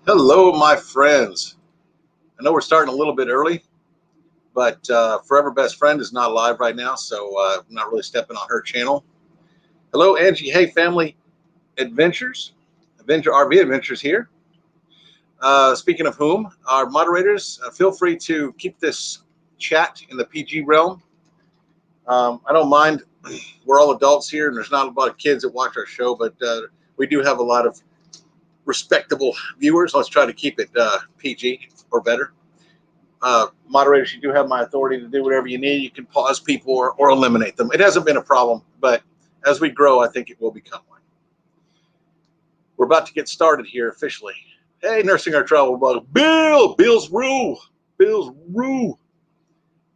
Hello, my friends. I know we're starting a little bit early, but Forever Best Friend is not live right now, so I'm not really stepping on her channel. Hello, Angie. Hey, Family Adventures. RV Adventures here. Speaking of whom, our moderators, feel free to keep this chat in the PG realm. I don't mind. We're all adults here, and there's not a lot of kids that watch our show, but we do have a lot of respectable viewers. Let's try to keep it PG or better. Moderators, you do have my authority to do whatever you need. You can pause people or eliminate them. It hasn't been a problem, but as we grow, I think it will become one. We're about to get started here officially. Hey, Nursing Our Travel Bug. Bill's Rue.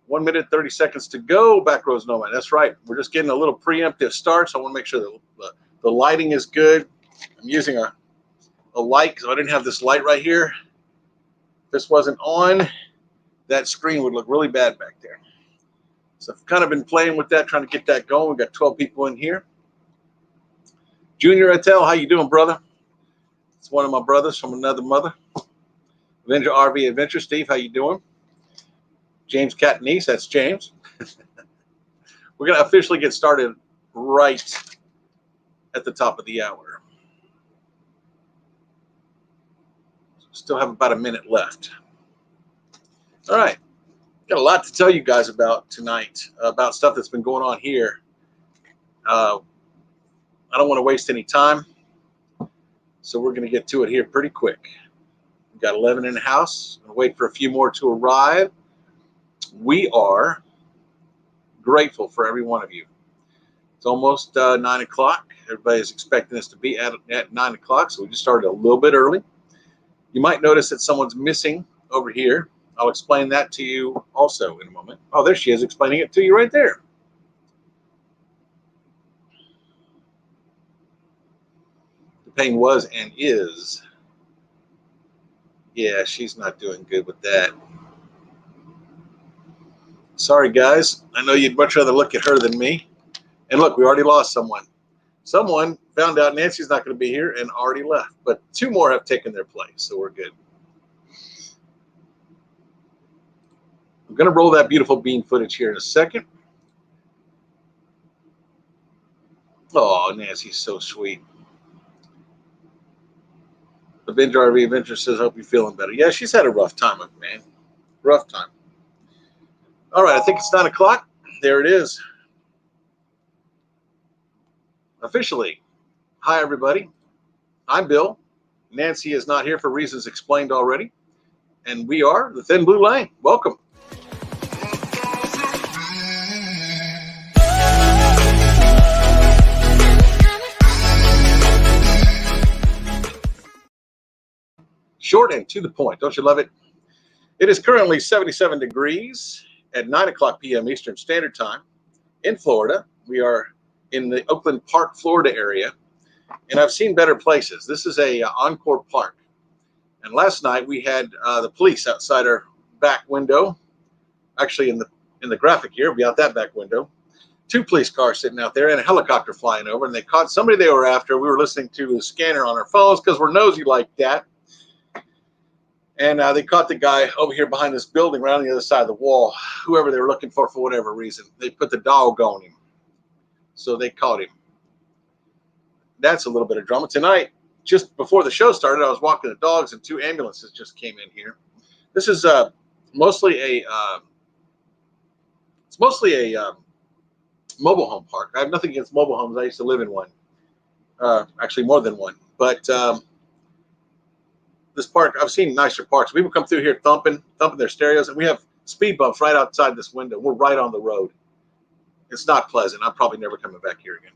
1 minute, 30 seconds to go. Backroads Nomad. That's right. We're just getting a little preemptive start, so I want to make sure that the lighting is good. I'm using a light because I didn't have this light right here. If this wasn't on, that screen would look really bad back there. So I've kind of been playing with that, trying to get that going. We've got 12 people in here. Junior Attell, how you doing, brother? It's one of my brothers from another mother. Avenger RV Adventure, Steve, how you doing? James Catanese, that's James. We're going to officially get started right at the top of the hour. Still have about a minute left. All right. Got a lot to tell you guys about tonight, about stuff that's been going on here. I don't want to waste any time, so we're going to get to it here pretty quick. We've got 11 in the house. I'm going to wait for a few more to arrive. We are grateful for every one of you. It's almost 9 o'clock. Everybody's expecting us to be at 9 o'clock, so we just started a little bit early. You might notice that someone's missing over here. I'll explain that to you also in a moment. Oh, there she is, explaining it to you right there. The pain was and is. Yeah, she's not doing good with that. Sorry, guys. I know you'd much rather look at her than me. And look, we already lost someone. Someone found out Nancy's not going to be here and already left. But 2 more have taken their place, so we're good. I'm going to roll that beautiful bean footage here in a second. Oh, Nancy's so sweet. Avenger RV Adventure says, hope you're feeling better. Yeah, she's had a rough time, man. Rough time. All right, I think it's 9 o'clock. There it is. Officially. Hi, everybody. I'm Bill. Nancy is not here for reasons explained already. And we are the Thin Blue Line. Welcome. Short and to the point. Don't you love it? It is currently 77 degrees at 9 o'clock p.m. Eastern Standard Time in Florida. We are in the Oakland Park, Florida area, and I've seen better places. This is a Encore Park, and last night we had the police outside our back window. Actually, in the graphic here, be out that back window. 2 police cars sitting out there and a helicopter flying over, and they caught somebody they were after. We were listening to the scanner on our phones because we're nosy like that. And they caught the guy over here behind this building, right on the other side of the wall. Whoever they were looking for whatever reason. They put the dog on him. So they caught him. That's a little bit of drama. Tonight, just before the show started, I was walking the dogs and 2 ambulances just came in here. This is mostly a mobile home park. I have nothing against mobile homes. I used to live in one. Actually, more than one. But this park, I've seen nicer parks. People come through here thumping their stereos, and we have speed bumps right outside this window. We're right on the road. It's not pleasant. I'm probably never coming back here again.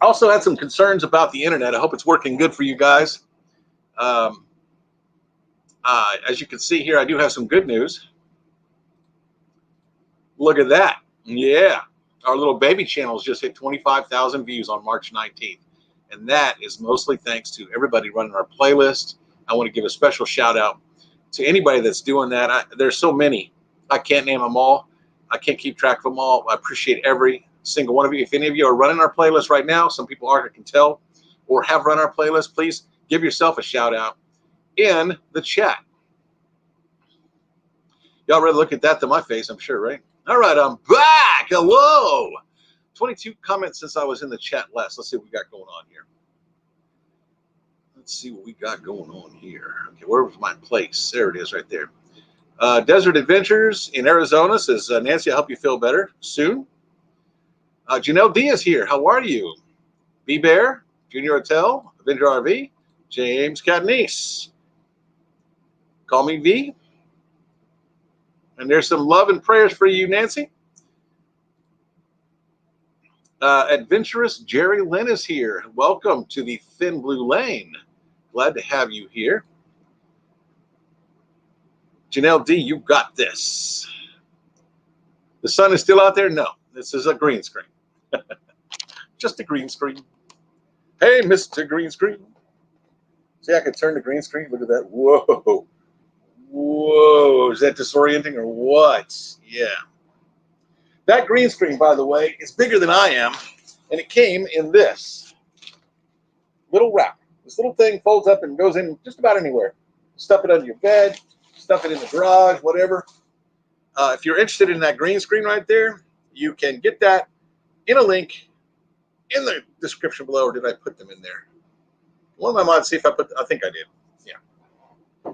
I also had some concerns about the internet. I hope it's working good for you guys. As you can see here, I do have some good news. Look at that. Yeah. Our little baby channels just hit 25,000 views on March 19th. And that is mostly thanks to everybody running our playlist. I want to give a special shout out to anybody that's doing that. There's so many. I can't name them all. I can't keep track of them all. I appreciate every single one of you. If any of you are running our playlist right now, some people are, I can tell, or have run our playlist, please give yourself a shout out in the chat. Y'all ready to look at that to my face, I'm sure, right? All right, I'm back. Hello. 22 comments since I was in the chat last. Let's see what we got going on here. Let's see what we got going on here. Okay, where was my place? There it is right there. Desert Adventures in Arizona says, Nancy, I'll help you feel better soon. Janelle D is here. How are you? B-Bear, Junior Hotel, Avenger RV, James Catnice. Call me V. And there's some love and prayers for you, Nancy. Adventurous Jerry Lynn is here. Welcome to the Thin Blue Lane. Glad to have you here. Janelle D, you got this. The sun is still out there? No, this is a green screen. Just a green screen. Hey, Mr. Green Screen. See, I can turn the green screen. Look at that. Whoa. Whoa. Is that disorienting or what? Yeah. That green screen, by the way, is bigger than I am, and it came in this little wrap. This little thing folds up and goes in just about anywhere. Stuff it under your bed, stuff it in the garage, whatever. If you're interested in that green screen right there, you can get that in a link in the description below, or did I put them in there? One of my mods, see if I think I did. Yeah.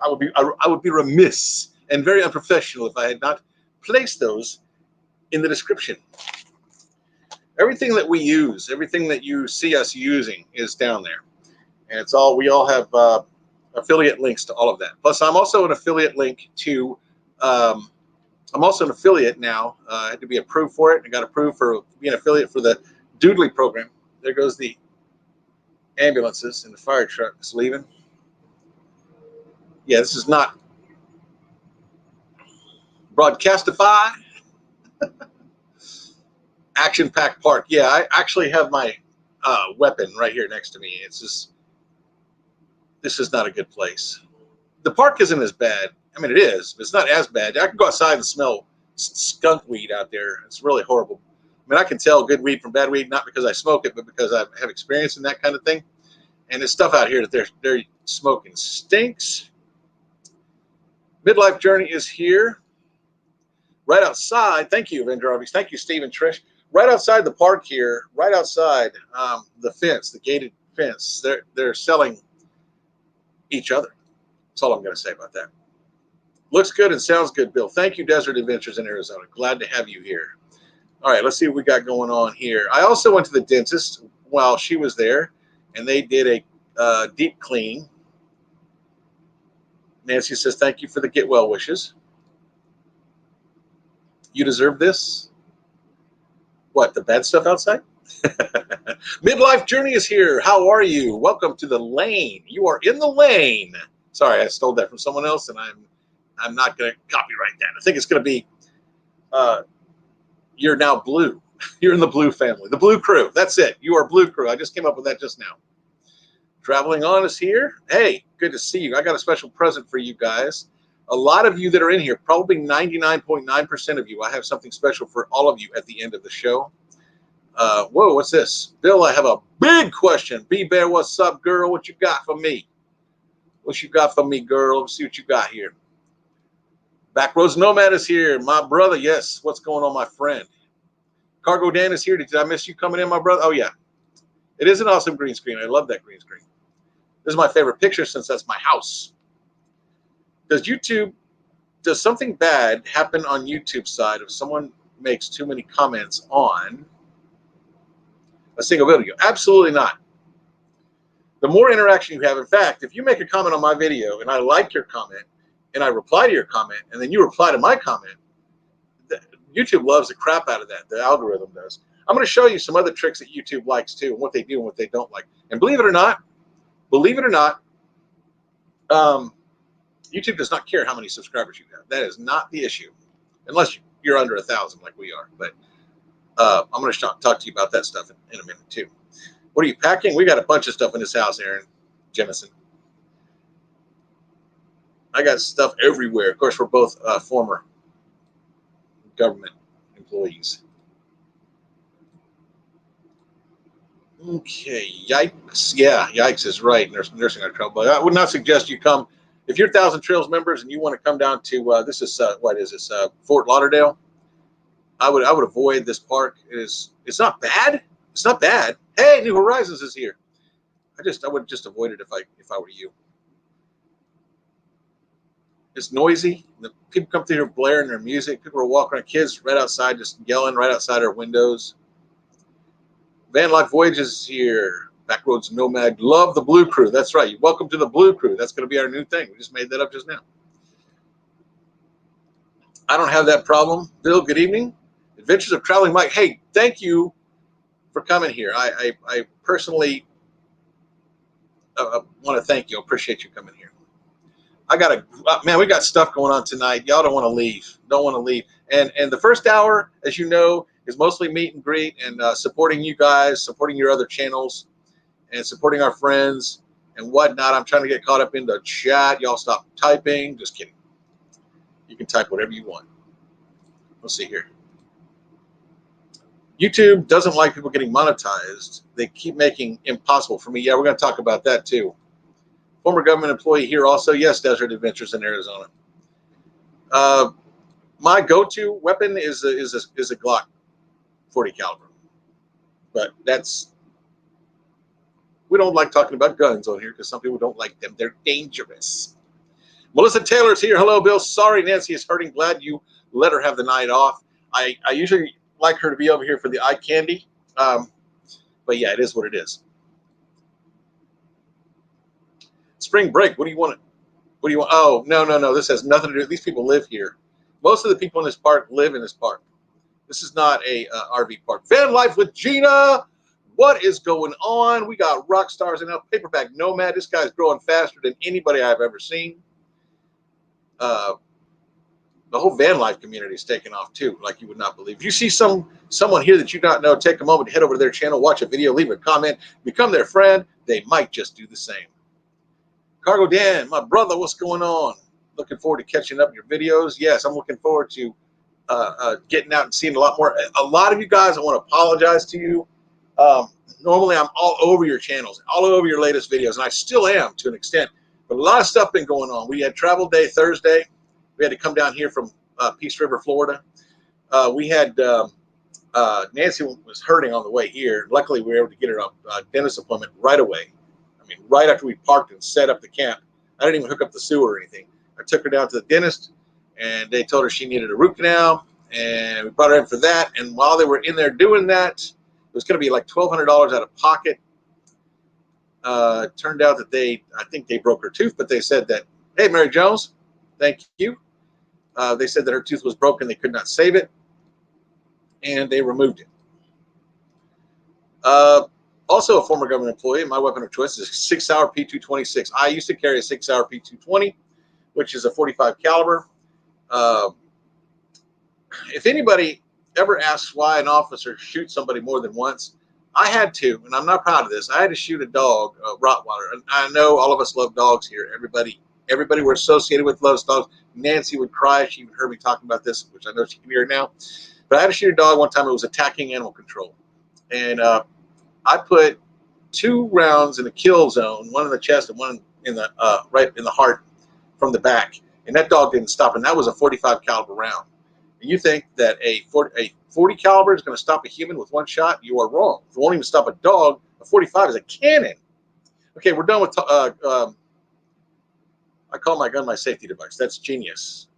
I would be remiss and very unprofessional if I had not placed those in the description. Everything that we use, everything that you see us using is down there. And it's all, we all have affiliate links to all of that. Plus, I'm also an affiliate link to, I'm also an affiliate now. I had to be approved for it. I got approved for being an affiliate for the Doodly program. There goes the ambulances and the fire trucks leaving. Yeah, this is not Broadcastify. Action-packed park. Yeah, I actually have my weapon right here next to me. It's just, this is not a good place. The park isn't as bad. I mean, it is, but it's not as bad. I can go outside and smell skunk weed out there. It's really horrible. I mean, I can tell good weed from bad weed, not because I smoke it, but because I have experience in that kind of thing. And there's stuff out here that they're smoking stinks. Midlife Journey is here. Right outside, thank you, Avenger RVs. Thank you, Steve and Trish. Right outside the park here, right outside the fence, the gated fence, they're selling each other. That's all I'm going to say about that. Looks good and sounds good, Bill. Thank you, Desert Adventures in Arizona. Glad to have you here. All right, let's see what we got going on here. I also went to the dentist while she was there, and they did a deep clean. Nancy says, thank you for the get well wishes. You deserve this. What, the bad stuff outside? Midlife Journey is here. How are you? Welcome to the lane. You are in the lane. Sorry, I stole that from someone else, and I'm not going to copyright that. I think it's going to be you're now blue. You're in the blue family. The blue crew. That's it. You are blue crew. I just came up with that just now. Traveling On is here. Hey, good to see you. I got a special present for you guys. A lot of you that are in here, probably 99.9% of you, I have something special for all of you at the end of the show. Whoa, what's this? Bill, I have a big question. B-Bear, what's up, girl? What you got for me? What you got for me, girl? Let's see what you got here. Backroads Nomad is here. My brother, yes. What's going on, my friend? Cargo Dan is here. Did I miss you coming in, my brother? Oh, yeah. It is an awesome green screen. I love that green screen. This is my favorite picture since that's my house. Does something bad happen on YouTube side if someone makes too many comments on a single video? Absolutely not. The more interaction you have, in fact, if you make a comment on my video and I like your comment and I reply to your comment and then you reply to my comment, YouTube loves the crap out of that. The algorithm does. I'm going to show you some other tricks that YouTube likes too, and what they do and what they don't like. And believe it or not, YouTube does not care how many subscribers you have. That is not the issue, unless you're under 1,000 like we are. But I'm going to talk to you about that stuff in a minute too. What are you packing? We got a bunch of stuff in this house, Aaron Jemison. I got stuff everywhere. Of course, we're both former government employees. Okay, yikes. Yeah, yikes is right. Nursing our trouble. But I would not suggest you come. If you're 1,000 Trails members and you want to come down to, this is, what is this, Fort Lauderdale, I would avoid this park. It's not bad. It's not bad. Hey, New Horizons is here. I would just avoid it if I were you. It's noisy. The people come through here blaring their music. People are walking around, kids right outside, just yelling right outside our windows. Van Life Voyages is here. Backroads Nomad. Love the Blue Crew. That's right. Welcome to the Blue Crew. That's going to be our new thing. We just made that up just now. I don't have that problem. Bill, good evening. Adventures of Traveling Mike. Hey, thank you for coming here. I personally want to thank you. Appreciate you coming here. Man, we got stuff going on tonight. Y'all don't want to leave. Don't want to leave. And the first hour, as you know, is mostly meet and greet and supporting you guys, supporting your other channels, and supporting our friends and whatnot. I'm trying to get caught up in the chat. Y'all stop typing. Just kidding. You can type whatever you want. Let's see here. YouTube doesn't like people getting monetized. They keep making impossible for me. Yeah, we're going to talk about that too. Former government employee here also. Yes, Desert Adventures in Arizona. My go-to weapon is a Glock 40 caliber. But we don't like talking about guns on here because some people don't like them. They're dangerous. Melissa Taylor's here. Hello, Bill. Sorry, Nancy is hurting. Glad you let her have the night off. I usually like her to be over here for the eye candy. But yeah, it is what it is. Spring break. What do you want? What do you want? Oh, no. This has nothing to do. These people live here. Most of the people in this park live in this park. This is not a RV park. Van Life with Gina. What is going on? We got rock stars and now Paperback Nomad. This guy's growing faster than anybody I've ever seen. The whole van life community is taking off too, like you would not believe. If you see someone here that you don't know, take a moment to head over to their channel, watch a video, leave a comment, become their friend. They might just do the same. Cargo Dan, my brother, what's going on? Looking forward to catching up your videos. Yes, I'm looking forward to getting out and seeing a lot more. A lot of you guys, I want to apologize to you. Normally, I'm all over your channels, all over your latest videos, and I still am to an extent. But a lot of stuff been going on. We had travel day Thursday. We had to come down here from Peace River, Florida. We had Nancy was hurting on the way here. Luckily, we were able to get her a dentist appointment right away. I mean, right after we parked and set up the camp. I didn't even hook up the sewer or anything. I took her down to the dentist, and they told her she needed a root canal, and we brought her in for that. And while they were in there doing that, it was going to be like $1,200 out of pocket. Turned out that I think they broke her tooth, but they said that, hey, Mary Jones, thank you. They said that her tooth was broken. They could not save it, and they removed it. Also a former government employee. My weapon of choice is a 6-hour P226. I used to carry a 6-hour P220, which is a 45 caliber. If anybody ever asks why an officer shoots somebody more than once, I had to, and I'm not proud of this. I had to shoot a dog, a Rottweiler. And I know all of us love dogs here. Everybody we're associated with loves dogs. Nancy would cry if she even heard me talking about this, which I know she can hear now. But I had to shoot a dog one time. It was attacking animal control. And I put 2 rounds in a kill zone, one in the chest and one in the right in the heart from the back. And that dog didn't stop. And that was a 45 caliber round. And you think that a 40 caliber is going to stop a human with 1 shot? You are wrong. If it won't even stop a dog, a 45 is a cannon. Okay, we're done with. I call my gun my safety device. That's genius.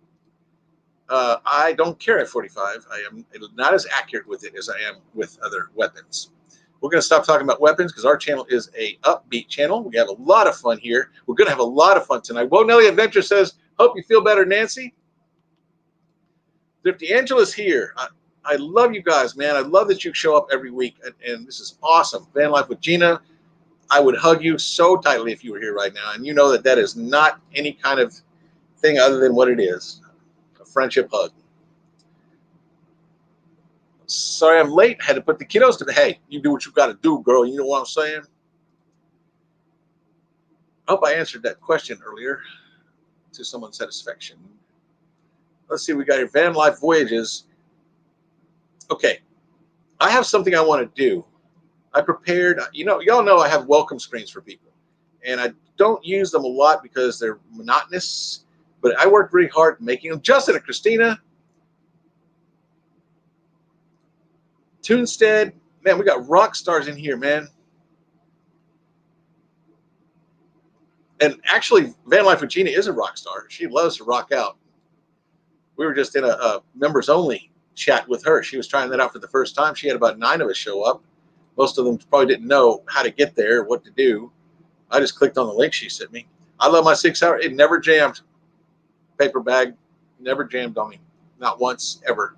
I don't carry a 45. I am not as accurate with it as I am with other weapons. We're going to stop talking about weapons because our channel is a upbeat channel. We have a lot of fun here. We're going to have a lot of fun tonight. Whoa, Nelly Adventure says, hope you feel better, Nancy. Thrifty Angela's here. I love you guys, man. I love that you show up every week, and this is awesome. Van Life with Gina. I would hug you so tightly if you were here right now, and you know that that is not any kind of thing other than what it is, a friendship hug. Sorry I'm late. Had to put the kiddos to bed. Hey, you do what you got to do, girl. You know what I'm saying? I hope I answered that question earlier to someone's satisfaction. Let's see. We got your Van Life Voyages. Okay. I have something I want to do. I prepared, y'all know I have welcome screens for people. And I don't use them a lot because they're monotonous, but I worked really hard making them. Justin and Christina, Tunstead, man, we got rock stars in here, man. And actually, Van Life with Gina is a rock star. She loves to rock out. We were just in a members only chat with her. She was trying that out for the first time. She had about 9 of us show up. Most of them probably didn't know how to get there, what to do. I just clicked on the link she sent me. I love my 6 hour. It never jammed. Paper bag never jammed on me. Not once, ever.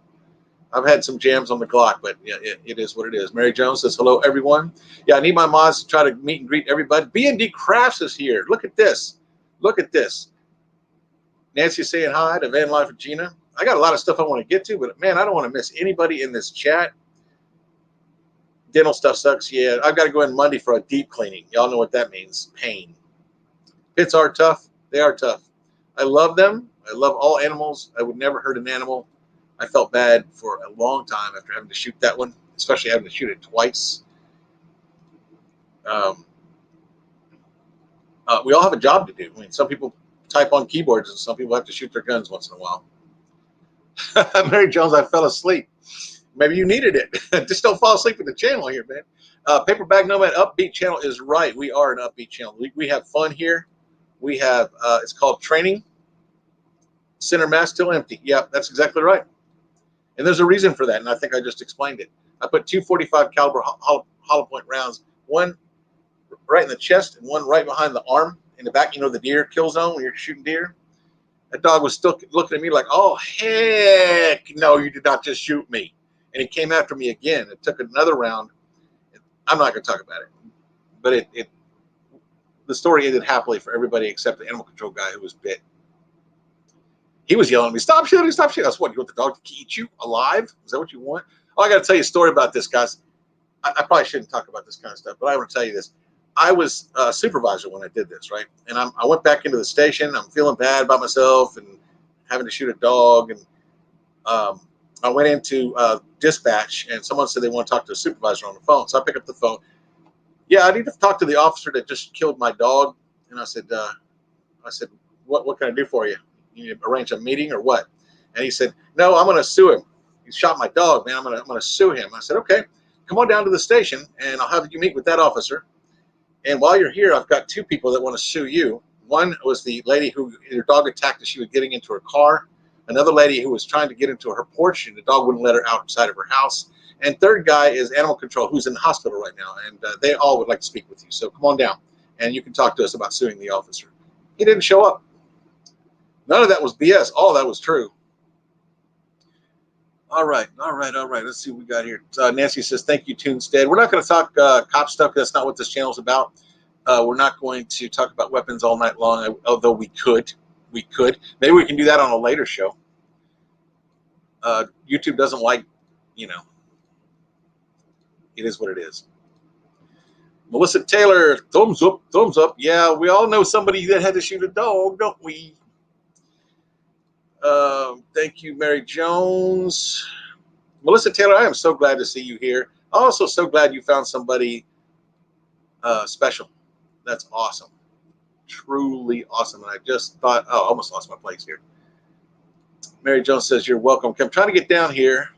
I've had some jams on the Glock, but yeah, it is what it is. Mary Jones says, hello, everyone. Yeah, I need my mods to try to meet and greet everybody. B&D Crafts is here. Look at this. Look at this. Nancy saying hi to Van Life with Gina. I got a lot of stuff I want to get to, but man, I don't want to miss anybody in this chat. Dental stuff sucks. Yeah, I've got to go in Monday for a deep cleaning. Y'all know what that means. Pain. Pits are tough. They are tough. I love them. I love all animals. I would never hurt an animal. I felt bad for a long time after having to shoot that one, especially having to shoot it twice. We all have a job to do. I mean, some people type on keyboards and some people have to shoot their guns once in a while. Mary Jones, I fell asleep. Maybe you needed it. Just don't fall asleep in the channel here, man. Paper Bag Nomad Upbeat channel is right. We are an upbeat channel. We have fun here. We have, it's called Training. Center mass still empty. Yeah, that's exactly right. And there's a reason for that, and I think I just explained it. I put 2 45 caliber hollow point rounds, one right in the chest and one right behind the arm in the back. You know, the deer kill zone when you're shooting deer. That dog was still looking at me like, oh, heck no, you did not just shoot me. And he came after me again. It took another round. I'm not going to talk about it. But the story ended happily for everybody except the animal control guy who was bit. He was yelling at me, stop shooting, stop shooting. That's what, you want the dog to eat you alive? Is that what you want? Oh, I got to tell you a story about this, guys. I probably shouldn't talk about this kind of stuff, but I want to tell you this. I was a supervisor when I did this, right? And I went back into the station. I'm feeling bad about myself and having to shoot a dog. And I went into dispatch, and someone said they want to talk to a supervisor on the phone. So I pick up the phone. Yeah, I need to talk to the officer that just killed my dog. And I said, what can I do for you? You need to arrange a meeting or what? And he said, no, I'm going to sue him. He shot my dog, man. I'm going to sue him. I said, okay, come on down to the station, and I'll have you meet with that officer. And while you're here, I've got 2 people that want to sue you. One was the lady who her dog attacked as she was getting into her car. Another lady who was trying to get into her porch, and the dog wouldn't let her outside of her house. And third guy is animal control, who's in the hospital right now. And they all would like to speak with you. So come on down, and you can talk to us about suing the officer. He didn't show up. None of that was BS. All that was true. All right. Let's see what we got here. Nancy says, thank you, Tunstead. We're not going to talk cop stuff. That's not what this channel is about. We're not going to talk about weapons all night long, although we could. Maybe we can do that on a later show. YouTube doesn't like, it is what it is. Melissa Taylor, thumbs up. Yeah, we all know somebody that had to shoot a dog, don't we? Thank you, Mary Jones. Melissa Taylor, I am so glad to see you here. I'm also so glad you found somebody special. That's awesome. Truly awesome. And I just thought, I almost lost my place here. Mary Jones says, you're welcome. I'm trying to get down here.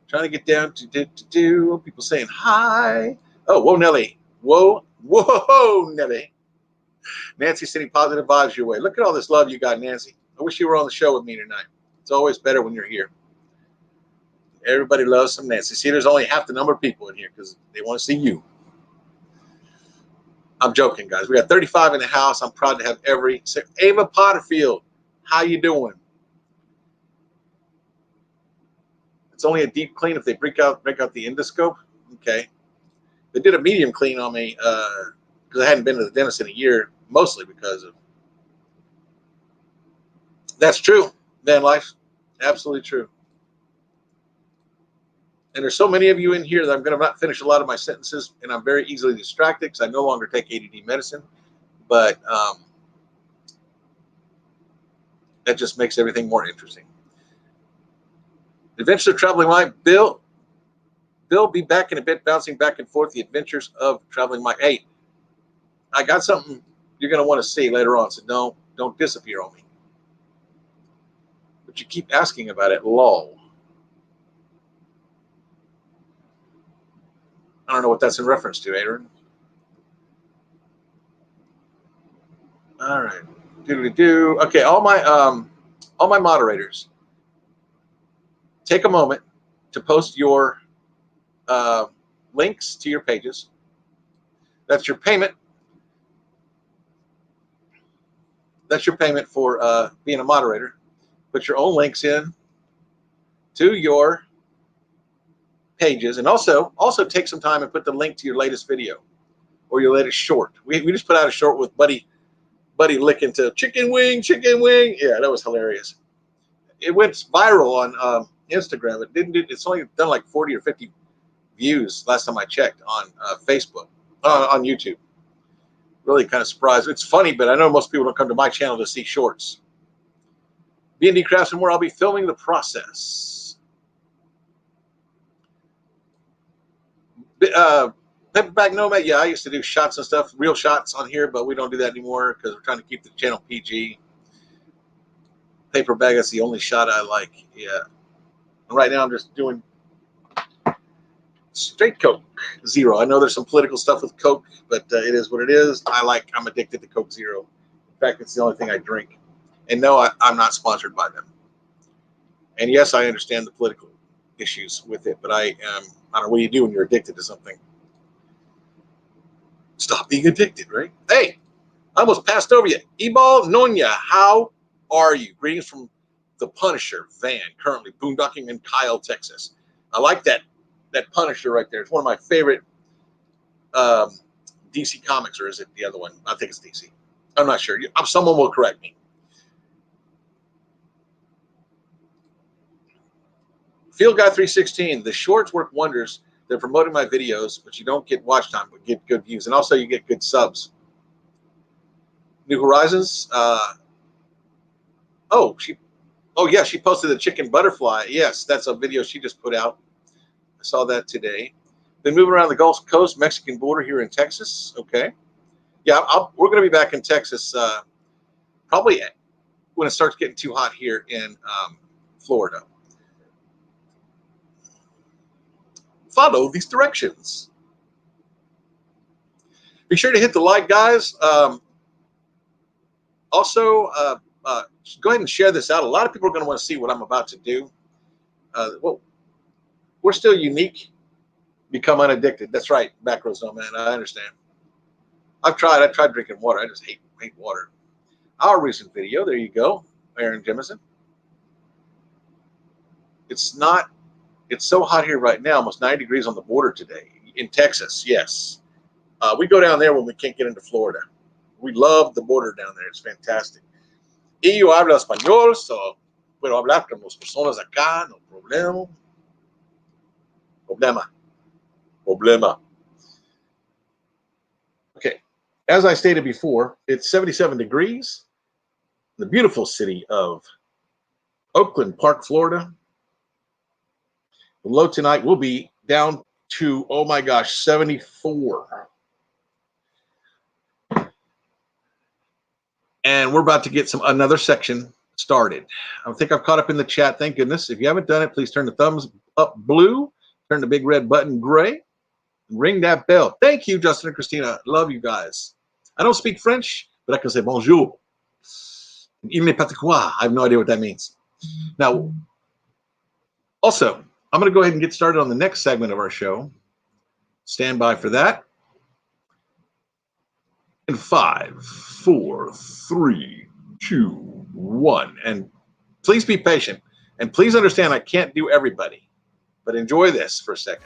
Trying to get down to people saying hi. Oh, whoa, Nelly. Whoa, Nelly. Nancy sending positive vibes your way. Look at all this love you got, Nancy. I wish you were on the show with me tonight. It's always better when you're here. Everybody loves some Nancy. See, there's only half the number of people in here because they want to see you. I'm joking, guys. We got 35 in the house. I'm proud to have every. Ava Potterfield, how you doing? It's only a deep clean if they break out the endoscope. Okay. They did a medium clean on me because I hadn't been to the dentist in a year, mostly because of. That's true, Van Life. Absolutely true. And there's so many of you in here that I'm going to not finish a lot of my sentences, and I'm very easily distracted because I no longer take ADD medicine. But that just makes everything more interesting. Adventure Traveling Light, Bill Bill, be back in a bit, bouncing back and forth, the adventures of traveling Mike. Hey, I got something you're going to want to see later on, so don't disappear on me. But you keep asking about it, lol. I don't know what that's in reference to, Adrian. All right. Do. Okay, all my moderators, take a moment to post your links to your pages. That's your payment. That's your payment for being a moderator. Put your own links in to your pages, and also take some time and put the link to your latest video or your latest short. We just put out a short with Buddy licking to chicken wing. Yeah, that was hilarious. It went viral on Instagram. It's only done like 40 or 50 views last time I checked on Facebook, on YouTube. Really kind of surprised. It's funny, but I know most people don't come to my channel to see shorts. B&D Crafts and more. I'll be filming the process. Paperback Nomad. Yeah, I used to do shots and stuff, real shots on here, but we don't do that anymore because we're trying to keep the channel PG. Paperback, that's the only shot I like. Yeah. And right now I'm just doing straight Coke Zero. I know there's some political stuff with Coke, but it is what it is. I'm addicted to Coke Zero. In fact, it's the only thing I drink. And no, I'm not sponsored by them. And yes, I understand the political issues with it, but I don't know what you do when you're addicted to something. Stop being addicted, right? Hey, I almost passed over you. Ebal Nonya, how are you? Greetings from the Punisher van, currently boondocking in Kyle, Texas. I like that Punisher right there. It's one of my favorite DC comics, or is it the other one? I think it's DC. I'm not sure. Someone will correct me. Field Guy 316, the shorts work wonders. They're promoting my videos, but you don't get watch time, but get good views. And also you get good subs. New Horizons. She posted the chicken butterfly. Yes, that's a video she just put out. I saw that today. Been moving around the Gulf Coast, Mexican border here in Texas. Okay. Yeah, we're going to be back in Texas probably when it starts getting too hot here in Florida. Follow these directions. Be sure to hit the like, guys. Also, go ahead and share this out. A lot of people are going to want to see what I'm about to do. Well, we're still unique. Become unaddicted. That's right, Backroads No Man. I understand. I tried drinking water. I just hate water. Our recent video. There you go, Aaron Jemison. It's so hot here right now, almost 90 degrees on the border today in Texas. Yes. We go down there when we can't get into Florida. We love the border down there. It's fantastic. Y yo hablo español, so puedo hablar con las personas acá, no problema. Okay. As I stated before, it's 77 degrees in the beautiful city of Oakland Park, Florida. The low tonight will be down to, oh my gosh, 74. And we're about to get another section started. I think I've caught up in the chat. Thank goodness. If you haven't done it, please turn the thumbs up blue, turn the big red button gray, and ring that bell. Thank you, Justin and Christina. Love you guys. I don't speak French, but I can say bonjour. Il n'est pas quoi. I have no idea what that means. Now, also, I'm going to go ahead and get started on the next segment of our show. Stand by for that. In 5, 4, 3, 2, 1. And please be patient. And please understand I can't do everybody. But enjoy this for a second.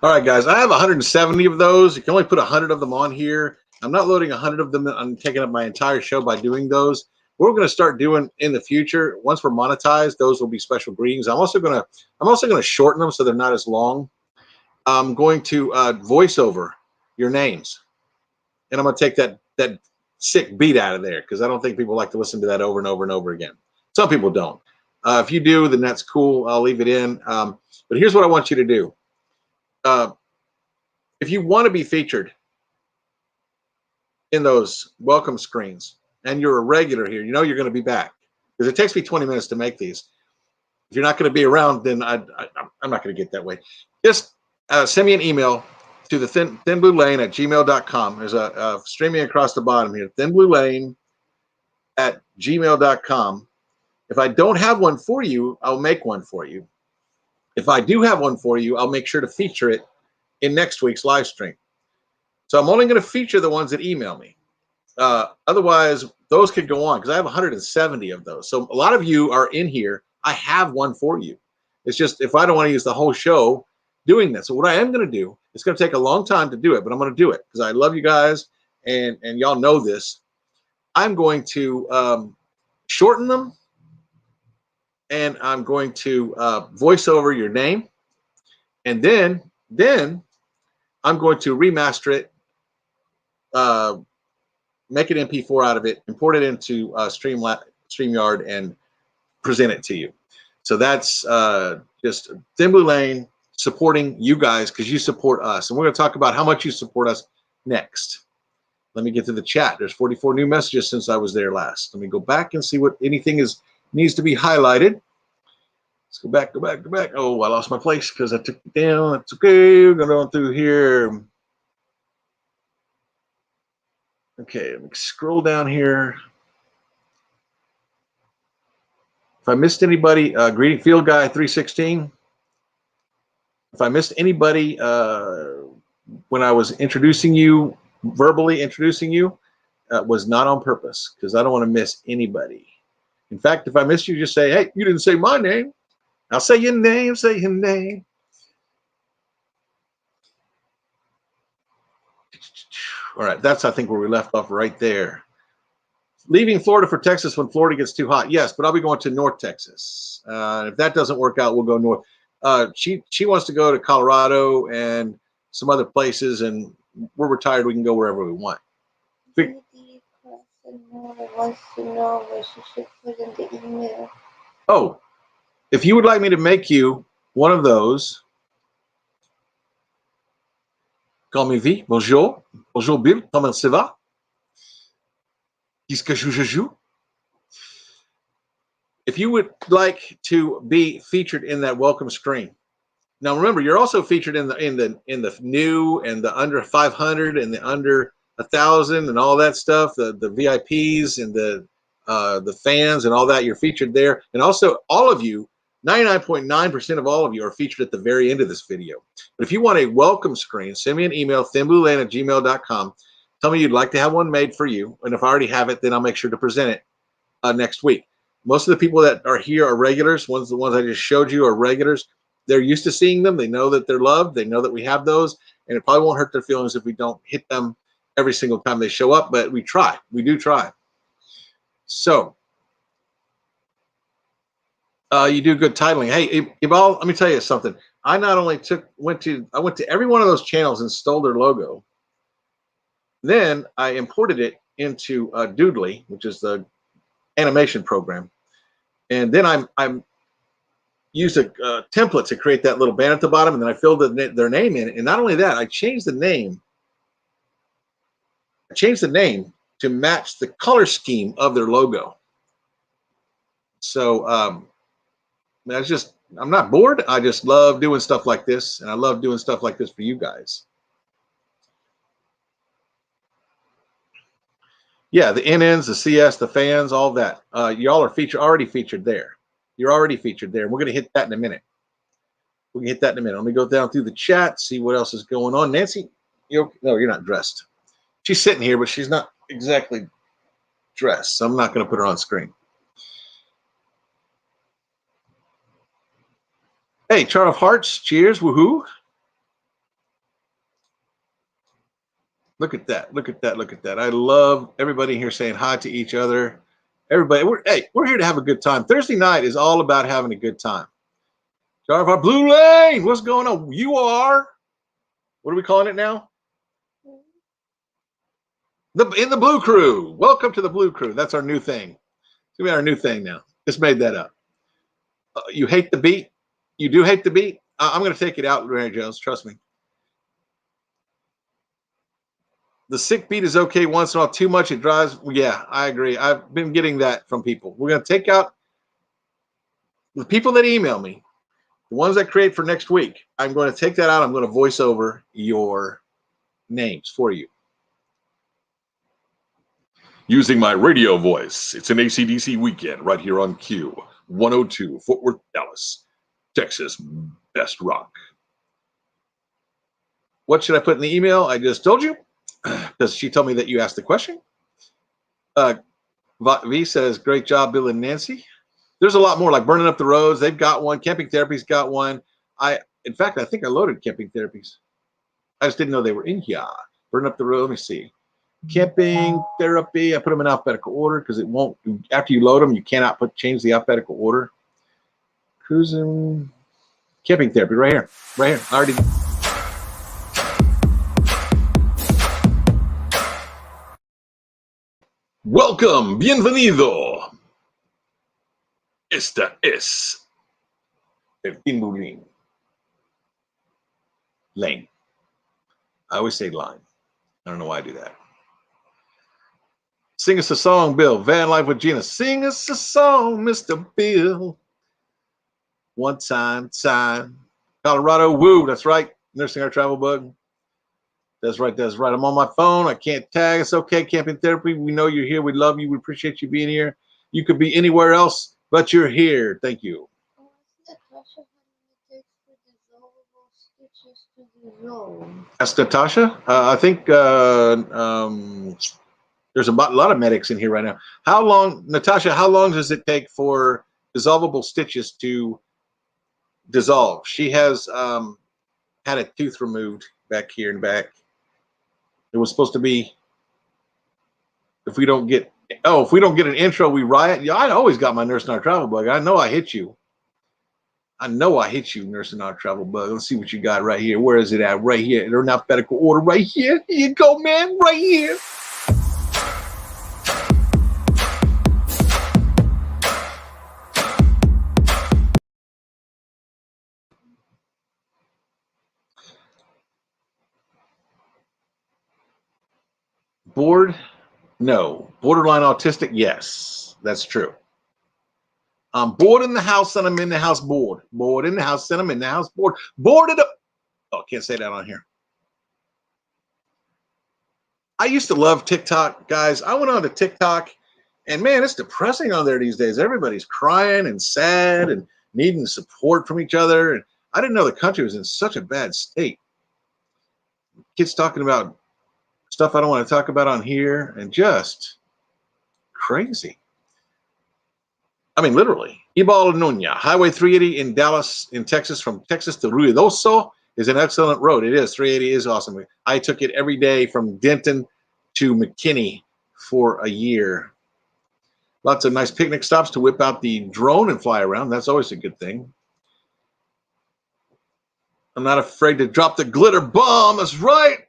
All right, guys, I have 170 of those. You can only put 100 of them on here. I'm not loading 100 of them. I'm taking up my entire show by doing those. What we're going to start doing in the future, once we're monetized, those will be special greetings. I'm also going to shorten them so they're not as long. I'm going to voice over your names, and I'm going to take that sick beat out of there because I don't think people like to listen to that over and over and over again. Some people don't. If you do, then that's cool. I'll leave it in. But here's what I want you to do. If you want to be featured in those welcome screens and you're a regular here, you know you're going to be back because it takes me 20 minutes to make these. If you're not going to be around, then I'm not going to get that way. Just send me an email to the thinbluelane@gmail.com. There's a streaming across the bottom here, thinbluelane@gmail.com. If I don't have one for you, I'll make one for you. If I do have one for you, I'll make sure to feature it in next week's live stream. So I'm only going to feature the ones that email me. Otherwise, those could go on because I have 170 of those. So a lot of you are in here. I have one for you. It's just if I don't want to use the whole show doing this. So what I am going to do, it's going to take a long time to do it, but I'm going to do it because I love you guys and y'all know this. I'm going to shorten them and I'm going to voice over your name. And then I'm going to remaster it, make an MP4 out of it, import it into StreamYard, and present it to you. So that's just Thin Blue Lane supporting you guys because you support us. And we're going to talk about how much you support us next. Let me get to the chat. There's 44 new messages since I was there last. Let me go back and see what anything needs to be highlighted. Let's go back. Oh, I lost my place because I took it down. That's okay. We're going on through here. Okay, let me scroll down here. If I missed anybody, greeting Field Guy 316. If I missed anybody when I was verbally introducing you, was not on purpose because I don't want to miss anybody. In fact, if I missed you, just say, hey, you didn't say my name. I'll say your name, say your name. All right, that's, I think, where we left off right there. Leaving Florida for Texas when Florida gets too hot. Yes, but I'll be going to North Texas. If that doesn't work out, we'll go north. She wants to go to Colorado and some other places, and we're retired. We can go wherever we want. Wants to know where she should put in the email. Oh, if you would like me to make you one of those, comment vie, bonjour, bonjour Bill, comment ça va? Qu'est-ce que je joue? If you would like to be featured in that welcome screen. Now remember, you're also featured in the new and the under 500 and the under 1,000 and all that stuff, the VIPs and the fans and all that. You're featured there, and also all of you, 99.9% of all of you are featured at the very end of this video. But if you want a welcome screen, send me an email, thinbluelane@gmail.com. Tell me you'd like to have one made for you, and if I already have it, then I'll make sure to present it next week. Most of the people that are here are regulars. The ones I just showed you are regulars. They're used to seeing them. They know that they're loved. They know that we have those, and it probably won't hurt their feelings if we don't hit them every single time they show up, but we try. We do try. So you do good titling. Hey, Ibal, let me tell you something. I not only went to every one of those channels and stole their logo. Then I imported it into Doodly, which is the animation program, and then I'm used a template to create that little band at the bottom, and then I filled their name in. And not only that, I changed the name. To match the color scheme of their logo. So I'm not bored. I just love doing stuff like this, and I love doing stuff like this for you guys. Yeah, the NNs, the CS, the fans, all that. Y'all are already featured there. You're already featured there. We're going to hit that in a minute. We can hit that in a minute. Let me go down through the chat, see what else is going on. Nancy, no, you're not dressed. She's sitting here, but she's not exactly dressed, so I'm not going to put her on screen. Hey, Char of Hearts, cheers, woohoo. Look at that. Look at that. Look at that. I love everybody here saying hi to each other. Everybody, we're here to have a good time. Thursday night is all about having a good time. Jarvar Blue Lane, what's going on? You are, what are we calling it now? In the Blue Crew. Welcome to the Blue Crew. That's our new thing. It's gonna be our new thing now. Just made that up. You hate the beat? You do hate the beat? I'm going to take it out, Mary Jones. Trust me. The sick beat is okay once in a while. Too much, it drives. Yeah, I agree. I've been getting that from people. We're going to take out the people that email me, the ones I create for next week. I'm going to take that out. I'm going to voice over your names for you. Using my radio voice. It's an AC/DC weekend right here on Q 102, Fort Worth, Dallas, Texas, best rock. What should I put in the email? I just told you, because she told me that you asked the question. V says, great job, Bill and Nancy. There's a lot more, like burning up the roads. They've got one. Camping Therapy's got one. In fact, I think I loaded Camping Therapies. I just didn't know they were in here. Burning up the road. Let me see. Camping Therapy. I put them in alphabetical order because it won't. After you load them, you cannot change the alphabetical order. Cruising. Camping Therapy right here. Right here. I already. Welcome, bienvenido. Esta es el Pinbulín. Lane. I always say line. I don't know why I do that. Sing us a song, Bill. Van Life with Gina. Sing us a song, Mr. Bill. One time. Colorado, woo. That's right. Nursing our travel bug. That's right. That's right. I'm on my phone. I can't tag. It's okay. Camping Therapy. We know you're here. We love you. We appreciate you being here. You could be anywhere else, but you're here. Thank you. Ask Natasha. I think there's a lot of medics in here right now. How long, Natasha, how long does it take for dissolvable stitches to dissolve? She has had a tooth removed back here and back. It was supposed to be, if we don't get an intro, we riot. Yeah, I always got my Nurse in Our Travel Bug. I know I hit you. Nurse in Our Travel Bug. Let's see what you got right here. Where is it at? Right here. They're in alphabetical order right here. Here you go, man. Right here. Bored? No. Borderline autistic? Yes. That's true. I'm bored in the house and I'm in the house bored. Bored in the house and I'm in the house bored. Boarded up. Oh, can't say that on here. I used to love TikTok, guys. I went on to TikTok, and man, it's depressing on there these days. Everybody's crying and sad and needing support from each other. And I didn't know the country was in such a bad state. Kids talking about stuff I don't want to talk about on here, and just crazy. I mean, literally. Ibal Nuna, Highway 380 in Dallas, in Texas, from Texas to Ruidoso is an excellent road. It is. 380 is awesome. I took it every day from Denton to McKinney for a year. Lots of nice picnic stops to whip out the drone and fly around. That's always a good thing. I'm not afraid to drop the glitter bomb. That's right.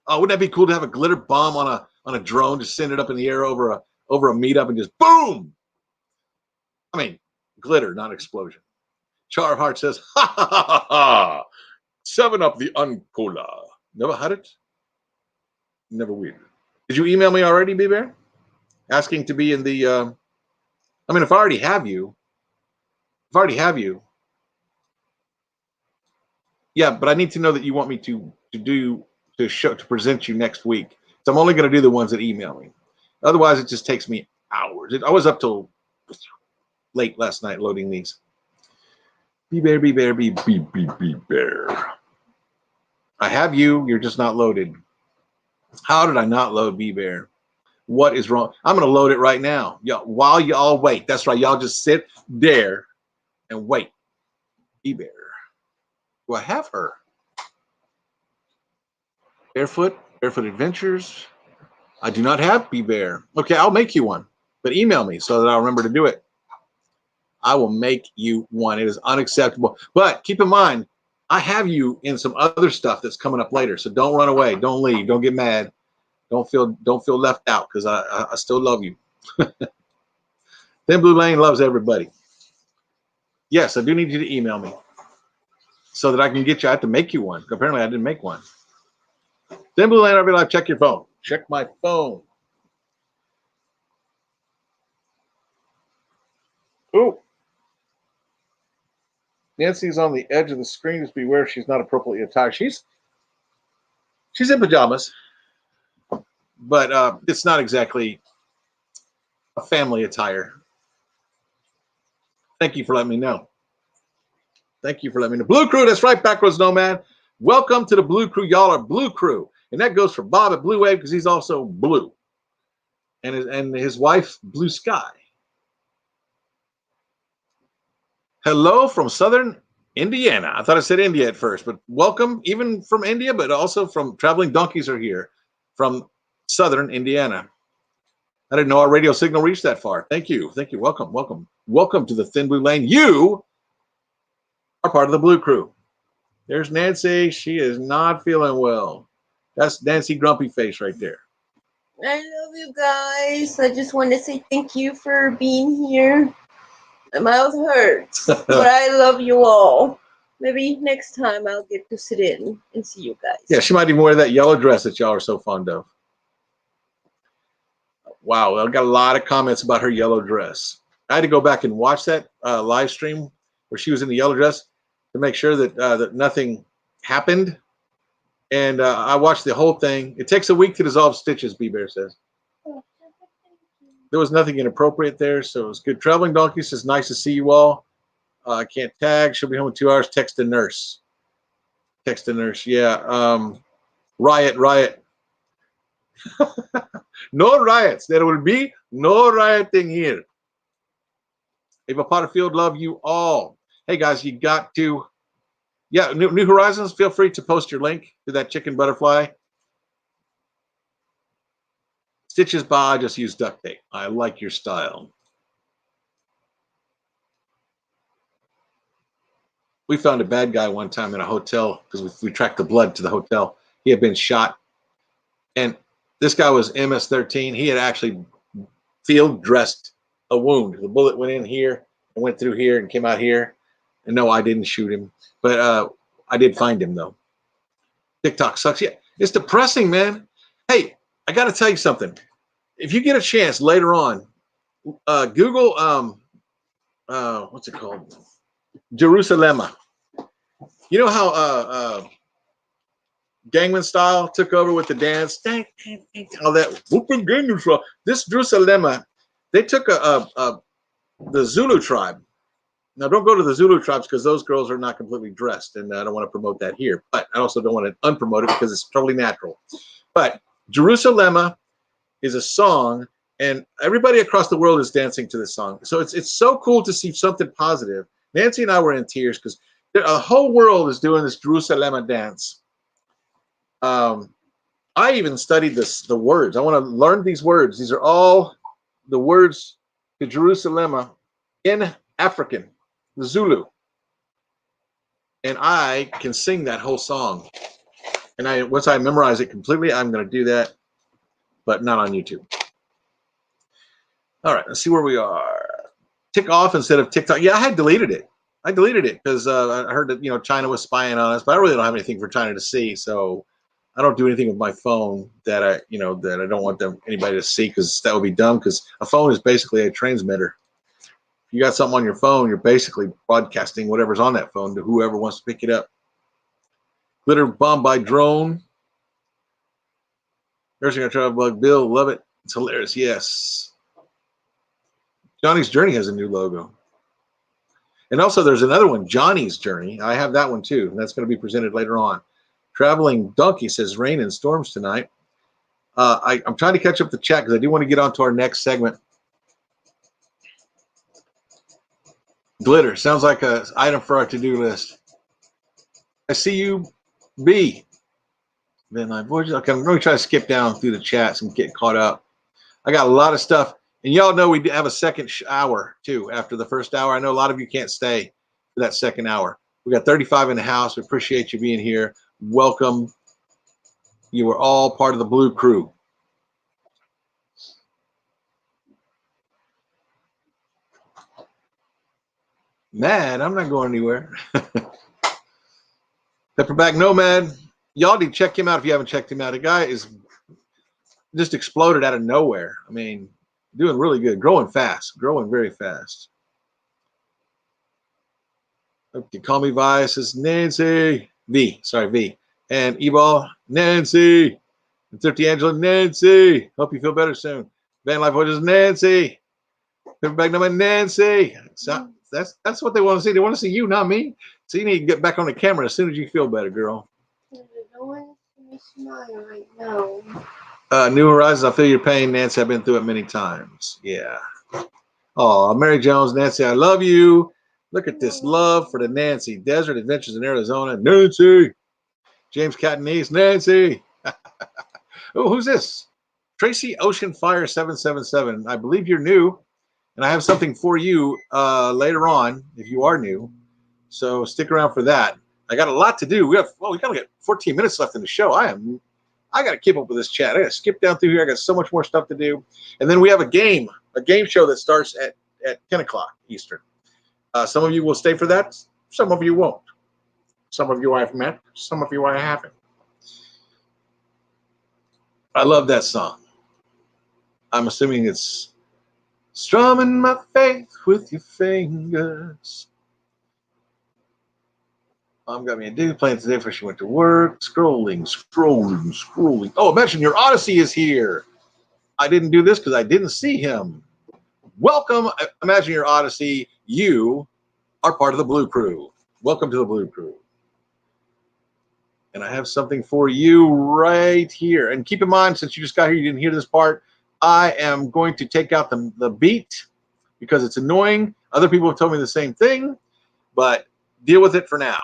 Oh, wouldn't that be cool to have a glitter bomb on a drone, just send it up in the air over a meetup and just boom. I mean, glitter, not explosion. Char Hart says, ha ha ha ha ha. 7-Up the Uncola. Never had it? Never will. Did you email me already, B-Bear? Asking to be in the, I mean, if I already have you. Yeah, but I need to know that you want me to present you next week. So I'm only going to do the ones that email me. Otherwise, it just takes me hours. I was up till late last night loading these. B-Bear. I have you. You're just not loaded. How did I not load B-Bear? What is wrong? I'm going to load it right now. While y'all wait. That's right. Y'all just sit there and wait. B-Bear. Do I have her? Barefoot? Barefoot Adventures. I do not have Be Bear. Okay, I'll make you one, but email me so that I'll remember to do it. I will make you one. It is unacceptable. But keep in mind, I have you in some other stuff that's coming up later. So don't run away. Don't leave. Don't get mad. Don't feel left out because I still love you. Thin Blue Lane loves everybody. Yes, I do need you to email me so that I can get you. I have to make you one. Apparently, I didn't make one. Thin Blue Lane, RV Live, check your phone. Check my phone. Oh. Nancy's on the edge of the screen. Just beware she's not appropriately attired. She's in pajamas, but it's not exactly a family attire. Thank you for letting me know. Thank you for letting me know. Blue Crew, that's right, Backwards Nomad. Welcome to the Blue Crew. Y'all are Blue Crew. And that goes for Bob at Blue Wave because he's also blue. And his wife, Blue Sky. Hello from Southern Indiana. I thought I said India at first, but welcome even from India, but also from Traveling Donkeys are here from Southern Indiana. I didn't know our radio signal reached that far. Thank you. Thank you. Welcome. Welcome. Welcome to the Thin Blue Lane. You are part of the Blue Crew. There's Nancy. She is not feeling well. That's Nancy Grumpy Face right there. I love you guys. I just want to say thank you for being here. My mouth hurts, but I love you all. Maybe next time I'll get to sit in and see you guys. Yeah, she might even wear that yellow dress that y'all are so fond of. Wow, I got a lot of comments about her yellow dress. I had to go back and watch that live stream where she was in the yellow dress to make sure that that nothing happened. And I watched the whole thing. It takes a week to dissolve stitches, B-Bear says. There was nothing inappropriate there, so it was good. Traveling Donkey says, nice to see you all. I can't tag. She'll be home in 2 hours. Text a nurse. Text a nurse, yeah. Riot. No riots. There will be no rioting here. Ava Potterfield, love you all. Hey, guys, you got to, yeah, New Horizons, feel free to post your link to that chicken butterfly. Stitches by, I just use duct tape. I like your style. We found a bad guy one time in a hotel because we tracked the blood to the hotel. He had been shot. And this guy was MS-13. He had actually field dressed a wound. The bullet went in here and went through here and came out here. And no, I didn't shoot him. But I did find him, though. TikTok sucks. Yeah, it's depressing, man. Hey, I got to tell you something. If you get a chance later on, Google, what's it called? Jerusalem. You know how Gangnam Style took over with the dance? All that whooping Gangnam Style. This Jerusalem, they took the Zulu tribe. Now, don't go to the Zulu tribes because those girls are not completely dressed, and I don't want to promote that here. But I also don't want to unpromote it because it's totally natural. But Jerusalem is a song, and everybody across the world is dancing to this song. So it's so cool to see something positive. Nancy and I were in tears because the whole world is doing this Jerusalem dance. I even studied the words. I want to learn these words. These are all the words to Jerusalem in African, the Zulu. And I can sing that whole song. And once I memorize it completely, I'm going to do that, but not on YouTube. All right, let's see where we are. Tick off instead of TikTok. Yeah, I had deleted it. I deleted it because I heard that China was spying on us, but I really don't have anything for China to see, so I don't do anything with my phone that I don't want anybody to see because that would be dumb. Because a phone is basically a transmitter. If you got something on your phone, you're basically broadcasting whatever's on that phone to whoever wants to pick it up. Glitter bomb by drone. Nursing a travel bug. Bill, love it. It's hilarious. Yes. Johnny's Journey has a new logo. And also there's another one, Johnny's Journey. I have that one too. And that's going to be presented later on. Traveling Donkey says rain and storms tonight. I'm trying to catch up the chat because I do want to get on to our next segment. Glitter sounds like an item for our to-do list. I see you, B. Van Live Voices. Okay, I'm going to try to skip down through the chats and get caught up. I got a lot of stuff. And y'all know we have a second hour, too, after the first hour. I know a lot of you can't stay for that second hour. We got 35 in the house. We appreciate you being here. Welcome. You are all part of the Blue Crew. Mad, I'm not going anywhere. Pepperback Nomad. Y'all need to check him out if you haven't checked him out. The guy is just exploded out of nowhere. I mean, doing really good, growing fast, growing very fast. Okay, call me Vi, says Nancy. V. And Ebal, Nancy. And Thrifty Angela, Nancy. Hope you feel better soon. Van Life Voices, Nancy. Pepperback Nomad, Nancy. So that's what they want to see. They want to see you, not me. So you need to get back on the camera as soon as you feel better, girl. I don't want to see me smile right now. New Horizons, I feel your pain, Nancy. I've been through it many times. Yeah. Oh, Mary Jones, Nancy, I love you. Look at this love for the Nancy. Desert Adventures in Arizona, Nancy. James Catanese, Nancy. Oh, who's this? Tracy Ocean Fire 777. I believe you're new, and I have something for you later on if you are new. So stick around for that. I got a lot to do. We gotta get 14 minutes left in the show. I got to keep up with this chat. I got to skip down through here. I got so much more stuff to do. And then we have a game show that starts at 10 o'clock Eastern. Some of you will stay for that. Some of you won't. Some of you I've met. Some of you I haven't. I love that song. I'm assuming it's strumming my faith with your fingers. Mom got me a dude playing today before she went to work. Scrolling. Oh, Imagine Your Odyssey is here. I didn't do this because I didn't see him. Welcome, Imagine Your Odyssey. You are part of the Blue Crew. Welcome to the Blue Crew. And I have something for you right here. And keep in mind, since you just got here, you didn't hear this part, I am going to take out the beat because it's annoying. Other people have told me the same thing, but deal with it for now.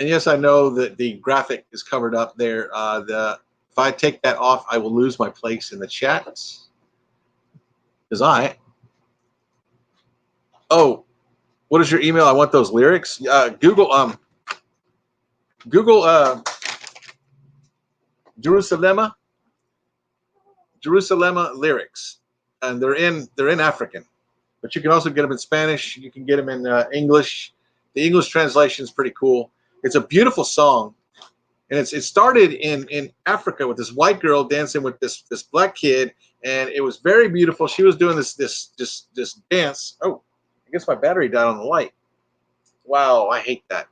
And yes, I know that the graphic is covered up there. If I take that off, I will lose my place in the chats. Oh, what is your email? I want those lyrics. Google Jerusalem lyrics, and they're in African, but you can also get them in Spanish. You can get them in English. The English translation is pretty cool. It's a beautiful song, and it started in Africa with this white girl dancing with this black kid, and it was very beautiful. She was doing this dance. Oh, I guess my battery died on the light. Wow, I hate that.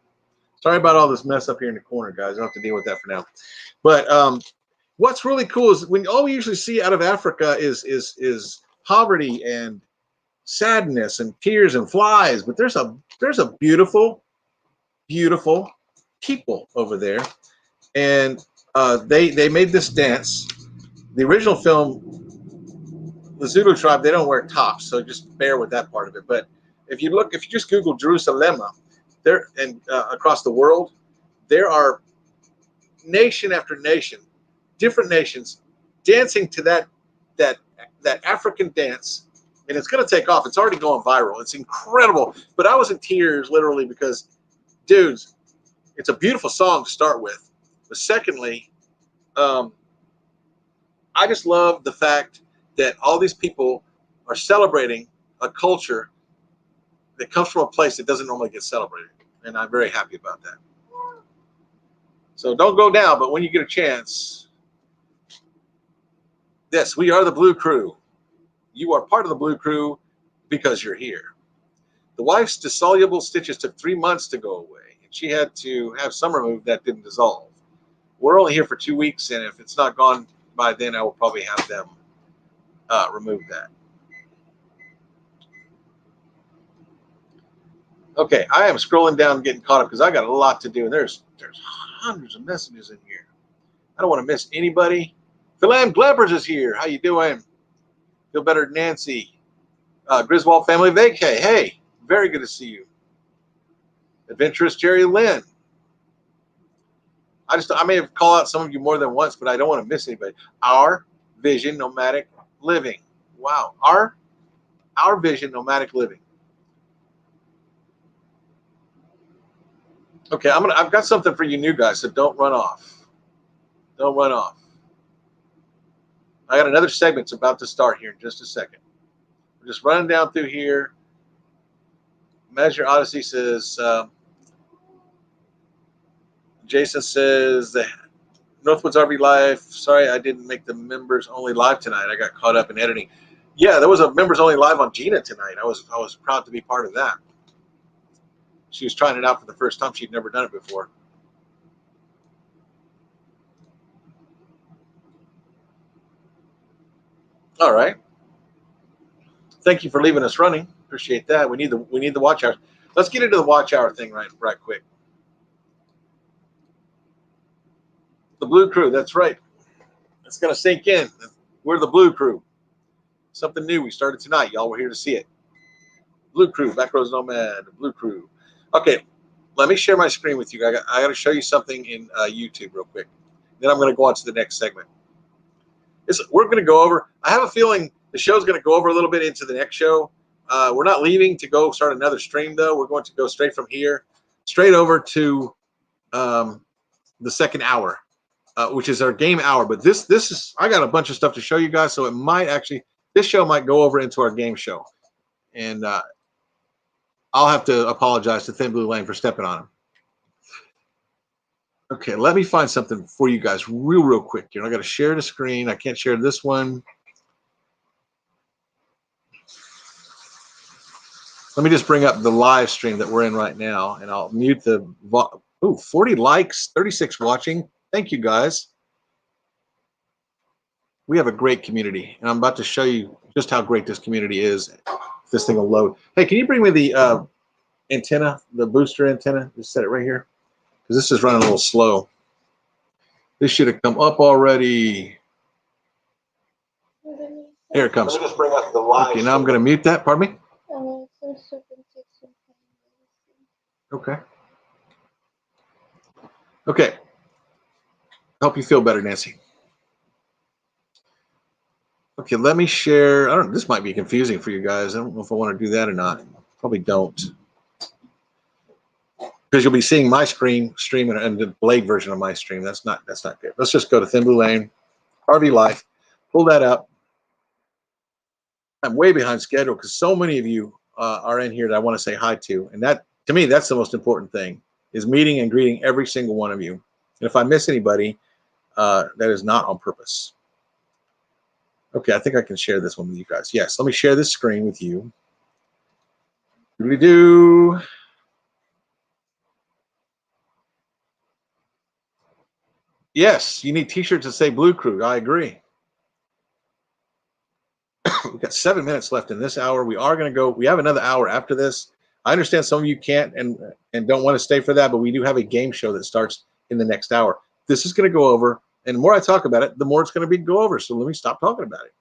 Sorry about all this mess up here in the corner, guys. I don't have to deal with that for now. But what's really cool is when all we usually see out of Africa is poverty and sadness and tears and flies, but there's a beautiful people over there, and they made this dance. The original film, the Zulu tribe, they don't wear tops, so just bear with that part of it. But if you just Google Jerusalem, there and across the world, there are nation after nation, different nations dancing to that African dance, and it's going to take off. It's already going viral. It's incredible. But I was in tears literally because, dudes, it's a beautiful song to start with. But secondly, I just love the fact that all these people are celebrating a culture that comes from a place that doesn't normally get celebrated. And I'm very happy about that. So don't go down, but when you get a chance, yes, we are the Blue Crew. You are part of the Blue Crew because you're here. The wife's dissoluble stitches took 3 months to go away. She had to have some removed that didn't dissolve. We're only here for 2 weeks, and if it's not gone by then, I will probably have them remove that. Okay, I am scrolling down, getting caught up because I got a lot to do, and there's hundreds of messages in here. I don't want to miss anybody. Philam Glabbers is here. How you doing? Feel better, Nancy. Griswold Family Vacay. Hey, very good to see you. Adventurous Jerry Lynn. I may have called out some of you more than once, but I don't want to miss anybody. Our Vision Nomadic Living. Wow. Our Vision Nomadic Living. Okay, I've got something for you new guys, so don't run off. Don't run off. I got another segment's about to start here in just a second. We're just running down through here. Measure Odyssey says, Jason says, the Northwoods RV Live. Sorry, I didn't make the members only live tonight. I got caught up in editing. Yeah, there was a members only live on Gina tonight. I was proud to be part of that. She was trying it out for the first time. She'd never done it before. All right. Thank you for leaving us running. Appreciate that. We need the watch hours. Let's get into the watch hour thing right quick. The Blue Crew. That's right. It's gonna sink in. We're the Blue Crew. Something new we started tonight. Y'all were here to see it. Blue Crew, Backroads Nomad, Blue Crew. Okay, let me share my screen with you. I got to show you something in YouTube real quick. Then I'm going to go on to the next segment. We're going to go over. I have a feeling the show's going to go over a little bit into the next show. We're not leaving to go start another stream, though. We're going to go straight from here, straight over to the second hour, which is our game hour. But this is, I got a bunch of stuff to show you guys, so it might actually, this show might go over into our game show. And I'll have to apologize to Thin Blue Lane for stepping on him. Okay, let me find something for you guys real quick. I got to share the screen. I can't share this one. Let me just bring up the live stream that we're in right now, and I'll mute the. 40 likes, 36 watching. Thank you, guys. We have a great community, and I'm about to show you just how great this community is. This thing will load. Hey, can you bring me the antenna, the booster antenna? Just set it right here, because this is running a little slow. This should have come up already. Here it comes. Let me just bring up the live. Okay, now I'm going to mute that. Pardon me? Okay. Okay. Help you feel better, Nancy. Okay, let me share. I don't know, this might be confusing for you guys. I don't know if I want to do that or not. Probably don't. Because you'll be seeing my stream and the delayed version of my stream. That's not good. Let's just go to Thin Blue Lane, RV Life, pull that up. I'm way behind schedule because so many of you are in here that I want to say hi to. And that, to me, that's the most important thing, is meeting and greeting every single one of you. And if I miss anybody, that is not on purpose. Okay, I think I can share this one with you guys. Yes, let me share this screen with you. Do. Yes, you need t-shirts that say Blue Crew. I agree. We've got 7 minutes left in this hour. We are going to go. We have another hour after this. I understand some of you can't and don't want to stay for that, but we do have a game show that starts in the next hour. This is going to go over, and the more I talk about it, the more it's going to go over. So let me stop talking about it.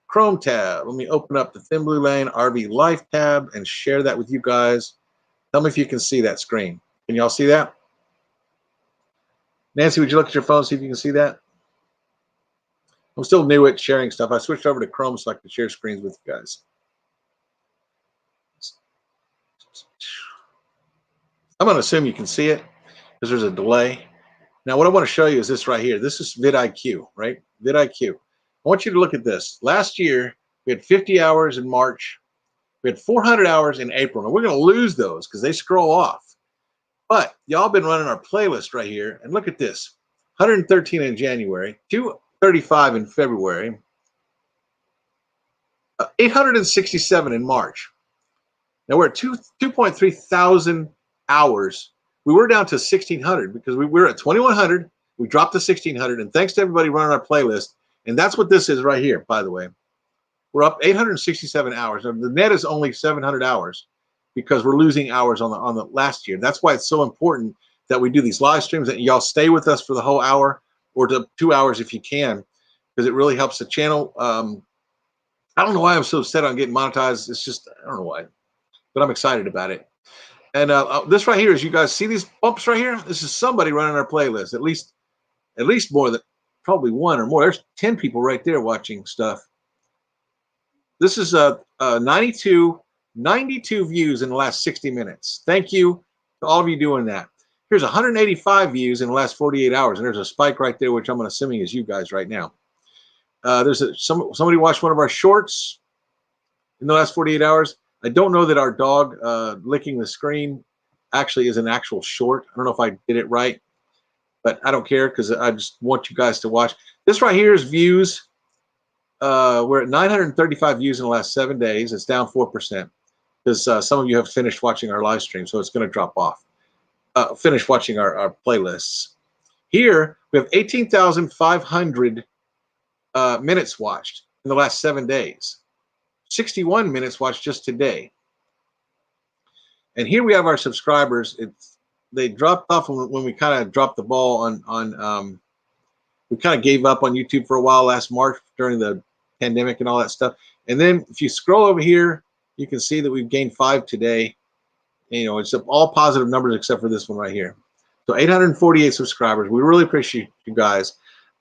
Chrome tab. Let me open up the Thin Blue Lane RV Life tab and share that with you guys. Tell me if you can see that screen. Can y'all see that? Nancy, would you look at your phone, see if you can see that? I'm still new at sharing stuff. I switched over to Chrome so I can share screens with you guys. I'm going to assume you can see it because there's a delay. Now, what I want to show you is this right here. This is vidIQ, right? vidIQ. I want you to look at this. Last year, we had 50 hours in March. We had 400 hours in April. Now, we're going to lose those because they scroll off. But y'all been running our playlist right here. And look at this. 113 in January, 235 in February, 867 in March. Now, we're at 2.3 thousand hours. We were down to 1,600 because we were at 2,100. We dropped to 1,600. And thanks to everybody running our playlist. And that's what this is right here, by the way. We're up 867 hours. Now, the net is only 700 hours because we're losing hours on the last year. That's why it's so important that we do these live streams, that y'all stay with us for the whole hour or to 2 hours if you can, because it really helps the channel I don't know why I'm so set on getting monetized. It's just, I don't know why, but I'm excited about it. And this right here is, you guys see these bumps right here? This is somebody running our playlist. At least more than probably one or more. There's 10 people right there watching stuff. This is 92 views in the last 60 minutes. Thank you to all of you doing that. Here's 185 views in the last 48 hours, and there's a spike right there, which I'm assuming is you guys right now. There's somebody watched one of our shorts in the last 48 hours. I don't know that our dog licking the screen actually is an actual short. I don't know if I did it right, but I don't care because I just want you guys to watch. This right here is views. We're at 935 views in the last 7 days. It's down 4% because some of you have finished watching our live stream, so it's going to drop off. Finish watching our playlists. Here, we have 18,500 minutes watched in the last 7 days. 61 minutes watched just today. And here we have our subscribers. They dropped off when we kind of dropped the ball on we kind of gave up on YouTube for a while last March during the pandemic and all that stuff. And then if you scroll over here, you can see that we've gained 5 today. You know, it's all positive numbers except for this one right here. So 848 subscribers. We really appreciate you guys.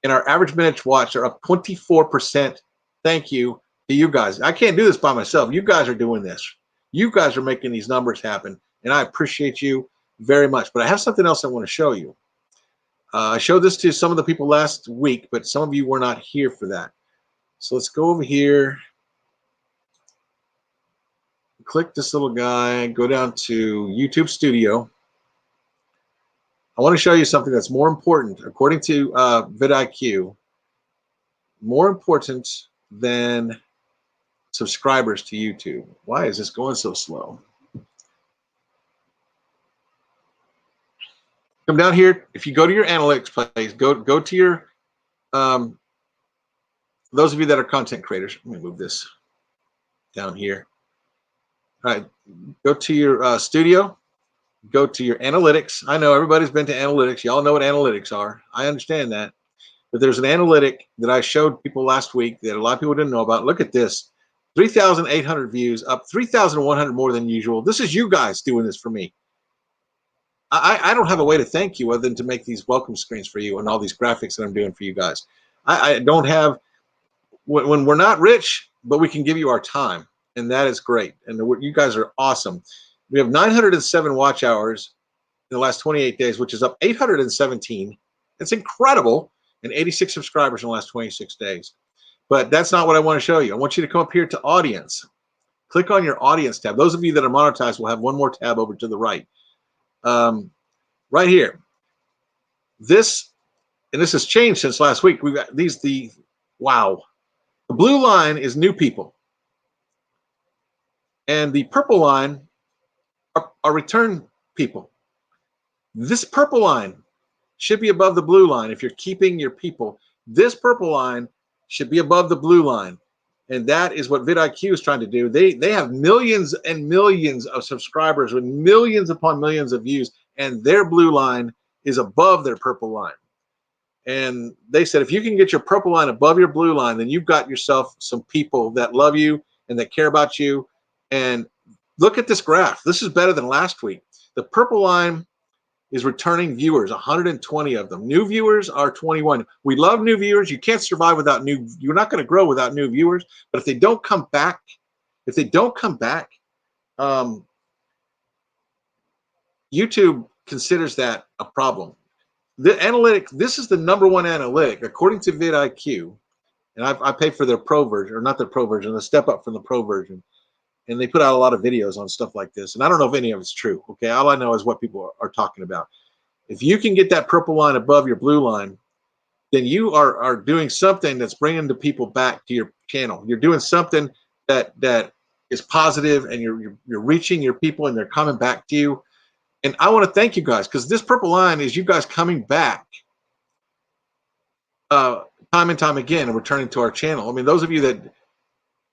And our average minutes watched are up 24%. Thank you to you guys. I can't do this by myself. You guys are doing this. You guys are making these numbers happen, and I appreciate you very much. But I have something else I want to show you. I showed this to some of the people last week, but some of you were not here for that. So let's go over here. Click this little guy, go down to YouTube Studio. I want to show you something that's more important, according to vidIQ, more important than subscribers to YouTube. Why is this going so slow? Come down here. If you go to your analytics place, go to your, those of you that are content creators, let me move this down here. All right, go to your studio, go to your analytics. I know everybody's been to analytics. Y'all know what analytics are. I understand that. But there's an analytic that I showed people last week that a lot of people didn't know about. Look at this. 3,800 views, up 3,100 more than usual. This is you guys doing this for me. I don't have a way to thank you other than to make these welcome screens for you and all these graphics that I'm doing for you guys. I don't have, when we're not rich, but we can give you our time. And that is great. And you guys are awesome. We have 907 watch hours in the last 28 days, which is up 817. It's incredible. And 86 subscribers in the last 26 days. But that's not what I want to show you. I want you to come up here to audience. Click on your audience tab. Those of you that are monetized will have one more tab over to the right. Right here. This, and this has changed since last week. We've got wow. The blue line is new people. And the purple line are return people. This purple line should be above the blue line if you're keeping your people. This purple line should be above the blue line. And that is what vidIQ is trying to do. They have millions and millions of subscribers with millions upon millions of views, and their blue line is above their purple line. And they said, if you can get your purple line above your blue line, then you've got yourself some people that love you and that care about you. And look at this graph. This is better than last week. The purple line is returning viewers, 120 of them. New viewers are 21. We love new viewers. You can't survive without you're not going to grow without new viewers. But if they don't come back, YouTube considers that a problem. The analytic, this is the #1 analytic, according to vidIQ. And I pay for their pro version, or not their pro version, the step up from the pro version. And they put out a lot of videos on stuff like this. And I don't know if any of it's true. Okay, all I know is what people are talking about. If you can get that purple line above your blue line, then you are doing something that's bringing the people back to your channel. You're doing something that is positive, and you're reaching your people, and they're coming back to you. And I want to thank you guys, because this purple line is you guys coming back time and time again and returning to our channel. I mean, those of you that,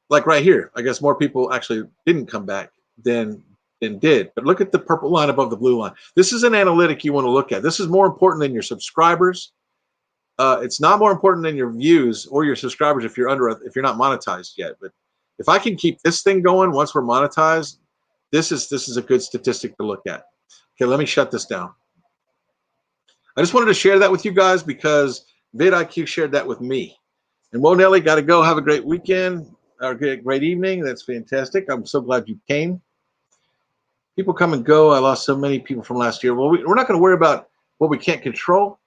like right here, I guess more people actually didn't come back than did. But look at the purple line above the blue line. This is an analytic you want to look at. This is more important than your subscribers. It's not more important than your views or your subscribers if you're not monetized yet. But If I can keep this thing going once we're monetized, this is a good statistic to look at. Okay, let me shut this down. I just wanted to share that with you guys because vidIQ shared that with me. And Whoa, Nelly, got to go. Have a great weekend or great evening. That's fantastic. I'm so glad you came. People come and go. I lost so many people from last year. Well, we're not going to worry about what we can't control,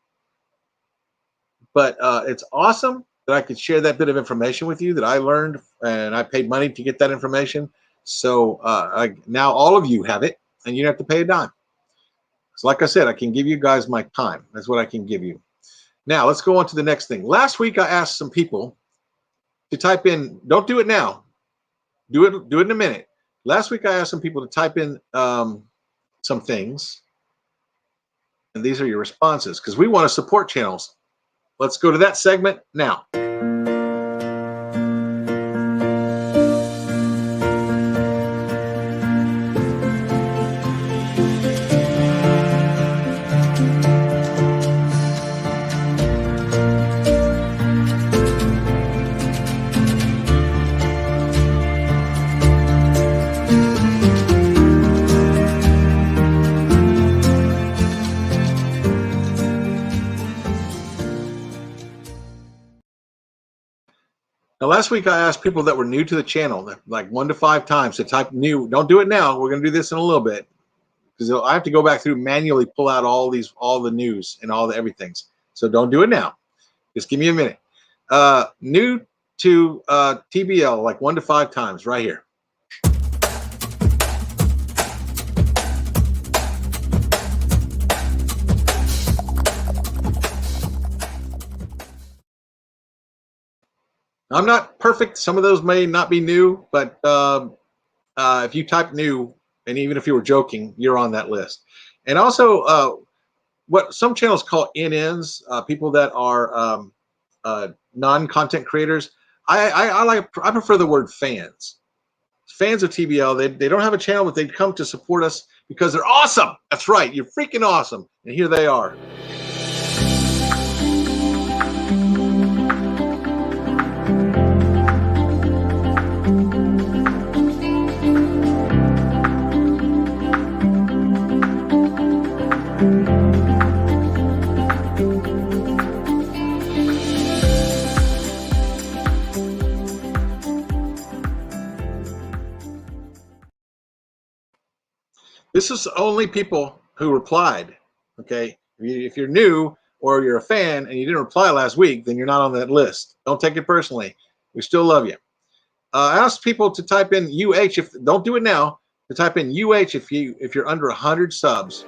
but it's awesome that I could share that bit of information with you that I learned, and I paid money to get that information. So now all of you have it, and you don't have to pay a dime. So like I said, I can give you guys my time. That's what I can give you. Now, let's go on to the next thing. Last week, I asked some people to type in, don't do it now. Do it in a minute. Last week, I asked some people to type in some things. And these are your responses because we want to support channels. Let's go to that segment now. Now, last week I asked people that were new to the channel, like 1 to 5 times, to type new. Don't do it now. We're going to do this in a little bit because I have to go back through manually pull out all the news and all the everythings. So don't do it now. Just give me a minute. New to TBL, like 1 to 5 times, right here. I'm not perfect. Some of those may not be new, but if you type new, and even if you were joking, you're on that list. And also, what some channels call NNs, people that are non-content creators. I prefer the word fans. Fans of TBL, they don't have a channel, but they come to support us because they're awesome. That's right, you're freaking awesome. And here they are. This is only people who replied, okay? If you're new or you're a fan and you didn't reply last week, then you're not on that list. Don't take it personally. We still love you. I asked people to type in UH, don't do it now, to type in UH if you're under 100 subs.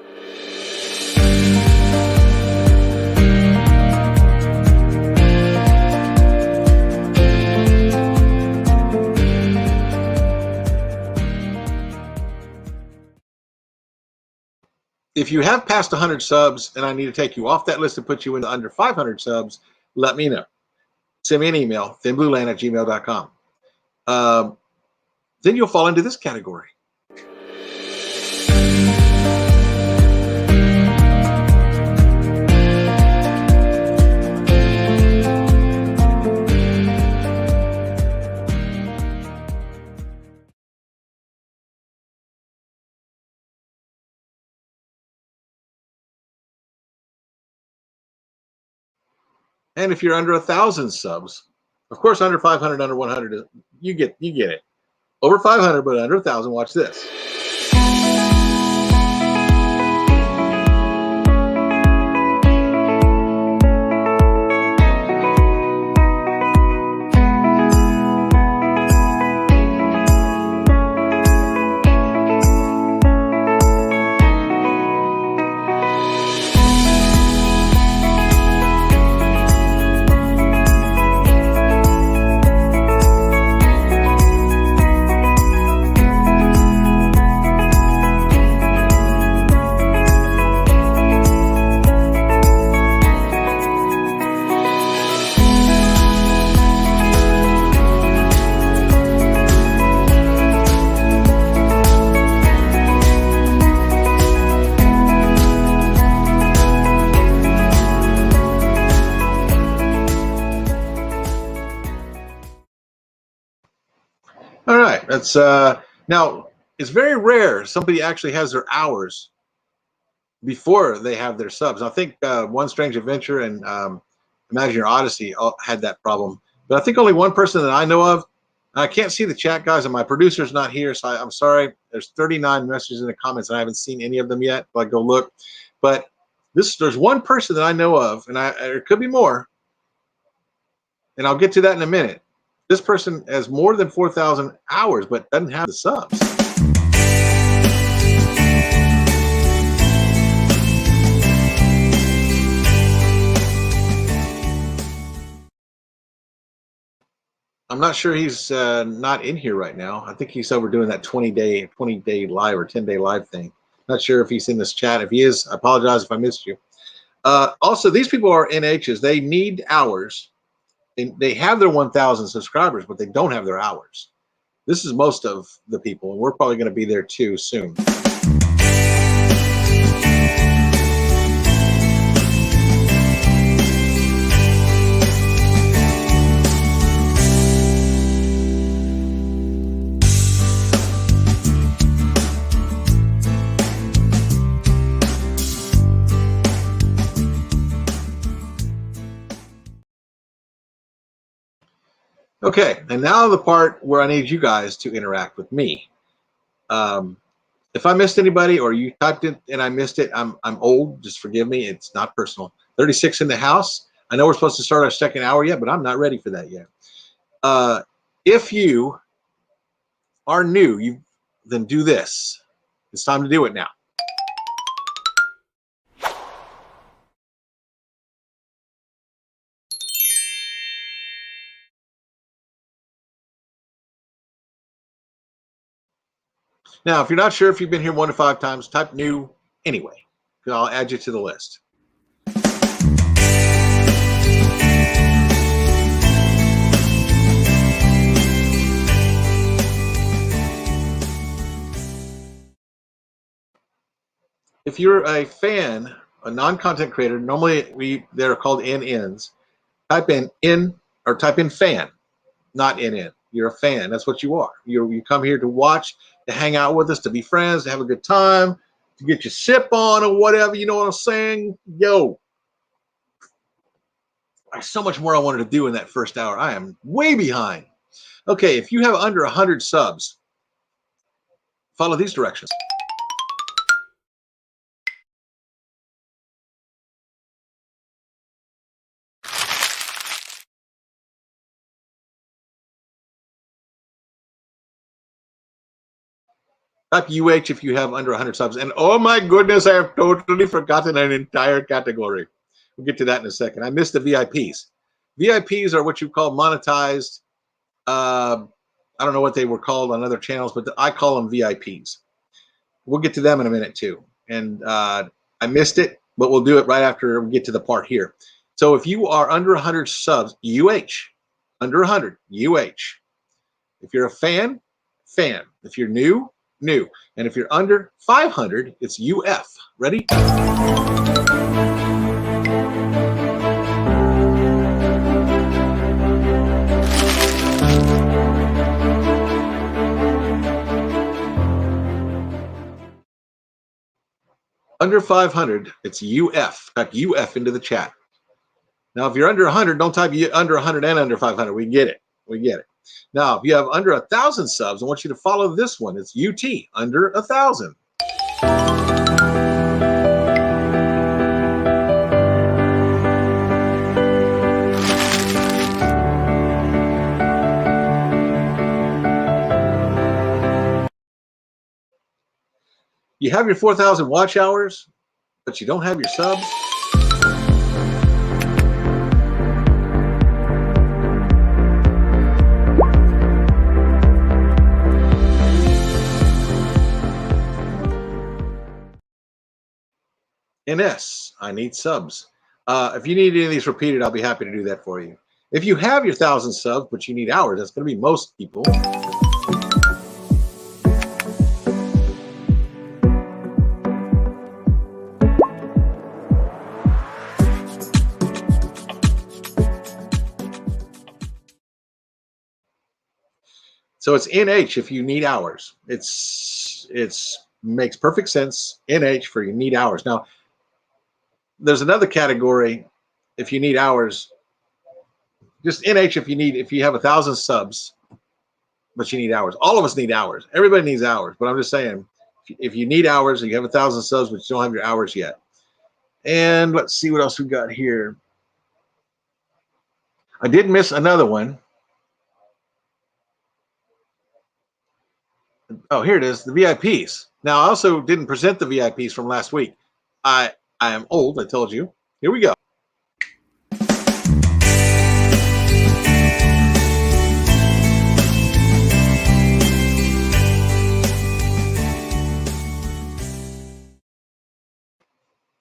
If you have passed 100 subs and I need to take you off that list and put you into under 500 subs, let me know. Send me an email, thinblueland@gmail.com. Then you'll fall into this category. And if you're under 1,000 subs, of course, under 500, under 100, you get it. Over 500, but under 1,000, watch this. right. That's now it's very rare somebody actually has their hours before they have their subs. I think One Strange Adventure and Imagine Your Odyssey had that problem, but I think only one person that I know of. I can't see the chat, guys, and my producer's not here, so I'm sorry. There's 39 messages in the comments, and I haven't seen any of them yet. But go look. But there's one person that I know of, and there could be more, and I'll get to that in a minute. This person has more than 4,000 hours, but doesn't have the subs. I'm not sure he's not in here right now. I think he's over doing that 20-day live or 10-day live thing. Not sure if he's in this chat. If he is, I apologize if I missed you. Also, these people are NHs. They need hours. They have their 1,000 subscribers, but they don't have their hours. This is most of the people, and we're probably going to be there too soon. Okay, and now the part where I need you guys to interact with me. If I missed anybody or you typed it and I missed it, I'm old. Just forgive me. It's not personal. 36 in the house. I know we're supposed to start our second hour yet, but I'm not ready for that yet. If you are new, then do this. It's time to do it now. Now, if you're not sure if you've been here 1 to 5 times, type new anyway, because I'll add you to the list. If you're a fan, a non-content creator, normally they're called NNs. Type in or type in fan, not NN. You're a fan. That's what you are. You come here to watch, to hang out with us, to be friends, to have a good time, to get your sip on or whatever. You know what I'm saying? Yo, there's so much more I wanted to do in that first hour. I am way behind. Okay, if you have under 100 subs, follow these directions. Type UH if you have under 100 subs. And oh my goodness, I have totally forgotten an entire category. We'll get to that in a second. I missed the VIPs. VIPs are what you call monetized. I don't know what they were called on other channels, but I call them VIPs. We'll get to them in a minute too. And I missed it, but we'll do it right after we get to the part here. So if you are under 100 subs, UH. Under 100, UH. If you're a fan, fan. If you're new, new. And if you're under 500, it's UF. Ready? Under 500, it's UF. Type UF into the chat. Now, if you're under 100, don't type under 100 and under 500. We get it. We get it. Now, if you have under 1,000 subs, I want you to follow this one. It's UT, under 1,000. You have your 4,000 watch hours, but you don't have your subs. NS, I need subs. If you need any of these repeated, I'll be happy to do that for you. If you have your 1,000 subs, but you need hours, that's going to be most people. So it's NH if you need hours. It's makes perfect sense. NH for you need hours. Now, there's another category if you need hours. Just NH if you have 1,000 subs, but you need hours. All of us need hours. Everybody needs hours. But I'm just saying, if you need hours, and you have 1,000 subs, but you don't have your hours yet. And let's see what else we got here. I did miss another one. Oh, here it is, the VIPs. Now, I also didn't present the VIPs from last week. I am old, I told you. Here we go.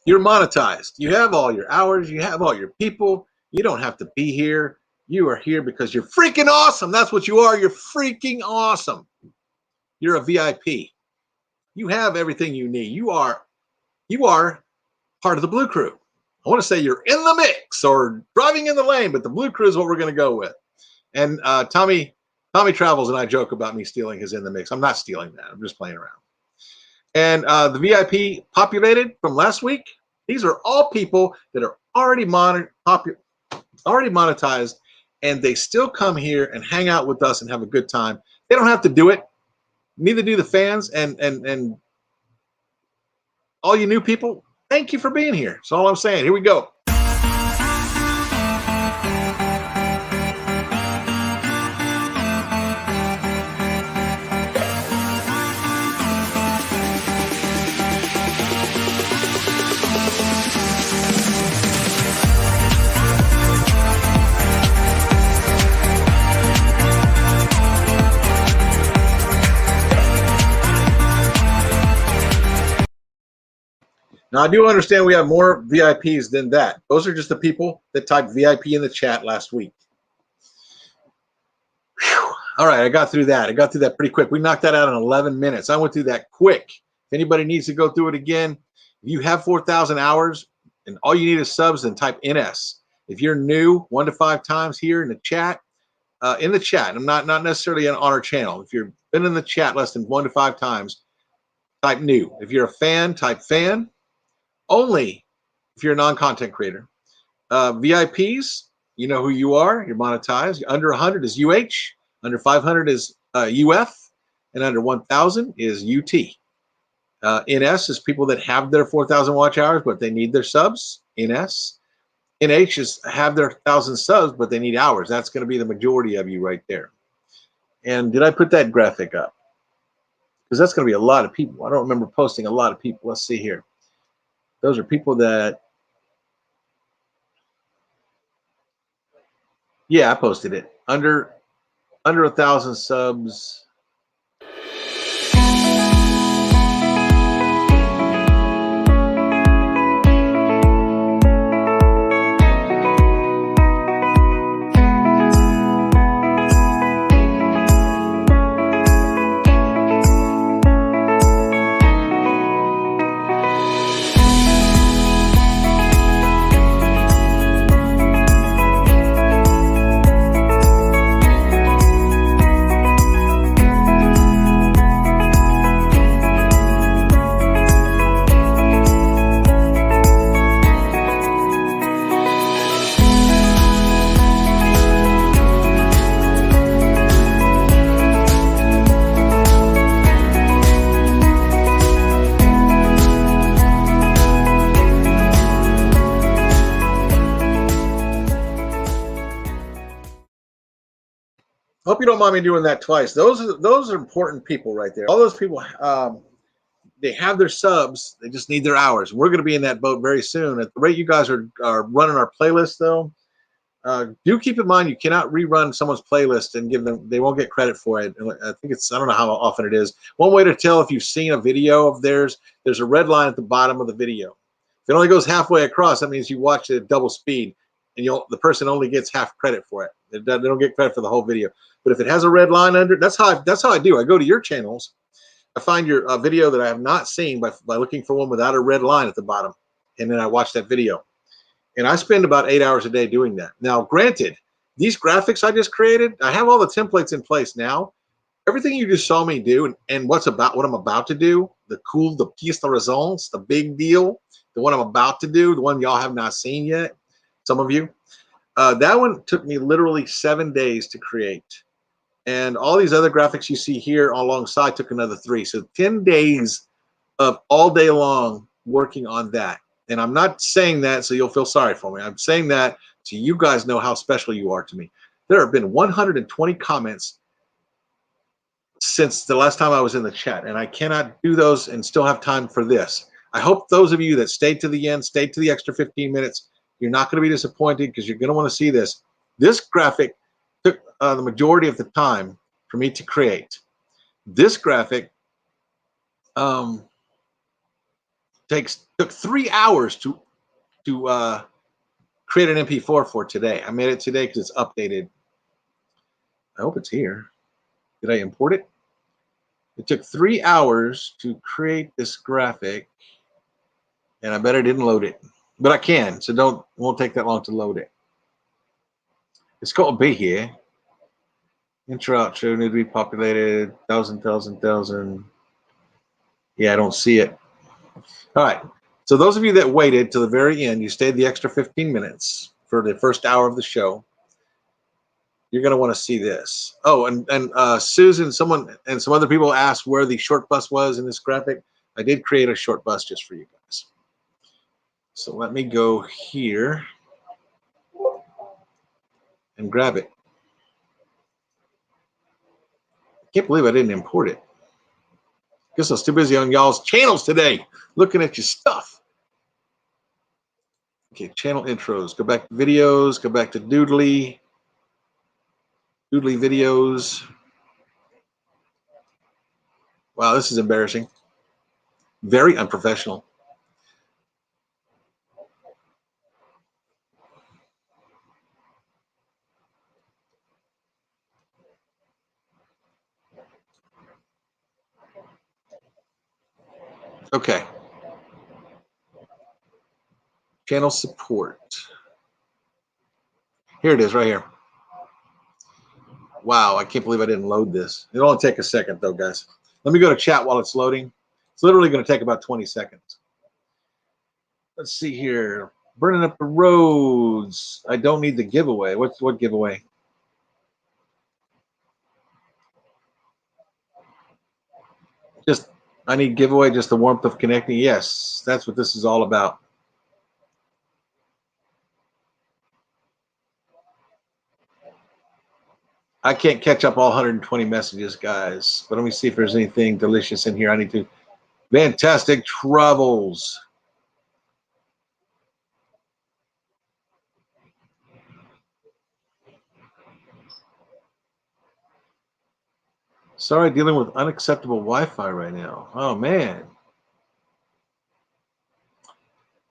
You're monetized. You have all your hours. You have all your people. You don't have to be here. You are here because you're freaking awesome. That's what you are. You're freaking awesome. You're a VIP. You have everything you need. You are part of the Blue Crew. I want to say you're in the mix or driving in the lane, but the Blue Crew is what we're going to go with. And Tommy Travels and I joke about me stealing his in the mix. I'm not stealing that. I'm just playing around. And the VIP populated from last week, these are all people that are already monetized, and they still come here and hang out with us and have a good time. They don't have to do it. Neither do the fans. And all you new people, thank you for being here. That's all I'm saying. Here we go. Now, I do understand we have more VIPs than that. Those are just the people that typed VIP in the chat last week. Whew. All right, I got through that. I got through that pretty quick. We knocked that out in 11 minutes. I went through that quick. If anybody needs to go through it again, if you have 4,000 hours and all you need is subs, then type NS. If you're new, 1 to 5 times here in the chat, I'm not necessarily on our channel. If you've been in the chat less than 1 to 5 times, type new. If you're a fan, type fan. Only if you're a non-content creator. VIPs, you know who you are. You're monetized. Under 100 is UH. Under 500 is UF. And under 1,000 is UT. NS is people that have their 4,000 watch hours, but they need their subs. NS. NH is have their 1,000 subs, but they need hours. That's going to be the majority of you right there. And did I put that graphic up? Because that's going to be a lot of people. I don't remember posting a lot of people. Let's see here. Those are people that, yeah, I posted it. Under 1,000 subs. Hope you don't mind me doing that twice. Those are important people right there. All those people, they have their subs. They just need their hours. We're going to be in that boat very soon. At the rate you guys are running our playlist, though, do keep in mind you cannot rerun someone's playlist and give them. They won't get credit for it. I think it's. I don't know how often it is. One way to tell if you've seen a video of theirs, there's a red line at the bottom of the video. If it only goes halfway across, that means you watch it at double speed, and the person only gets half credit for it. They don't get credit for the whole video. But if it has a red line under it, that's how I do. I go to your channels. I find your video that I have not seen by looking for one without a red line at the bottom. And then I watch that video. And I spend about 8 hours a day doing that. Now, granted, these graphics I just created, I have all the templates in place now. everything you just saw me do and what I'm about to do, the pièce de raison, the big deal, the one I'm about to do, the one y'all have not seen yet, some of you, that one took me literally 7 days to create. And all these other graphics you see here alongside took another 3. So 10 days of all day long working on that. And I'm not saying that so you'll feel sorry for me. I'm saying that so you guys know how special you are to me. There have been 120 comments since the last time I was in the chat, and I cannot do those and still have time for this. I hope those of you that stayed to the end, stayed to the extra 15 minutes, you're not going to be disappointed because you're going to want to see this. This graphic took the majority of the time for me to create. This graphic took 3 hours to create an MP4 for today. I made it today because it's updated. I hope it's here. Did I import it? It took 3 hours to create this graphic, and I bet I didn't load it, but I can, so won't take that long to load it. It's got to be here. Intro, outro need to be populated. 1,000. Yeah, I don't see it. All right. So those of you that waited to the very end, you stayed the extra 15 minutes for the first hour of the show. You're going to want to see this. Oh, and Susan, someone, and some other people asked where the short bus was in this graphic. I did create a short bus just for you guys. So let me go here and grab it. I can't believe I didn't import it. Guess I was too busy on y'all's channels today, looking at your stuff. Okay, channel intros. Go back to videos. Go back to Doodly videos. Wow, this is embarrassing. Very unprofessional. Okay. Channel support. Here it is right here. Wow, I can't believe I didn't load this. It'll only take a second though, guys. Let me go to chat while it's loading. It's literally going to take about 20 seconds. Let's see here. Burning up the roads. I don't need the giveaway. What giveaway? Just, I need giveaway, just the warmth of connecting. Yes, that's what this is all about. I can't catch up all 120 messages, guys. But let me see if there's anything delicious in here. I need to. Fantastic travels. Sorry, dealing with unacceptable Wi-Fi right now. Oh, man.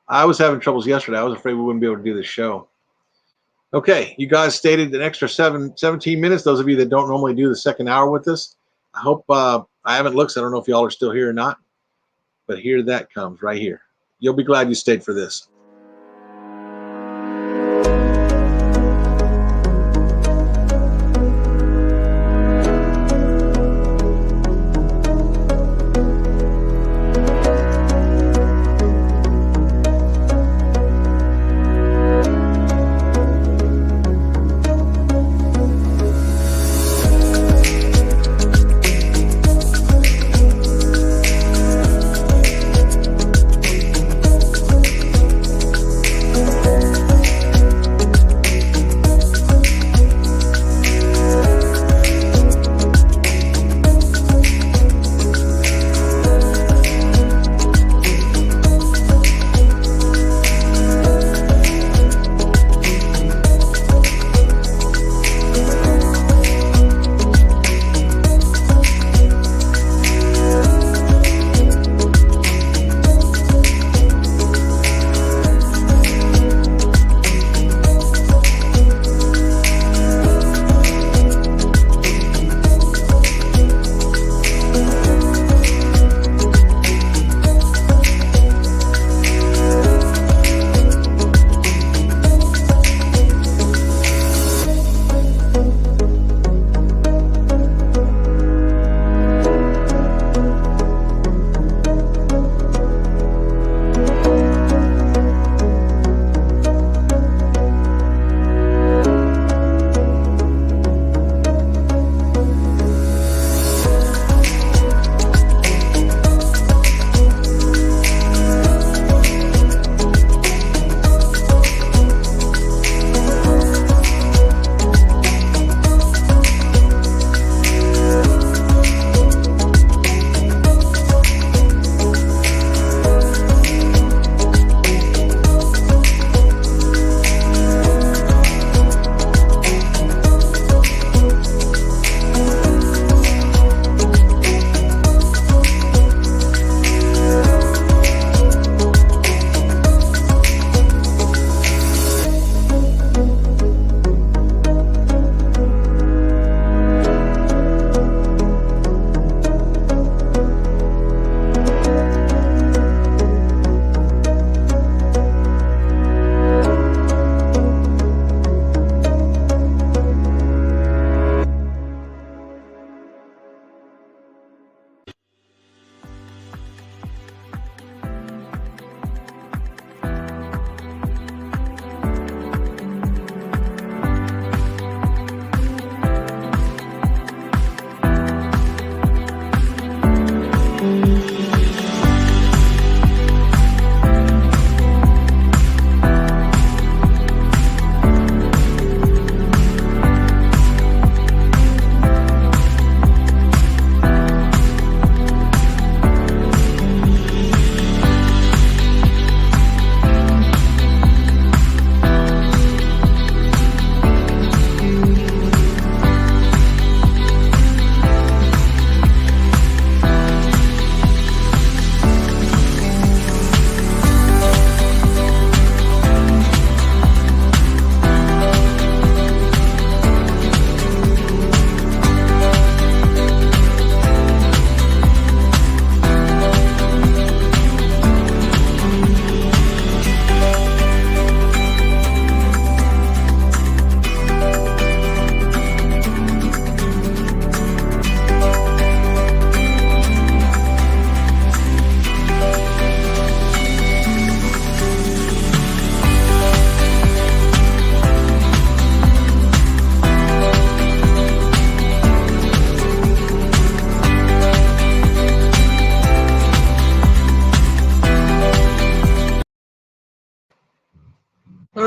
I was having troubles yesterday. I was afraid we wouldn't be able to do this show. Okay, you guys stayed an extra 17 minutes. Those of you that don't normally do the second hour with us, I hope I haven't looked. So I don't know if y'all are still here or not, but here that comes right here. You'll be glad you stayed for this.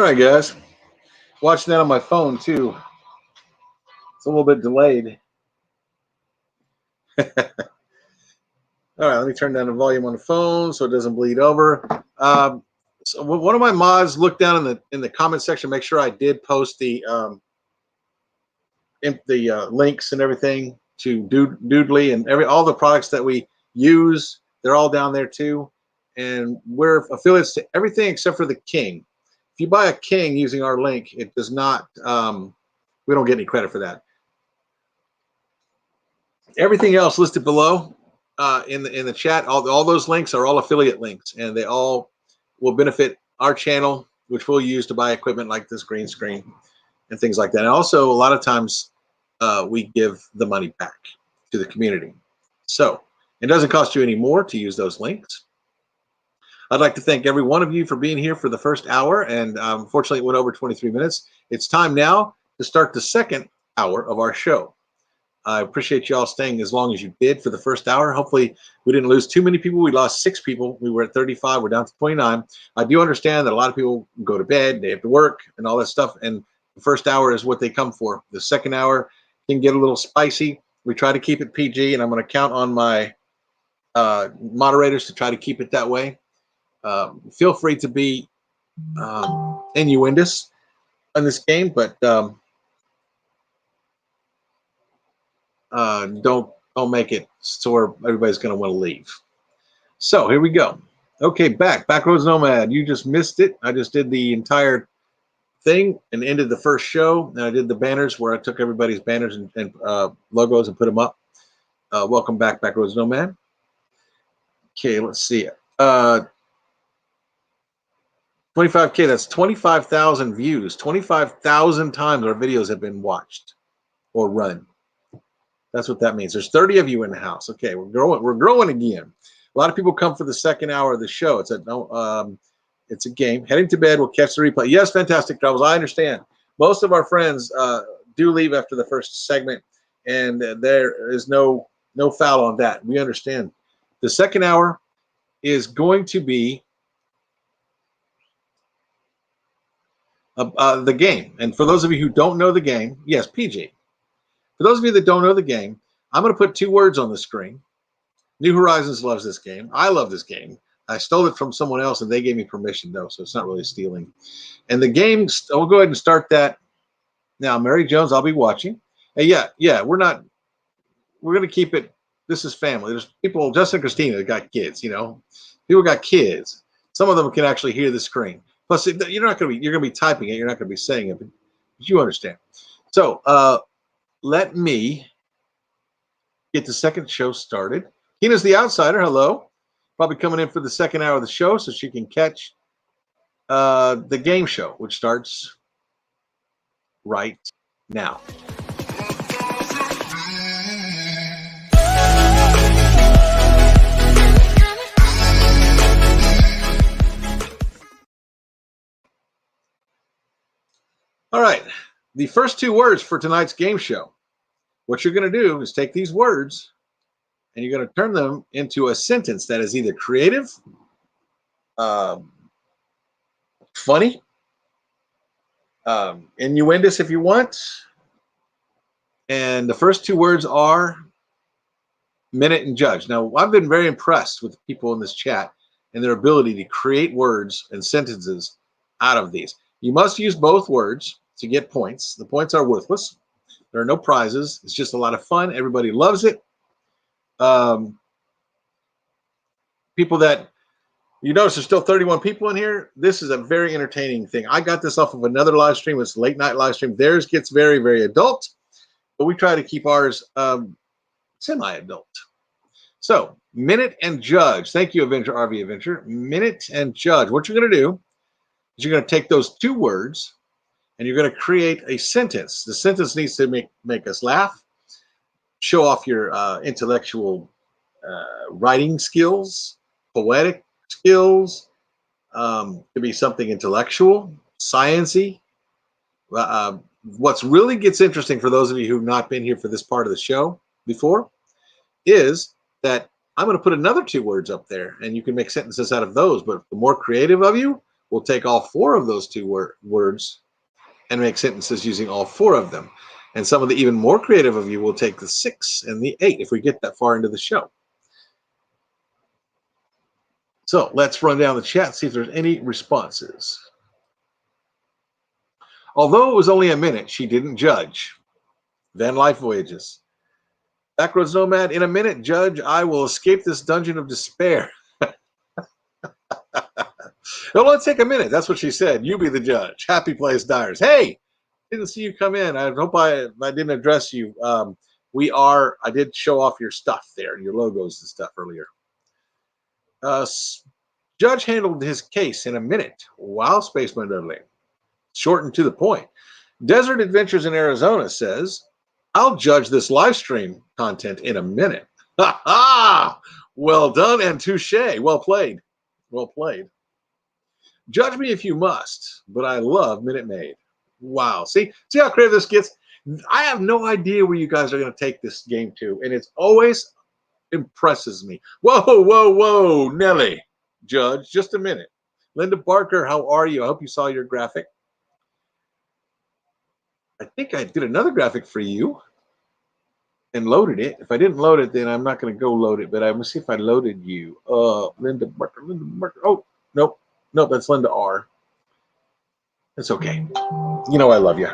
right, guys. Watching that on my phone too. It's a little bit delayed. All right, let me turn down the volume on the phone so it doesn't bleed over. So one of my mods looked down in the comment section, make sure I did post the links and everything to Doodly and all the products that we use. They're all down there too, and we're affiliates to everything except for the King. If you buy a King using our link, it does not. We don't get any credit for that. Everything else listed below in the chat, all those links are all affiliate links, and they all will benefit our channel, which we'll use to buy equipment like this green screen and things like that. And also, a lot of times, we give the money back to the community. So it doesn't cost you any more to use those links. I'd like to thank every one of you for being here for the first hour, and unfortunately it went over 23 minutes. It's time now to start the second hour of our show. I appreciate you all staying as long as you did for the first hour. Hopefully we didn't lose too many people. We lost 6 people. We were at 35. We're down to 29. I do understand that a lot of people go to bed, they have to work and all that stuff, and the first hour is what they come for. The second hour can get a little spicy. We try to keep it PG, and I'm going to count on my moderators to try to keep it that way. Feel free to be innuendous in this game, but don't make it so where everybody's going to want to leave. So here we go. Okay, Backroads Nomad. You just missed it. I just did the entire thing and ended the first show, and I did the banners where I took everybody's banners and logos and put them up. Welcome back, Backroads Nomad. Okay, let's see. 25K, that's 25,000 views. 25,000 times our videos have been watched or run. That's what that means. There's 30 of you in the house. Okay, we're growing again. A lot of people come for the second hour of the show. It's a game. Heading to bed, we'll catch the replay. Yes, Fantastic Travels. I understand. Most of our friends do leave after the first segment, and there is no foul on that. We understand. The second hour is going to be the game. And for those of you who don't know the game, yes, PG. For those of you that don't know the game, I'm going to put 2 words on the screen. New Horizons loves this game. I love this game. I stole it from someone else, and they gave me permission, though, so it's not really stealing. And the game, I'll go ahead and start that now. Mary Jones, I'll be watching. And yeah, we're going to keep it. This is family. There's people, Justin and Christina, that got kids, People got kids. Some of them can actually hear the screen. Plus, you're going to be typing it. You're not going to be saying it, but you understand. So let me get the second show started. Tina's the Outsider. Hello. Probably coming in for the second hour of the show so she can catch the game show, which starts right now. All right, the first 2 words for tonight's game show. What you're going to do is take these words and you're going to turn them into a sentence that is either creative, funny, innuendous if you want. And the first 2 words are minute and judge. Now, I've been very impressed with people in this chat and their ability to create words and sentences out of these. You must use both words to get points. The points are worthless. There are no prizes. It's just a lot of fun. Everybody loves it. People that you notice there's still 31 people in here. This is a very entertaining thing. I got this off of another live stream. It's a late night live stream. Theirs gets very, very adult, but we try to keep ours semi-adult. So minute and judge. Thank you, Avenger RV Avenger. Minute and judge. What you're going to do is you're going to take those 2 words and you're going to create a sentence. The sentence needs to make us laugh, show off your intellectual writing skills, poetic skills. Could be something intellectual, science-y. What's really gets interesting for those of you who've not been here for this part of the show before is that I'm going to put another 2 words up there, and you can make sentences out of those. But the more creative of you will take all 4 of those 2 words and make sentences using all 4 of them. And some of the even more creative of you will take the 6 and the 8 if we get that far into the show. So let's run down the chat and see if there's any responses. Although it was only a minute, she didn't judge. Van Life Voyages. Backroads Nomad, in a minute, Judge, I will escape this dungeon of despair. Well, let's take a minute. That's what she said. You be the judge. Happy Place Dyers. Hey, didn't see you come in. I hope I didn't address you. I did show off your stuff there, your logos and stuff earlier. Judge handled his case in a minute. Wow, Spaceman Dudley. Short and to the point. Desert Adventures in Arizona says, I'll judge this live stream content in a minute. Ha ha! Well done and touche. Well played. Well played. Judge me if you must, but I love Minute Maid. Wow. See how creative this gets? I have no idea where you guys are going to take this game to, and it's always impresses me. Whoa, whoa, whoa, Nelly. Judge, just a minute. Linda Barker, how are you? I hope you saw your graphic. I think I did another graphic for you and loaded it. If I didn't load it, then I'm not going to go load it, but I'm going to see if I loaded you. Linda Barker. Oh, nope. Nope, that's Linda R. It's okay. You know I love you.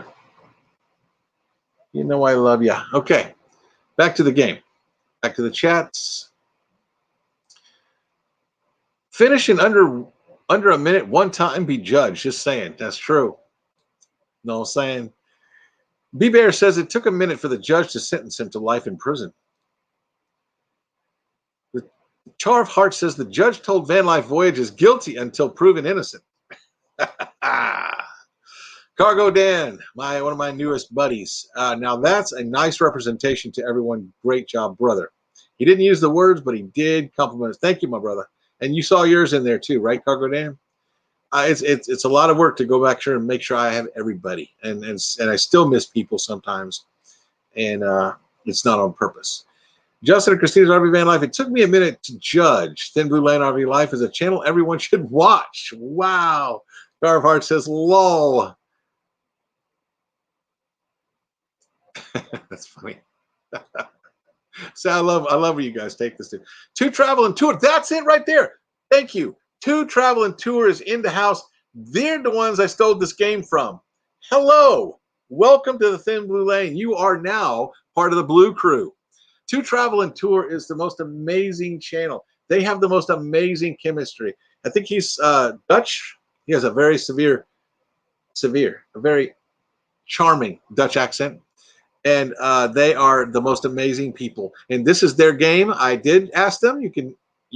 You know I love you. Okay, back to the game. Back to the chats. Finish in under a minute one time, be judged. Just saying. That's true. No, I'm saying. B-Bear says it took a minute for the judge to sentence him to life in prison. The Char of Heart says the judge told Van Life Voyages guilty until proven innocent. Cargo Dan, one of my newest buddies. Now that's a nice representation to everyone. Great job, brother. He didn't use the words, but he did compliment us. Thank you, my brother. And you saw yours in there too, right, Cargo Dan? It's a lot of work to go back here and make sure I have everybody, and I still miss people sometimes, and it's not on purpose. Justin and Christina's RV Van Life. It took me a minute to judge. Thin Blue Line RV Life is a channel everyone should watch. Wow. Star of Heart says, lol. That's funny. So I love where you guys take this to. To Travel and Tour. That's it right there. Thank you. To Travel and Tour is in the house. They're the ones I stole this game from. Hello. Welcome to the Thin Blue Lane. You are now part of the Blue Crew. To Travel and Tour is the most amazing channel. They have the most amazing chemistry. I think he's Dutch. He has a very a very charming Dutch accent. And they are the most amazing people. And this is their game. I did ask them. You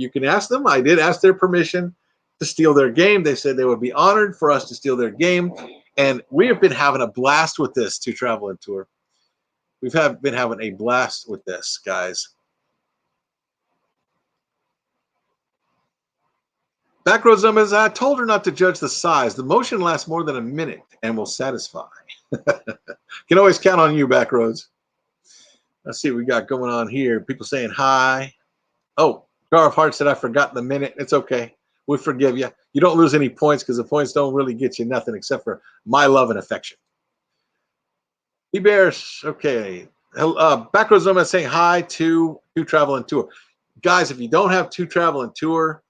can ask them. I did ask their permission to steal their game. They said they would be honored for us to steal their game. And we have been having a blast with this, To Travel and Tour. We've been having a blast with this, guys. Backroads numbers, I told her not to judge the size. The motion lasts more than a minute and will satisfy. Can always count on you, Backroads. Let's see what we got going on here. People saying hi. Oh, Jar of Heart said I forgot the minute. It's okay. We forgive you. You don't lose any points because the points don't really get you nothing except for my love and affection. E-Bears, okay. Backroads numbers saying hi to Travel and Tour. Guys, if you don't have To Travel and Tour,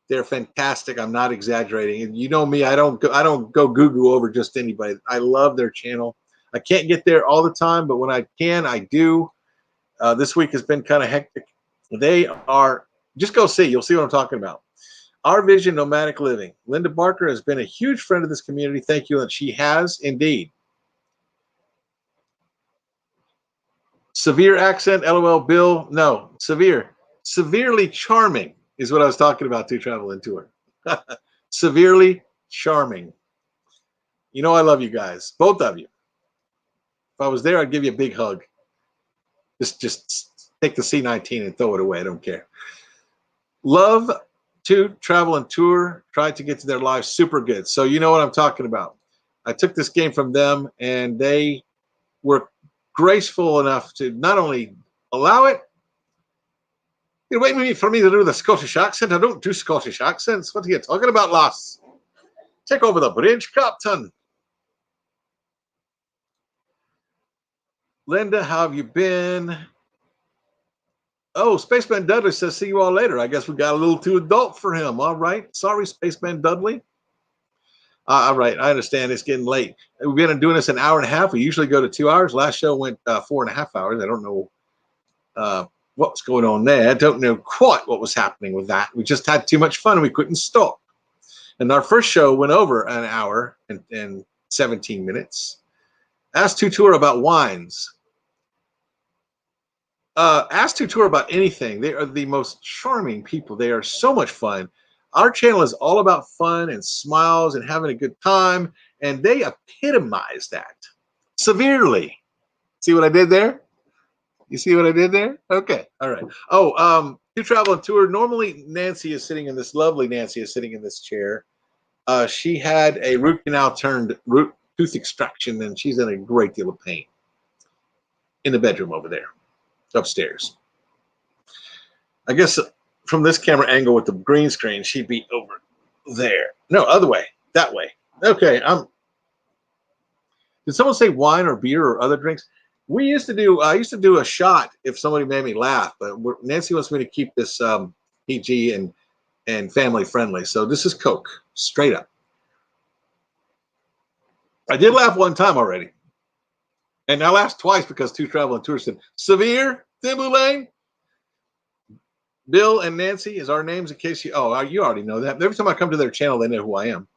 they're fantastic. I'm not exaggerating. And you know me, I don't go goo-goo over just anybody. I love their channel. I can't get there all the time, but when I can, I do. This week has been kind of hectic. They are, just go see. You'll see what I'm talking about. Our Vision Nomadic Living. Linda Barker has been a huge friend of this community. Thank you. And she has indeed. Severe accent, LOL, Bill. No, severe. Severely charming is what I was talking about, To Travel and Tour. Severely charming. You know I love you guys, both of you. If I was there, I'd give you a big hug. Just take the C-19 and throw it away. I don't care. Love To Travel and Tour. Tried to get to their lives. Super good. So you know what I'm talking about. I took this game from them, and they were graceful enough to not only allow it. You're waiting for me to do the Scottish accent. I don't do Scottish accents. What are you talking about, lass? Take over the bridge, Captain. Linda, how have you been? Oh, Spaceman Dudley says, see you all later. I guess we got a little too adult for him. All right. Sorry, Spaceman Dudley. All right. I understand it's getting late. We've been doing this an hour and a half. We usually go to 2 hours. Last show went 4.5 hours. I don't know what's going on there. I don't know quite what was happening with that. We just had too much fun and we couldn't stop. And our first show went over an hour and 17 minutes. Ask Tutor about wines. Ask Tutor about anything. They are the most charming people. They are so much fun. Our channel is all about fun and smiles and having a good time, and they epitomize that severely. See what I did there? You see what I did there? Okay, all right. Oh, to travel and tour. Normally, Nancy is sitting in this. Lovely Nancy is sitting in this chair. She had a root canal turned tooth extraction, and she's in a great deal of pain in the bedroom over there. Upstairs. I guess from this camera angle with the green screen, she'd be over there. No, other way. That way. Okay. Did someone say wine or beer or other drinks? I used to do a shot if somebody made me laugh, but Nancy wants me to keep this PG and family friendly. So this is Coke, straight up. I did laugh one time already. And I laughed twice because two traveling tourists said, Severe, Timberlane, Bill and Nancy is our names in case you already know that. Every time I come to their channel, they know who I am.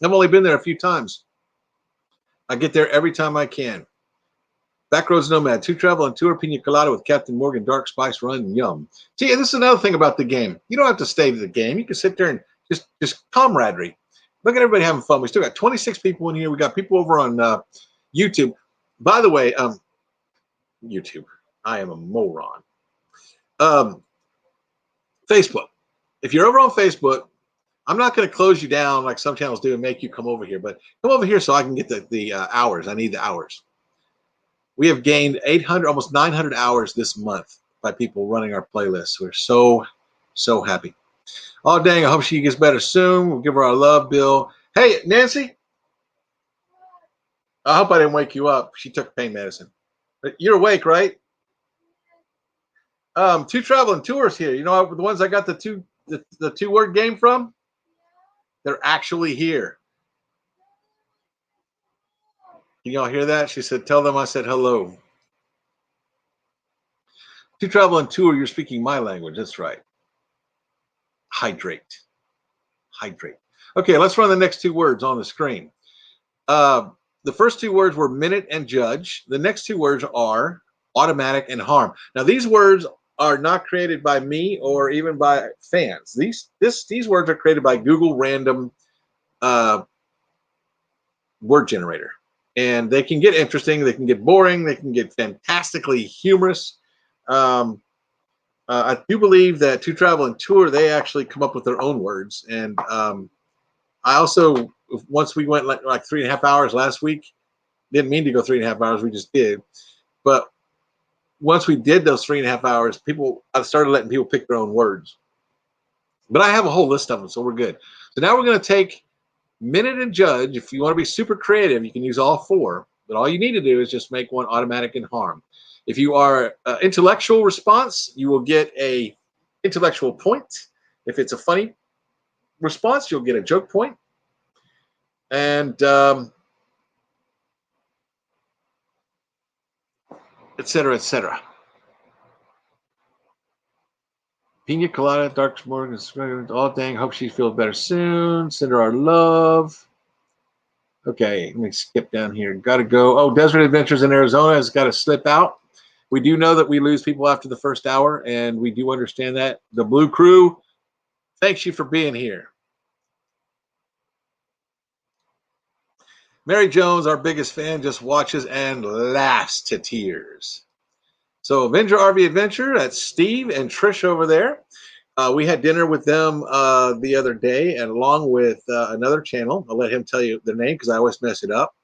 I've only been there a few times. I get there every time I can. Backroads Nomad, two travel and tour Pina Colada with Captain Morgan, Dark Spice Run, yum. See, and this is another thing about the game. You don't have to stay to the game. You can sit there and just camaraderie. Look at everybody having fun. We still got 26 people in here. We got people over on YouTube. By the way, YouTube, I am a moron. Facebook. If you're over on Facebook, I'm not going to close you down like some channels do and make you come over here, but come over here so I can get the hours. I need the hours. We have gained 800, almost 900 hours this month by people running our playlists. We're so happy. Oh, dang, I hope she gets better soon. We'll give her our love, Bill. Hey, Nancy. I hope I didn't wake you up. She took pain medicine. But you're awake, right? Two traveling tours here. You know the ones I got the two-word game from? They're actually here. Can y'all hear that? She said, tell them I said hello. To travel and tour, you're speaking my language. That's right. Hydrate. Hydrate. Okay, let's run the next two words on the screen. The first two words were minute and judge. The next two words are automatic and harm. Now, these words are not created by me or even by fans. These words are created by Google Random Word Generator. And they can get interesting, they can get boring, they can get fantastically humorous. I do believe that To Travel and Tour, they actually come up with their own words. And I also, once we went like 3.5 hours last week, didn't mean to go 3.5 hours, we just did. But once we did those 3.5 hours, I started letting people pick their own words. But I have a whole list of them, so we're good. So now we're going to take minute and judge. If you want to be super creative, you can use all four. But all you need to do is just make one automatic and harm. If you are intellectual response, you will get a intellectual point. If it's a funny response, you'll get a joke point. And et cetera, et cetera. Pina Colada, Dark Morgan, all dang, hope she feels better soon. Send her our love. Okay, let me skip down here. Got to go. Oh, Desert Adventures in Arizona has got to slip out. We do know that we lose people after the first hour, and we do understand that. The Blue Crew, thanks you for being here. Mary Jones, our biggest fan, just watches and laughs to tears. So Avenger RV Adventure, that's Steve and Trish over there. We had dinner with them the other day, and along with another channel. I'll let him tell you their name because I always mess it up.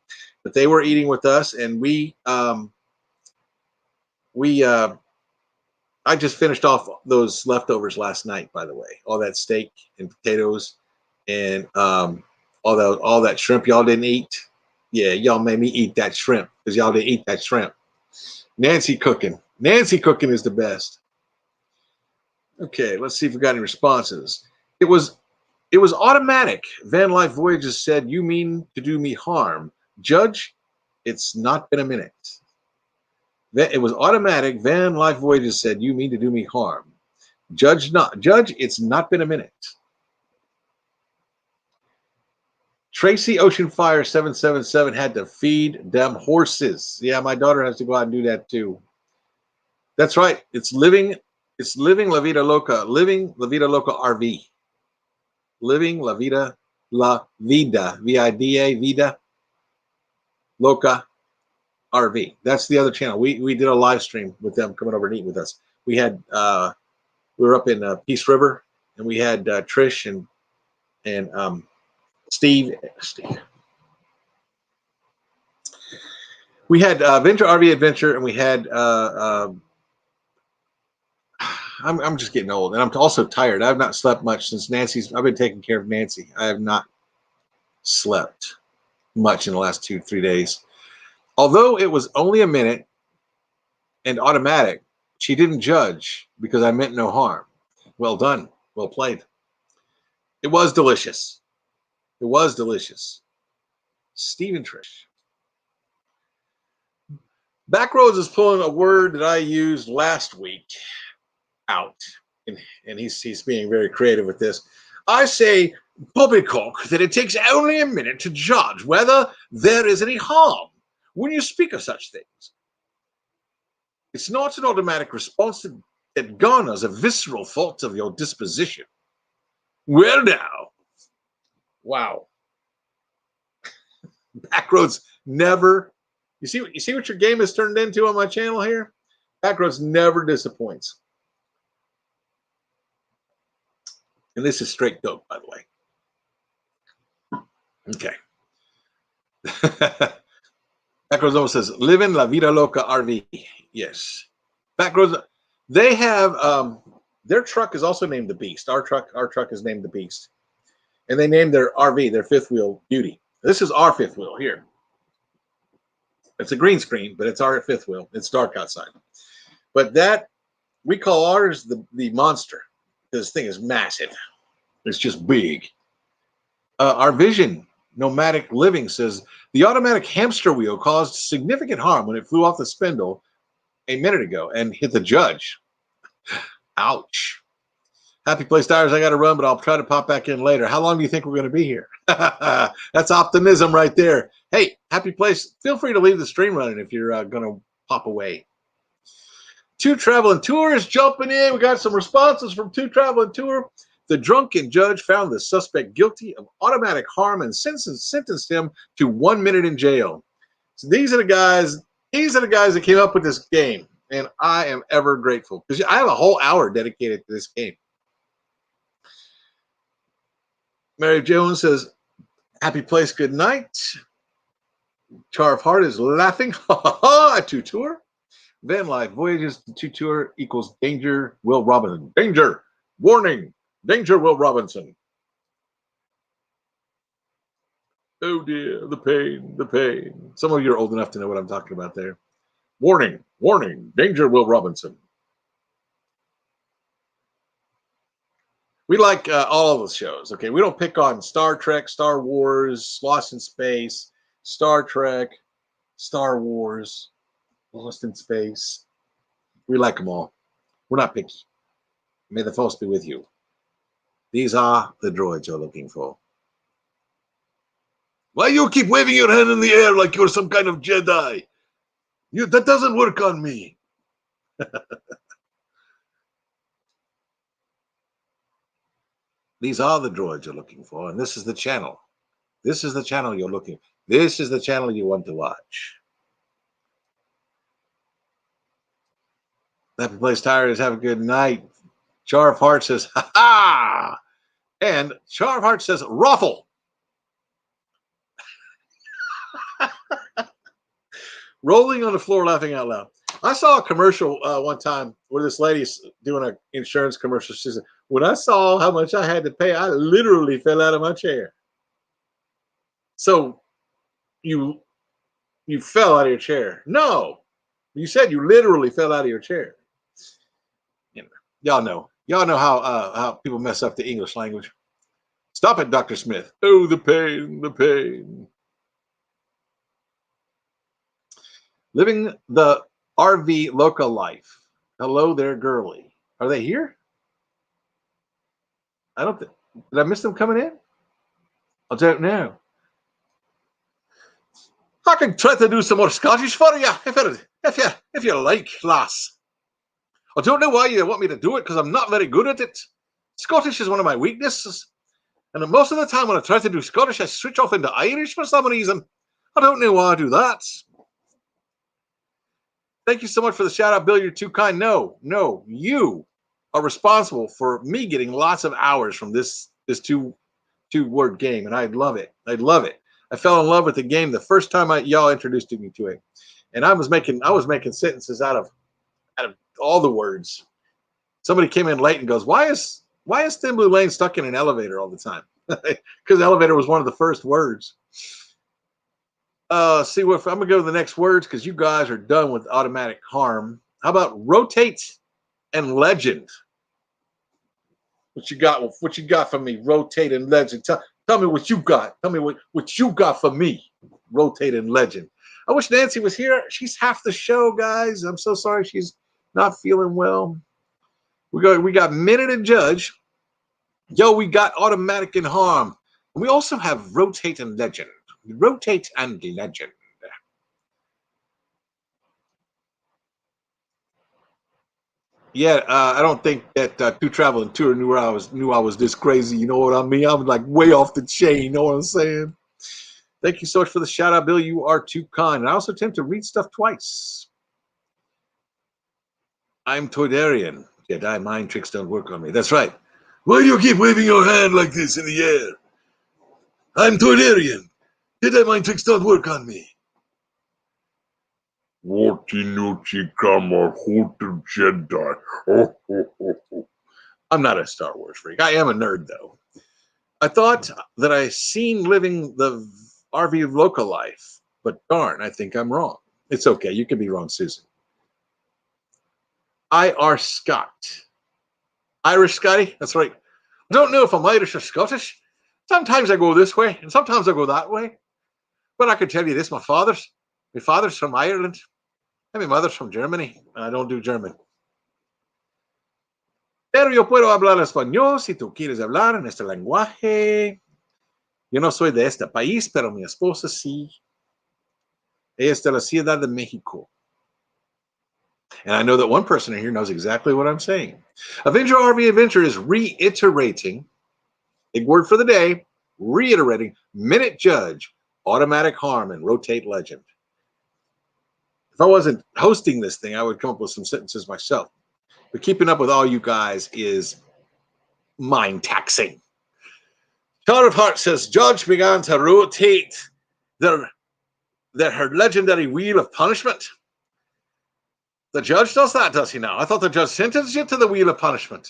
But they were eating with us, and I just finished off those leftovers last night, by the way. All that steak and potatoes and all all that shrimp y'all didn't eat. Yeah, y'all made me eat that shrimp because y'all didn't eat that shrimp. Nancy cooking. Nancy cooking is the best. Okay, let's see if we got any responses. It was automatic. Van Life Voyages said, "You mean to do me harm, Judge? It's not been a minute." It was automatic. Van Life Voyages said, "You mean to do me harm, Judge? It's not been a minute." Tracy Oceanfire 777 had to feed them horses. Yeah, my daughter has to go out and do that too. That's right. It's living La Vida Loca. Living La Vida Loca RV. Living La Vida V-I-D-A Vida Loca RV. That's the other channel. We did a live stream with them coming over and eating with us. We had we were up in Peace River, and we had Trish and Steve. We had Venture RV Adventure, and we had I'm just getting old, and I'm also tired. I've not slept much since I've been taking care of Nancy. I have not slept much in the last 2-3 days. Although it was only a minute and automatic, she didn't judge because I meant no harm. Well done. Well played. It was delicious. It was delicious. Steve and Trish. Backroads is pulling a word that I used last week out, and he's being very creative with this. I say, poppycock, that it takes only a minute to judge whether there is any harm when you speak of such things. It's not an automatic response that garners a visceral thought of your disposition. Well now. Wow. Backroads never. You see what your game has turned into on my channel here? Backroads never disappoints. And this is straight dope, by the way. Okay. Backroads almost says, "Living La Vida Loca RV." Yes. Backroads, they have their truck is also named the Beast. Our truck is named the Beast. And they named their RV, their fifth wheel, Beauty. This is our fifth wheel here. It's a green screen, but it's our fifth wheel. It's dark outside. But that, we call ours the Monster. This thing is massive. It's just big. Our Vision Nomadic Living says, the automatic hamster wheel caused significant harm when it flew off the spindle a minute ago and hit the judge. Ouch. Happy Place Tires, I got to run, but I'll try to pop back in later. How long do you think we're going to be here? That's optimism right there. Hey, Happy Place, feel free to leave the stream running if you're going to pop away. Two Traveling Tours jumping in. We got some responses from Two Traveling Tour. The drunken judge found the suspect guilty of automatic harm and sentenced him to 1 minute in jail. So these are the guys that came up with this game, and I am ever grateful because I have a whole hour dedicated to this game. Mary Jones says, Happy Place, good night. Char of Heart is laughing. Ha ha ha, Two Tour. Van Life Voyages to Two Tour equals danger, Will Robinson. Danger! Warning! Danger, Will Robinson. Oh dear, the pain, the pain. Some of you are old enough to know what I'm talking about there. Warning, warning, danger, Will Robinson. We like all of the shows, okay? We don't pick on Star Trek, Star Wars, Lost in Space, Star Trek, Star Wars, Lost in Space. We like them all. We're not picky. May the force be with you. These are the droids you're looking for. Why you keep waving your hand in the air like you're some kind of Jedi? That doesn't work on me. These are the droids you're looking for, and this is the channel. This is the channel you're looking for. This is the channel you want to watch. Happy Place Tires, have a good night. Char of Heart says, ha ha! And Char of Heart says, ruffle. Rolling on the floor, laughing out loud. I saw a commercial one time where this lady's doing an insurance commercial. She said, when I saw how much I had to pay, I literally fell out of my chair. So you fell out of your chair. No, you said you literally fell out of your chair. You know, y'all know how people mess up the English language. Stop it, Dr. Smith. Oh, the pain, the pain. Living the RV local life. Hello there, girly. Are they here? I don't think. Did I miss them coming in? I don't know. I can try to do some more Scottish for you if you like, lass. I don't know why you want me to do it because I'm not very good at it. Scottish is one of my weaknesses, and most of the time when I try to do Scottish, I switch off into Irish for some reason. I don't know why I do that. Thank you so much for the shout out, Bill. You're too kind. No, you are responsible for me getting lots of hours from this two word game, and I love it. I love it. I fell in love with the game the first time y'all introduced me to it, and I was making sentences out of all the words. Somebody came in late and goes, "Why is Thin Blue Lane stuck in an elevator all the time?" Because elevator was one of the first words. See what I'm gonna go to the next words because you guys are done with automatic harm. How about rotate and legend? What you got? What you got for me? Rotate and legend. Tell me what you got. Tell me what you got for me. Rotate and legend. I wish Nancy was here. She's half the show, guys. I'm so sorry she's not feeling well. We got minute and judge. Yo, we got automatic and harm. And we also have rotate and legend. Rotate and legend. Yeah, I don't think that Two Traveling Tour knew I was this crazy. You know what I mean? I'm like way off the chain. You know what I'm saying? Thank you so much for the shout out, Bill. You are too kind. And I also tend to read stuff twice. I'm Toydarian. Jedi mind tricks don't work on me. That's right. Why do you keep waving your hand like this in the air? I'm Toydarian. Jedi mind tricks don't work on me. Jedi. I'm not a Star Wars freak. I am a nerd, though. I thought that I seen living the RV local life, but darn, I think I'm wrong. It's okay. You can be wrong, Susan. I.R. Scott. Irish Scotty? That's right. I don't know if I'm Irish or Scottish. Sometimes I go this way, and sometimes I go that way. But I can tell you this, my father's from Ireland, and my mother's from Germany, and I don't do German. Pero yo puedo hablar español si tú quieres hablar en este lenguaje. Yo no soy de este país, pero mi esposa sí. Ella es de la Ciudad de Mexico. And I know that one person in here knows exactly what I'm saying. Avenger RV Adventure is reiterating, big word for the day, reiterating minute judge, automatic harm, and rotate legend. If I wasn't hosting this thing, I would come up with some sentences myself. But keeping up with all you guys is mind taxing. Child of Heart says, Judge began to rotate her legendary wheel of punishment. The judge does that, does he now? I thought the judge sentenced you to the wheel of punishment.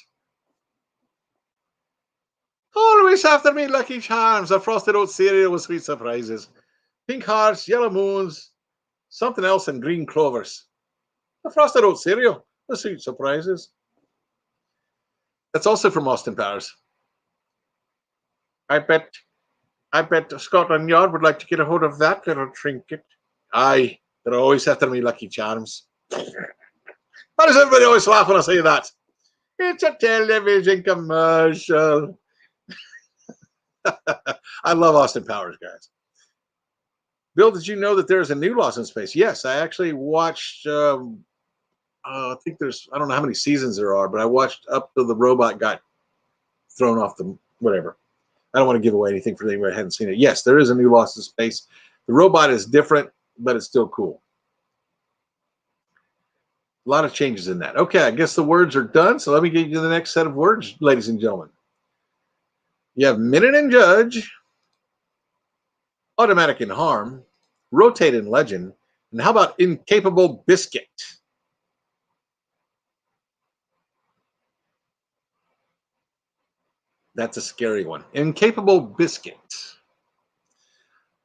Always after me, Lucky Charms, a frosted oat cereal with sweet surprises, pink hearts, yellow moons, something else, and green clovers. A frosted oat cereal with sweet surprises. That's also from Austin Powers. I bet Scotland Yard would like to get a hold of that little trinket. Aye, they're always after me, Lucky Charms. Why does everybody always laugh when I say that? It's a television commercial. I love Austin Powers, guys. Bill, did you know that there's a new Lost in Space? Yes, I actually watched, I think I don't know how many seasons there are, but I watched up till the robot got thrown off the, whatever. I don't want to give away anything for anybody who hadn't seen it. Yes, there is a new Lost in Space. The robot is different, but it's still cool. A lot of changes in that. Okay, I guess the words are done. So let me get you the next set of words, ladies and gentlemen. You have minute and judge, automatic and harm, rotate and legend, and how about incapable biscuit? That's a scary one. Incapable biscuit.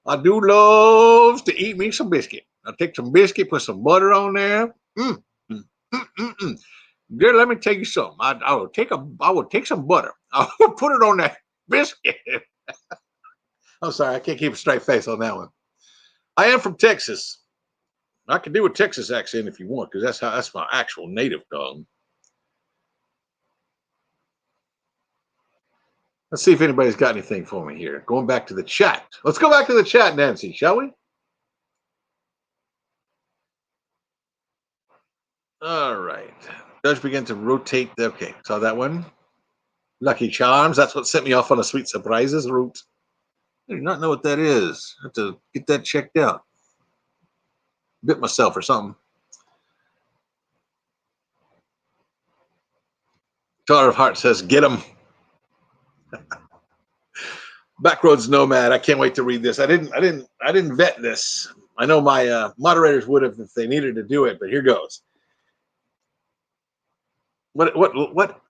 I do love to eat me some biscuit. I'll take some biscuit, put some butter on there. Mm, mm, mm, mm, mm. Girl, let me tell you something. I will take some butter. I will put it on that biscuit. I'm sorry, I can't keep a straight face on that one. I am from Texas. I can do a Texas accent if you want, because that's my actual native tongue. Let's see if anybody's got anything for me here. Going back to the chat. Let's go back to the chat, Nancy, shall we? All right. Judge began to rotate. Okay, saw that one. Lucky Charms. That's what sent me off on a sweet surprises route. I do not know what that is. I have to get that checked out. Bit myself or something. Car of Heart says, "Get him." Backroads Nomad. I can't wait to read this. I didn't vet this. I know my moderators would have if they needed to do it, but here goes. What?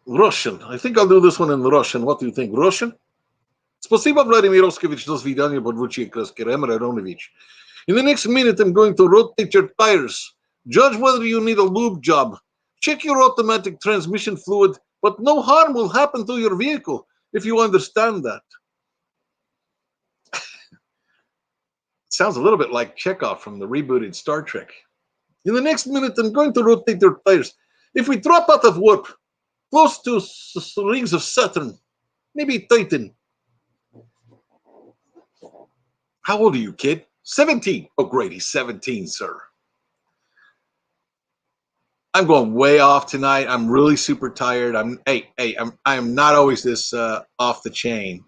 Russian. I think I'll do this one in Russian. What do you think? Russian? Спасибо, Vladimir Oskovich, до свидания, подвучи Краскерем Radonovich. In the next minute, I'm going to rotate your tires. Judge whether you need a lube job. Check your automatic transmission fluid, but no harm will happen to your vehicle if you understand that. Sounds a little bit like Chekhov from the rebooted Star Trek. In the next minute, I'm going to rotate your tires. If we drop out of warp, close to rings of Saturn, maybe Titan. How old are you, kid? 17. Oh, great. He's 17, sir. I'm going way off tonight. I'm really super tired. I'm not always this off the chain,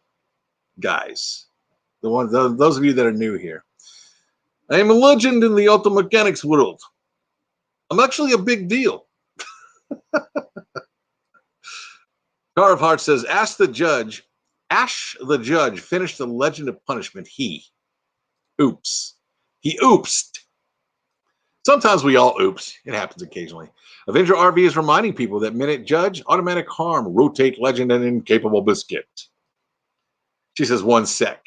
guys. Those of you that are new here. I am a legend in the auto mechanics world. I'm actually a big deal. Car of Heart says, Ash the Judge finished the Legend of Punishment. He oopsed. Sometimes we all oops. It happens occasionally. Avenger RV is reminding people that minute Judge, automatic harm, rotate legend and incapable biscuit. She says 1 sec.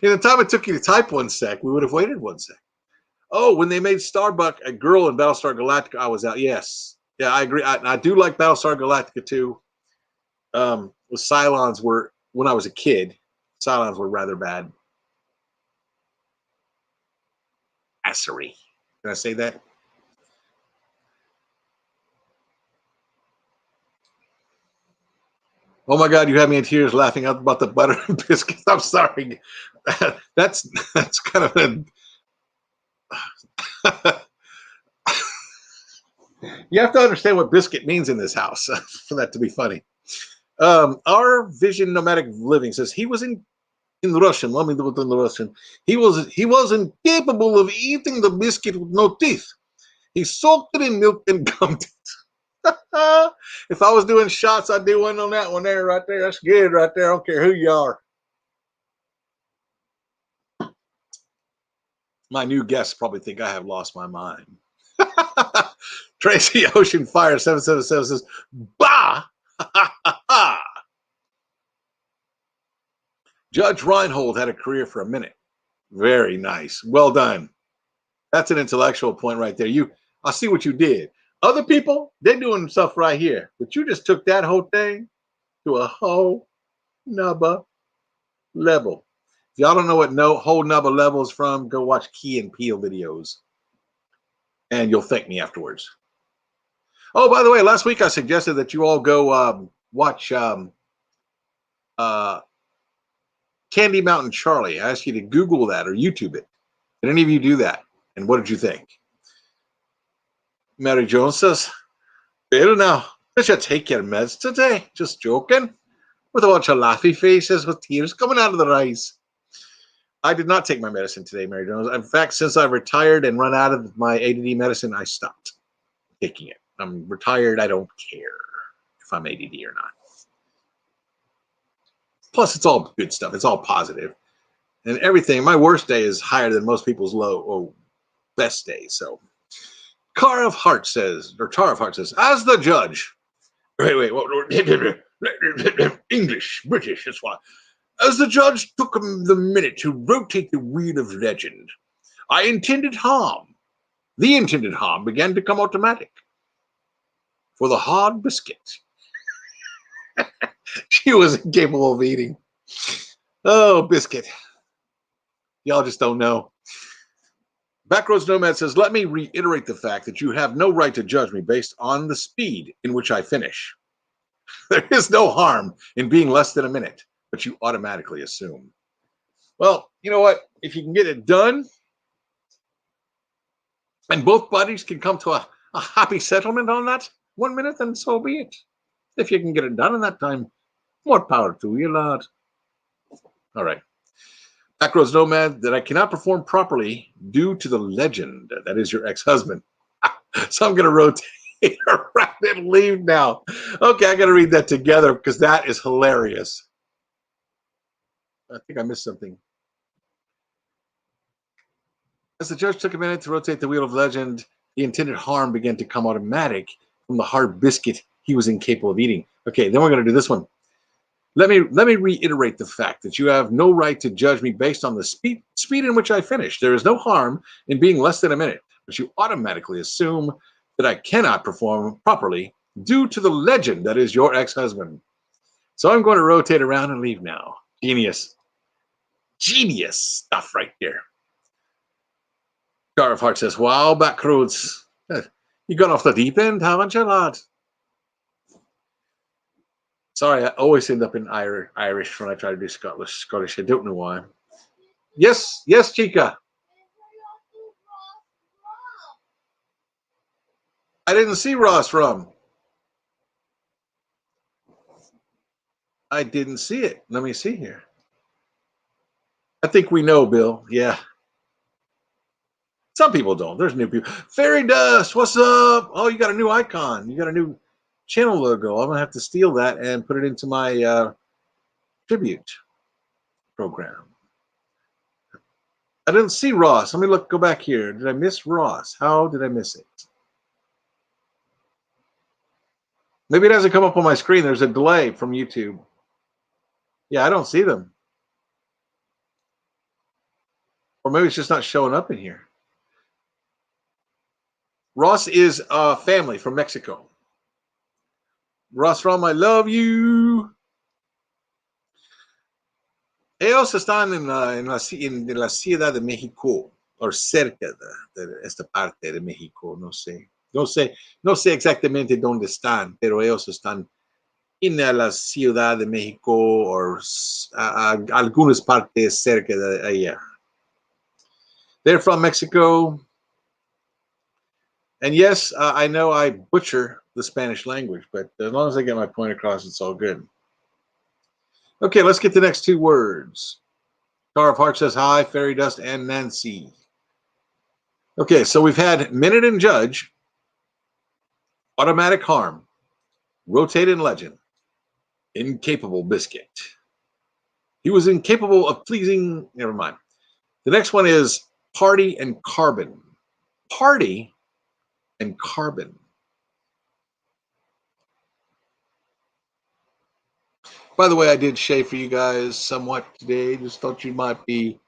In the time it took you to type 1 sec, we would have waited 1 sec. Oh, when they made Starbuck a girl in Battlestar Galactica, I was out. Yes. Yeah, I agree. I do like Battlestar Galactica too. The Cylons were, when I was a kid, Cylons were rather bad. Assery. Can I say that? Oh my God, you had me in tears laughing about the butter and biscuits. I'm sorry. That's kind of you have to understand what biscuit means in this house for that to be funny. Our Vision Nomadic Living says he was in Russian. Let me do it in the Russian. He was incapable of eating the biscuit with no teeth. He soaked it in milk and gummed it. If I was doing shots, I'd do one on that one there, right there. That's good right there. I don't care who you are. My new guests probably think I have lost my mind. Tracy Ocean Fire 777 says, bah! Judge Reinhold had a career for a minute. Very nice. Well done. That's an intellectual point right there. I see what you did. Other people, they're doing stuff right here. But you just took that whole thing to a whole nubber level. If y'all don't know what whole nubber level is from, go watch Key and Peele videos. And you'll thank me afterwards. Oh, by the way, last week I suggested that you all go watch Candy Mountain Charlie. I asked you to Google that or YouTube it. Did any of you do that? And what did you think? Mary Jones says, Bill, now, did you take your meds today? Just joking. With a bunch of laughy faces with tears coming out of their eyes. I did not take my medicine today, Mary Jones. In fact, since I've retired and run out of my ADD medicine, I stopped taking it. I'm retired. I don't care if I'm ADD or not. Plus, it's all good stuff. It's all positive. And everything. My worst day is higher than most people's best day. So, Tar of Heart says, as the judge. Wait. English, British, that's why. As the judge took the minute to rotate the wheel of legend, the intended harm began to come automatic. For the hard biscuit she was incapable of eating. Oh, biscuit. Y'all just don't know. Backroads Nomad says, let me reiterate the fact that you have no right to judge me based on the speed in which I finish. There is no harm in being less than a minute, but you automatically assume. Well, you know what? If you can get it done and both parties can come to a happy settlement on that 1 minute, then so be it. If you can get it done in that time, more power to you, lad. All right. Backroads Nomad, that I cannot perform properly due to the legend that is your ex-husband. So I'm going to rotate around and leave now. Okay, I got to read that together because that is hilarious. I think I missed something. As the judge took a minute to rotate the wheel of legend, the intended harm began to come automatic from the hard biscuit he was incapable of eating. Okay, then we're going to do this one. Let me reiterate the fact that you have no right to judge me based on the speed in which I finish. There is no harm in being less than a minute, but you automatically assume that I cannot perform properly due to the legend that is your ex-husband. So I'm going to rotate around and leave now. Genius. Genius stuff right there. Car of Heart says, wow, Backroads. You got off the deep end, haven't you, lad? Sorry, I always end up in Irish when I try to do Scottish. I don't know why. Yes, Chica. I didn't see Ross Rum. I didn't see it. Let me see here. I think we know, Bill. Yeah. Some people don't. There's new people. Fairy Dust, what's up? Oh, you got a new icon. You got a new channel logo. I'm going to have to steal that and put it into my tribute program. I didn't see Ross. Let me go back here. Did I miss Ross? How did I miss it? Maybe it doesn't come up on my screen. There's a delay from YouTube. Yeah, I don't see them. Or maybe it's just not showing up in here. Ross is a family from Mexico. Ross Rom, I love you. Ellos están en la Ciudad de México, o cerca de esta parte de México, no sé. No sé exactamente dónde están, pero ellos están en la Ciudad de México o algunas partes cerca de allá. They're from Mexico. And yes, I know I butcher the Spanish language, but as long as I get my point across, it's all good. Okay, let's get the next two words. Car of Heart says hi, Fairy Dust, and Nancy. Okay, so we've had minute and judge, automatic harm, rotated legend, incapable biscuit. He was incapable of pleasing. Never mind. The next one is party and carbon. Party and carbon. By the way, I did shave for you guys somewhat today. Just thought you might be,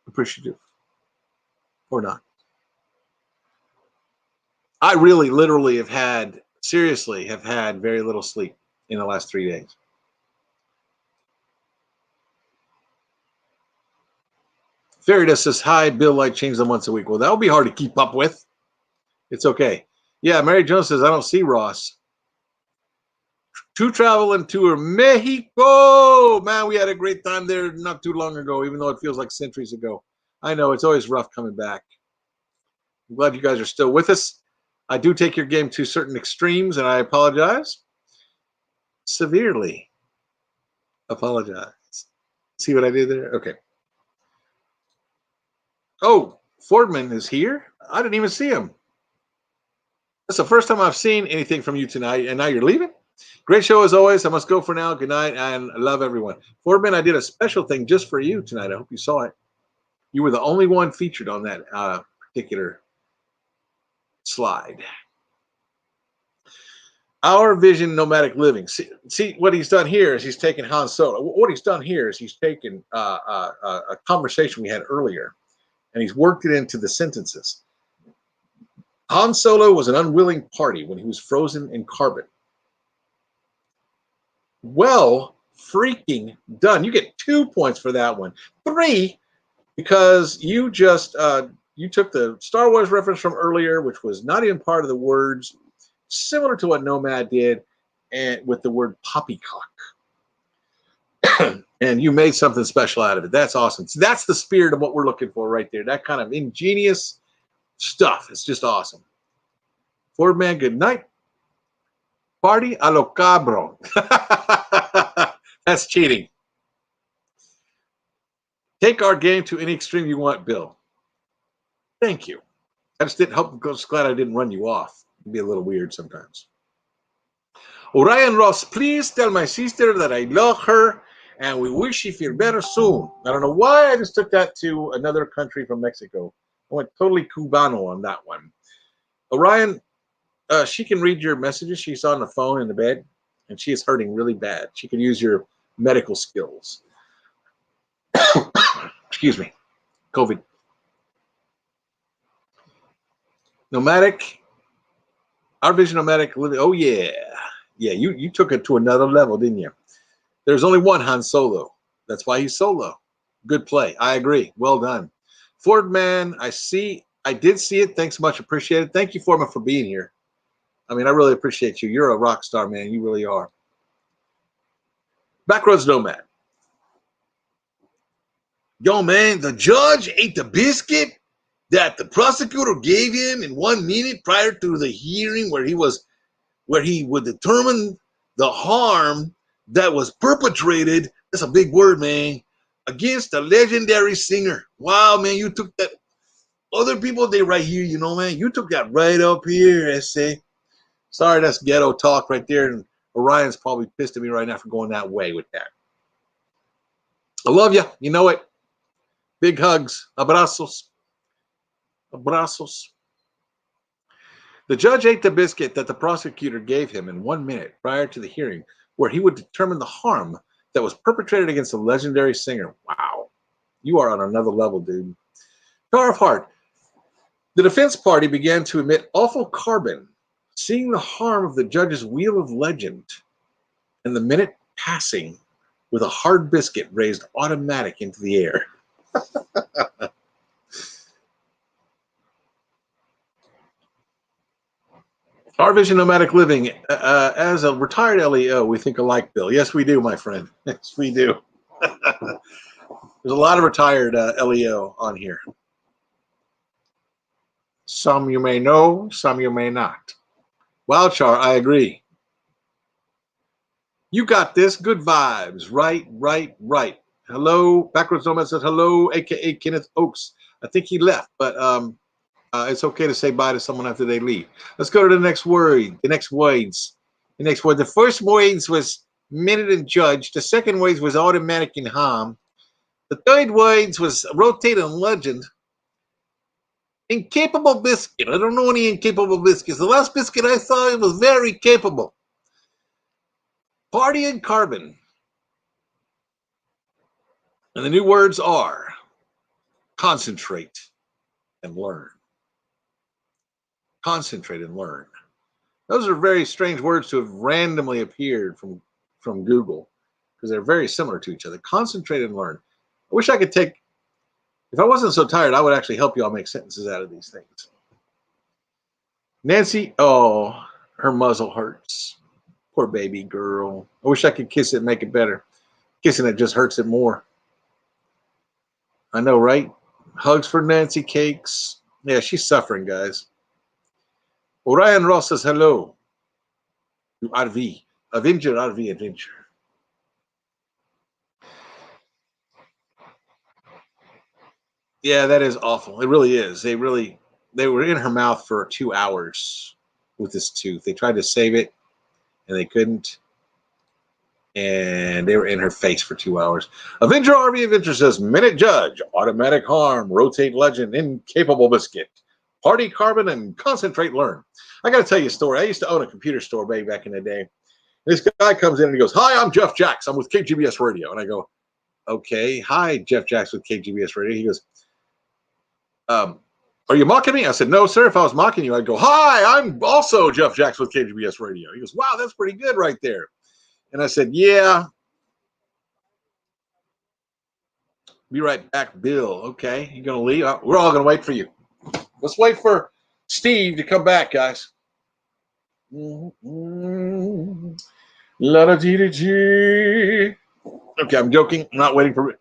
appreciative or not. I really, literally have had very little sleep in the last 3 days. Fairy Dust says, hi, Bill, I change them once a week. Well, that would be hard to keep up with. It's okay. Yeah, Mary Jones says, I don't see Ross. To travel and tour Mexico. Man, we had a great time there not too long ago, even though it feels like centuries ago. I know, it's always rough coming back. I'm glad you guys are still with us. I do take your game to certain extremes, and I apologize. Severely apologize. See what I did there? Okay. Oh, Fordman is here? I didn't even see him. That's the first time I've seen anything from you tonight, and now you're leaving? Great show as always. I must go for now. Good night, and I love everyone. Fordman, I did a special thing just for you tonight. I hope you saw it. You were the only one featured on that particular slide. Our vision nomadic living. See what he's done here is he's taken Han Solo. What he's done here is he's taken a conversation we had earlier, and he's worked it into the sentences. Han Solo was an unwilling party when he was frozen in carbon. Well, freaking done. You get 2 points for that one. 3, because you just you took the Star Wars reference from earlier, which was not even part of the words, similar to what Nomad did, and with the word poppycock. And you made something special out of it. That's awesome. So that's the spirit of what we're looking for right there. That kind of ingenious stuff. It's just awesome. Ford man, good night. Party a lo cabro. That's cheating. Take our game to any extreme you want, Bill. Thank you. I just didn't help. I'm just glad I didn't run you off. It'd be a little weird sometimes. Orion Ross, please tell my sister that I love her and we wish she feel better soon. I don't know why I just took that to another country from Mexico. I went totally Cubano on that one. Orion, she can read your messages. She's on the phone in the bed, and she is hurting really bad. She can use your medical skills. Excuse me. COVID. Nomadic. Our vision nomadic living. Oh, yeah. Yeah, you took it to another level, didn't you? There's only one Han Solo. That's why he's solo. Good play. I agree. Well done. Ford man, I did see it. Thanks much. Appreciate it. Thank you, Foreman, for being here. I mean, I really appreciate you. You're a rock star, man. You really are. Backroads Nomad. Yo, man, the judge ate the biscuit that the prosecutor gave him in 1 minute prior to the hearing where he would determine the harm that was perpetrated, that's a big word, man, against a legendary singer. Wow, man, you took that. Other people, they right here, you know, man, you took that right up here, essay. Sorry, that's ghetto talk right there, and Orion's probably pissed at me right now for going that way with that. I love you. You know it. Big hugs. Abrazos. Abrazos. The judge ate the biscuit that the prosecutor gave him in 1 minute prior to the hearing where he would determine the harm that was perpetrated against a legendary singer. Wow. You are on another level, dude. Jar of Heart. The defense party began to emit awful carbon, seeing the harm of the judge's wheel of legend, and the minute passing with a hard biscuit raised automatic into the air. Our vision nomadic living. As a retired LEO, we think alike, Bill. Yes, we do, my friend. Yes, we do. There's a lot of retired LEO on here. Some you may know, some you may not. Wildchar, I agree. You got this. Good vibes. Right. Hello. Backwards Nomad says hello, a.k.a. Kenneth Oakes. I think he left, but it's okay to say bye to someone after they leave. Let's go to the next word. The next words. The first words was minute and judge. The second words was automatic and harm. The third words was rotate and legend. Incapable biscuit. I don't know any incapable biscuits. The last biscuit I saw, it was very capable. Party and carbon. And the new words are concentrate and learn. Concentrate and learn. Those are very strange words to have randomly appeared from Google because they're very similar to each other. Concentrate and learn. I wish I could take, if I wasn't so tired, I would actually help y'all make sentences out of these things. Nancy, oh, her muzzle hurts. Poor baby girl. I wish I could kiss it and make it better. Kissing it just hurts it more. I know, right? Hugs for Nancy Cakes. Yeah, she's suffering, guys. Orion Ross says hello to RV. Avenger, RV, Adventure. Yeah, that is awful. It really is. They were in her mouth for 2 hours with this tooth. They tried to save it, and they couldn't. And they were in her face for 2 hours. Avenger RV Adventure says, minute judge, automatic harm, rotate legend, incapable biscuit. Party, carbon, and concentrate, learn. I got to tell you a story. I used to own a computer store way back in the day. This guy comes in and he goes, "Hi, I'm Jeff Jacks. I'm with KGBS Radio." And I go, "Okay, hi, Jeff Jacks with KGBS Radio." He goes, "Are you mocking me?" I said, "No, sir. If I was mocking you, I'd go, 'Hi, I'm also Jeff Jacks with KGBS Radio.'" He goes, "Wow, that's pretty good right there." And I said, "Yeah. Be right back, Bill." "Okay, you gonna leave? We're all gonna wait for you. Let's wait for Steve to come back, guys." La da dee dee. Okay, I'm joking. I'm not waiting for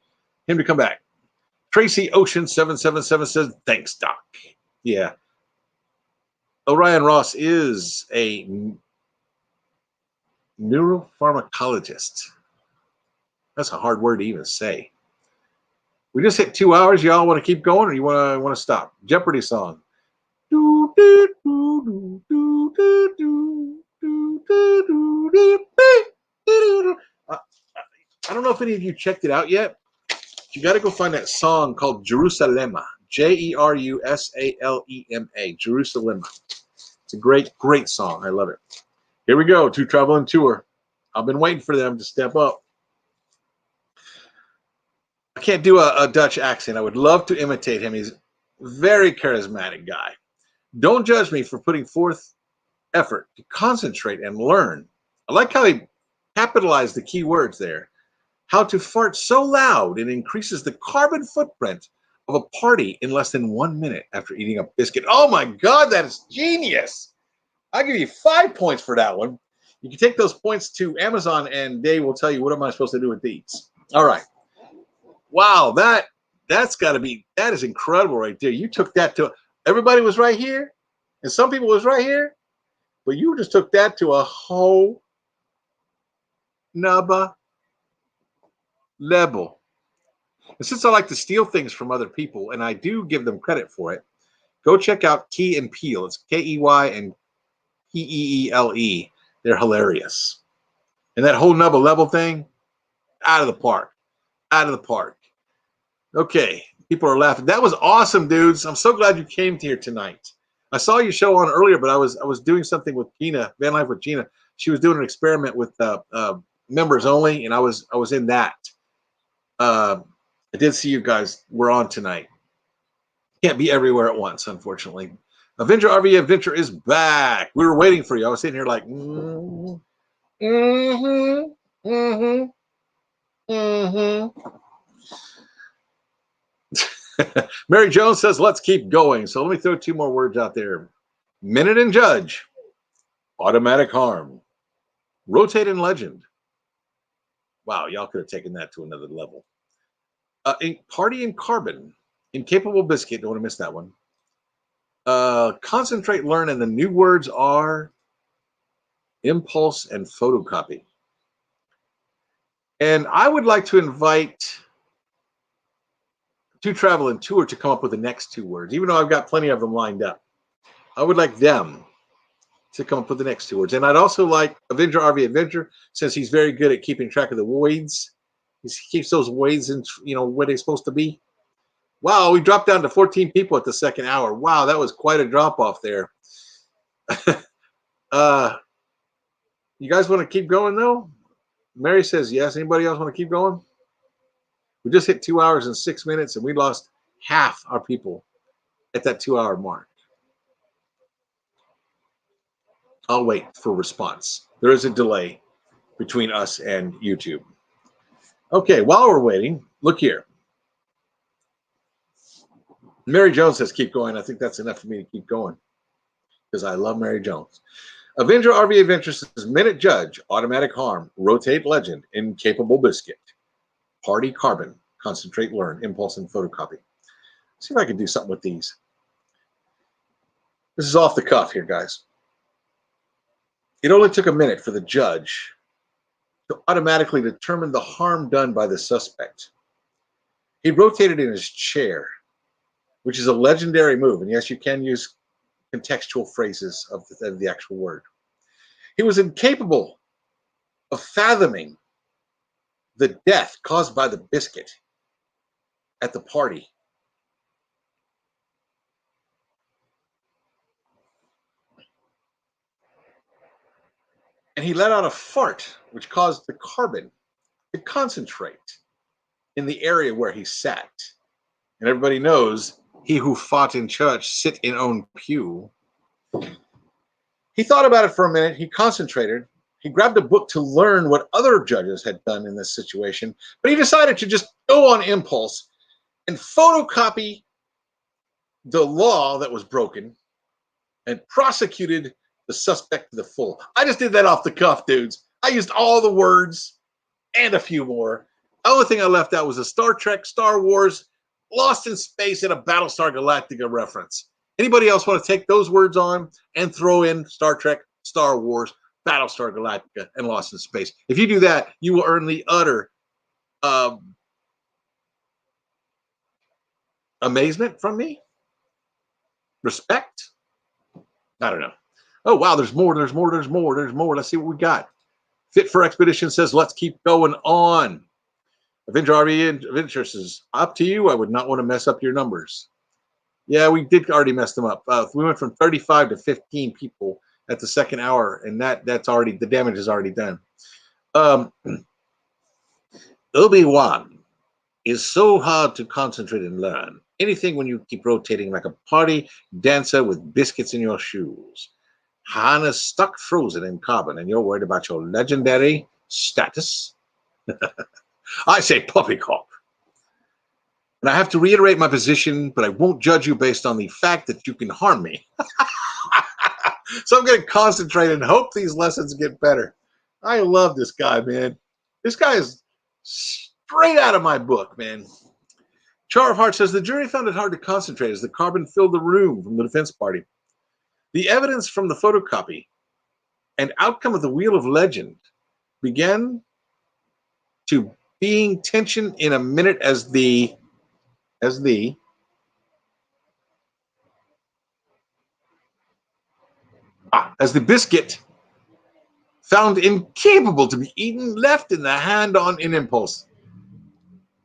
him to come back. Tracy Ocean 777 says, "Thanks, Doc." Yeah. Orion Ross is a neuropharmacologist. That's a hard word to even say. We just hit 2 hours. Y'all want to keep going, or you want to stop? Jeopardy song. I don't know if any of you checked it out yet. You got to go find that song called Jerusalema. Jerusalema. Jerusalema. It's a great, great song. I love it. Here we go. To Travel and Tour. I've been waiting for them to step up. I can't do a Dutch accent. I would love to imitate him. He's a very charismatic guy. Don't judge me for putting forth effort to concentrate and learn. I like how he capitalized the key words there. How to fart so loud it increases the carbon footprint of a party in less than 1 minute after eating a biscuit. Oh my God, that is genius. I'll give you 5 points for that one. You can take those points to Amazon and they will tell you, what am I supposed to do with these? All right. Wow, that's got to be, that is incredible right there. You took that to, everybody was right here and some people was right here, but you just took that to a whole nother level. And since I like to steal things from other people, and I do give them credit for it, go check out Key and Peele. It's Key and Peele. They're hilarious. And that whole nubba level thing, out of the park. Out of the park. Okay, people are laughing. That was awesome, dudes. I'm so glad you came here tonight. I saw your show on earlier, but I was doing something with Gina, Van Life with Gina. She was doing an experiment with members only, and I was in that. I did see you guys were on tonight. Can't be everywhere at once, unfortunately. Avenger RV Adventure is back. We were waiting for you. I was sitting here like, Mary Jones says, "Let's keep going." So let me throw 2 more words out there. Minute and Judge. Automatic Harm. Rotate and Legend. Wow, y'all could have taken that to another level. Party and Carbon. Incapable Biscuit. Don't want to miss that one. Concentrate, Learn, and the new words are Impulse and Photocopy. And I would like to invite To Travel and Tour to come up with the next 2 words, even though I've got plenty of them lined up. I would like them to come up with the next 2 words. And I'd also like Avenger RV Adventure, since he's very good at keeping track of the voids. He keeps those voids in, where they're supposed to be. Wow, we dropped down to 14 people at the second hour. Wow, that was quite a drop off there. You guys want to keep going though? Mary says yes. Anybody else want to keep going? We just hit 2 hours and 6 minutes, and we lost half our people at that 2 hour mark. I'll wait for response. There is a delay between us and YouTube. Okay, while we're waiting, look here. Mary Jones says keep going. I think that's enough for me to keep going because I love Mary Jones. Avenger RV Adventure says Minute Judge, Automatic Harm, Rotate Legend, Incapable Biscuit, Party Carbon, Concentrate Learn, Impulse and Photocopy. Let's see if I can do something with these. This is off the cuff here, guys. It only took a minute for the judge to automatically determine the harm done by the suspect. He rotated in his chair, which is a legendary move. And yes, you can use contextual phrases of the actual word. He was incapable of fathoming the death caused by the biscuit at the party. and he let out a fart, which caused the carbon to concentrate in the area where he sat. And everybody knows, he who fought in church sit in own pew. He thought about it for a minute. He concentrated. He grabbed a book to learn what other judges had done in this situation, but he decided to just go on impulse and photocopy the law that was broken and prosecuted the suspect to the full. I just did that off the cuff, dudes. I used all the words and a few more. The only thing I left out was a Star Trek, Star Wars, Lost in Space, and a Battlestar Galactica reference. Anybody else want to take those words on and throw in Star Trek, Star Wars, Battlestar Galactica, and Lost in Space? If you do that, you will earn the utter amazement from me. Respect. I don't know. Oh, wow, there's more. Let's see what we got. Fit for Expedition says, let's keep going on. Avenger RV Adventure says, up to you. I would not want to mess up your numbers. Yeah, we did already mess them up. We went from 35 to 15 people at the second hour, and that's already, the damage is already done. Obi-Wan is so hard to concentrate and learn. Anything when you keep rotating like a party dancer with biscuits in your shoes. Han is stuck frozen in carbon, and you're worried about your legendary status? I say poppycock. And I have to reiterate my position, but I won't judge you based on the fact that you can harm me. So I'm going to concentrate and hope these lessons get better. I love this guy, man. This guy is straight out of my book, man. Char of Heart says, the jury found it hard to concentrate as the carbon filled the room from the defense party. The evidence from the photocopy and outcome of the Wheel of Legend began to being tension in a minute as the biscuit found incapable to be eaten left in the hand on an impulse.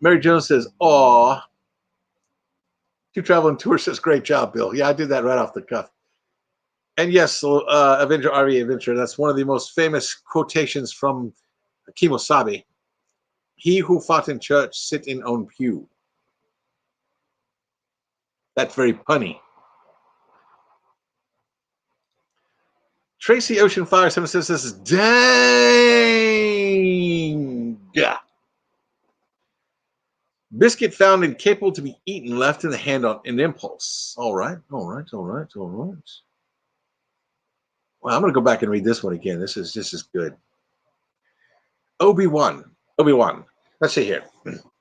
Mary Jones says, aw. Two Traveling Tour says, great job, Bill. Yeah, I did that right off the cuff. And yes, Avenger RV Adventure, that's one of the most famous quotations from Kimosabe. He who fought in church sit in own pew. That's very punny. Tracy Ocean Fire 7 says, this is dang. Biscuit found incapable to be eaten, left in the hand on an impulse. All right. Well, I'm going to go back and read this one again. This is good. Obi-Wan. Let's see here.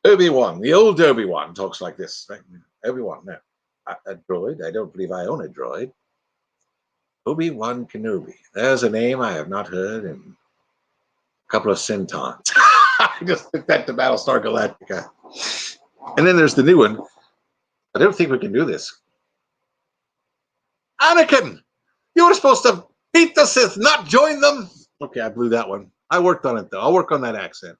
Obi-Wan. The old Obi-Wan talks like this. Right? Obi-Wan. No. A droid. I don't believe I own a droid. Obi-Wan Kenobi. There's a name I have not heard in a couple of centons. I just took that to Battlestar Galactica. And then there's the new one. I don't think we can do this. Anakin! You were supposed to beat the Sith, not join them. Okay, I blew that one. I worked on it, though. I'll work on that accent.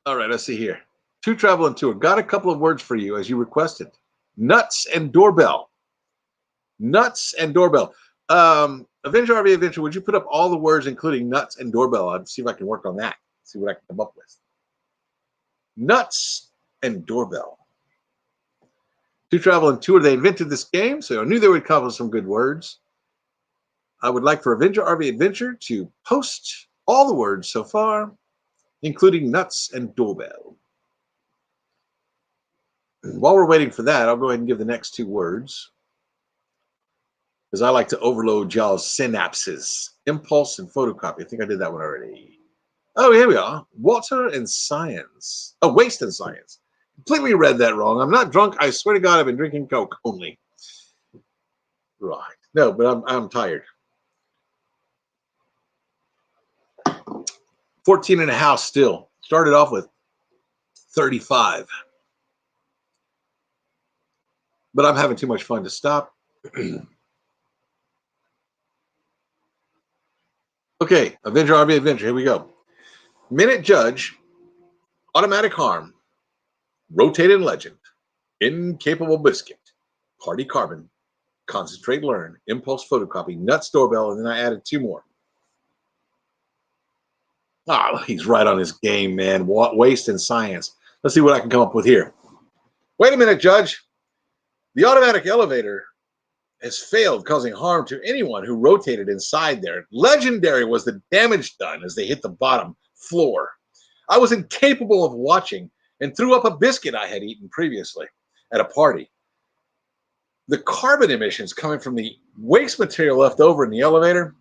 All right, let's see here. Two Travel and Tour. Got a couple of words for you as you requested. Nuts and doorbell. Nuts and doorbell. Avenger RV Adventure, would you put up all the words including nuts and doorbell? I'll see if I can work on that. See what I can come up with. Nuts and doorbell. Two Travel and Tour. They invented this game, so I knew they would come up with some good words. I would like for Avenger RV Adventure to post all the words so far, including nuts and doorbell. While we're waiting for that, I'll go ahead and give the next two words, because I like to overload y'all's synapses. Impulse and photocopy. I think I did that one already. Oh, here we are. Water and science. Oh, waste and science. Completely read that wrong. I'm not drunk. I swear to God, I've been drinking Coke only. Right. No, but I'm tired. 14 and a half still. Started off with 35. But I'm having too much fun to stop. Okay, Avenger RV Adventure. Here we go. Minute Judge, automatic harm, rotated legend, incapable biscuit, Party Carbon, Concentrate Learn, Impulse Photocopy, Nuts Doorbell, and then I added 2 more. Oh, he's right on his game, man. Waste and science. Let's see what I can come up with here. Wait a minute, Judge. The automatic elevator has failed, causing harm to anyone who rotated inside there. Legendary was the damage done as they hit the bottom floor. I was incapable of watching and threw up a biscuit I had eaten previously at a party. The carbon emissions coming from the waste material left over in the elevator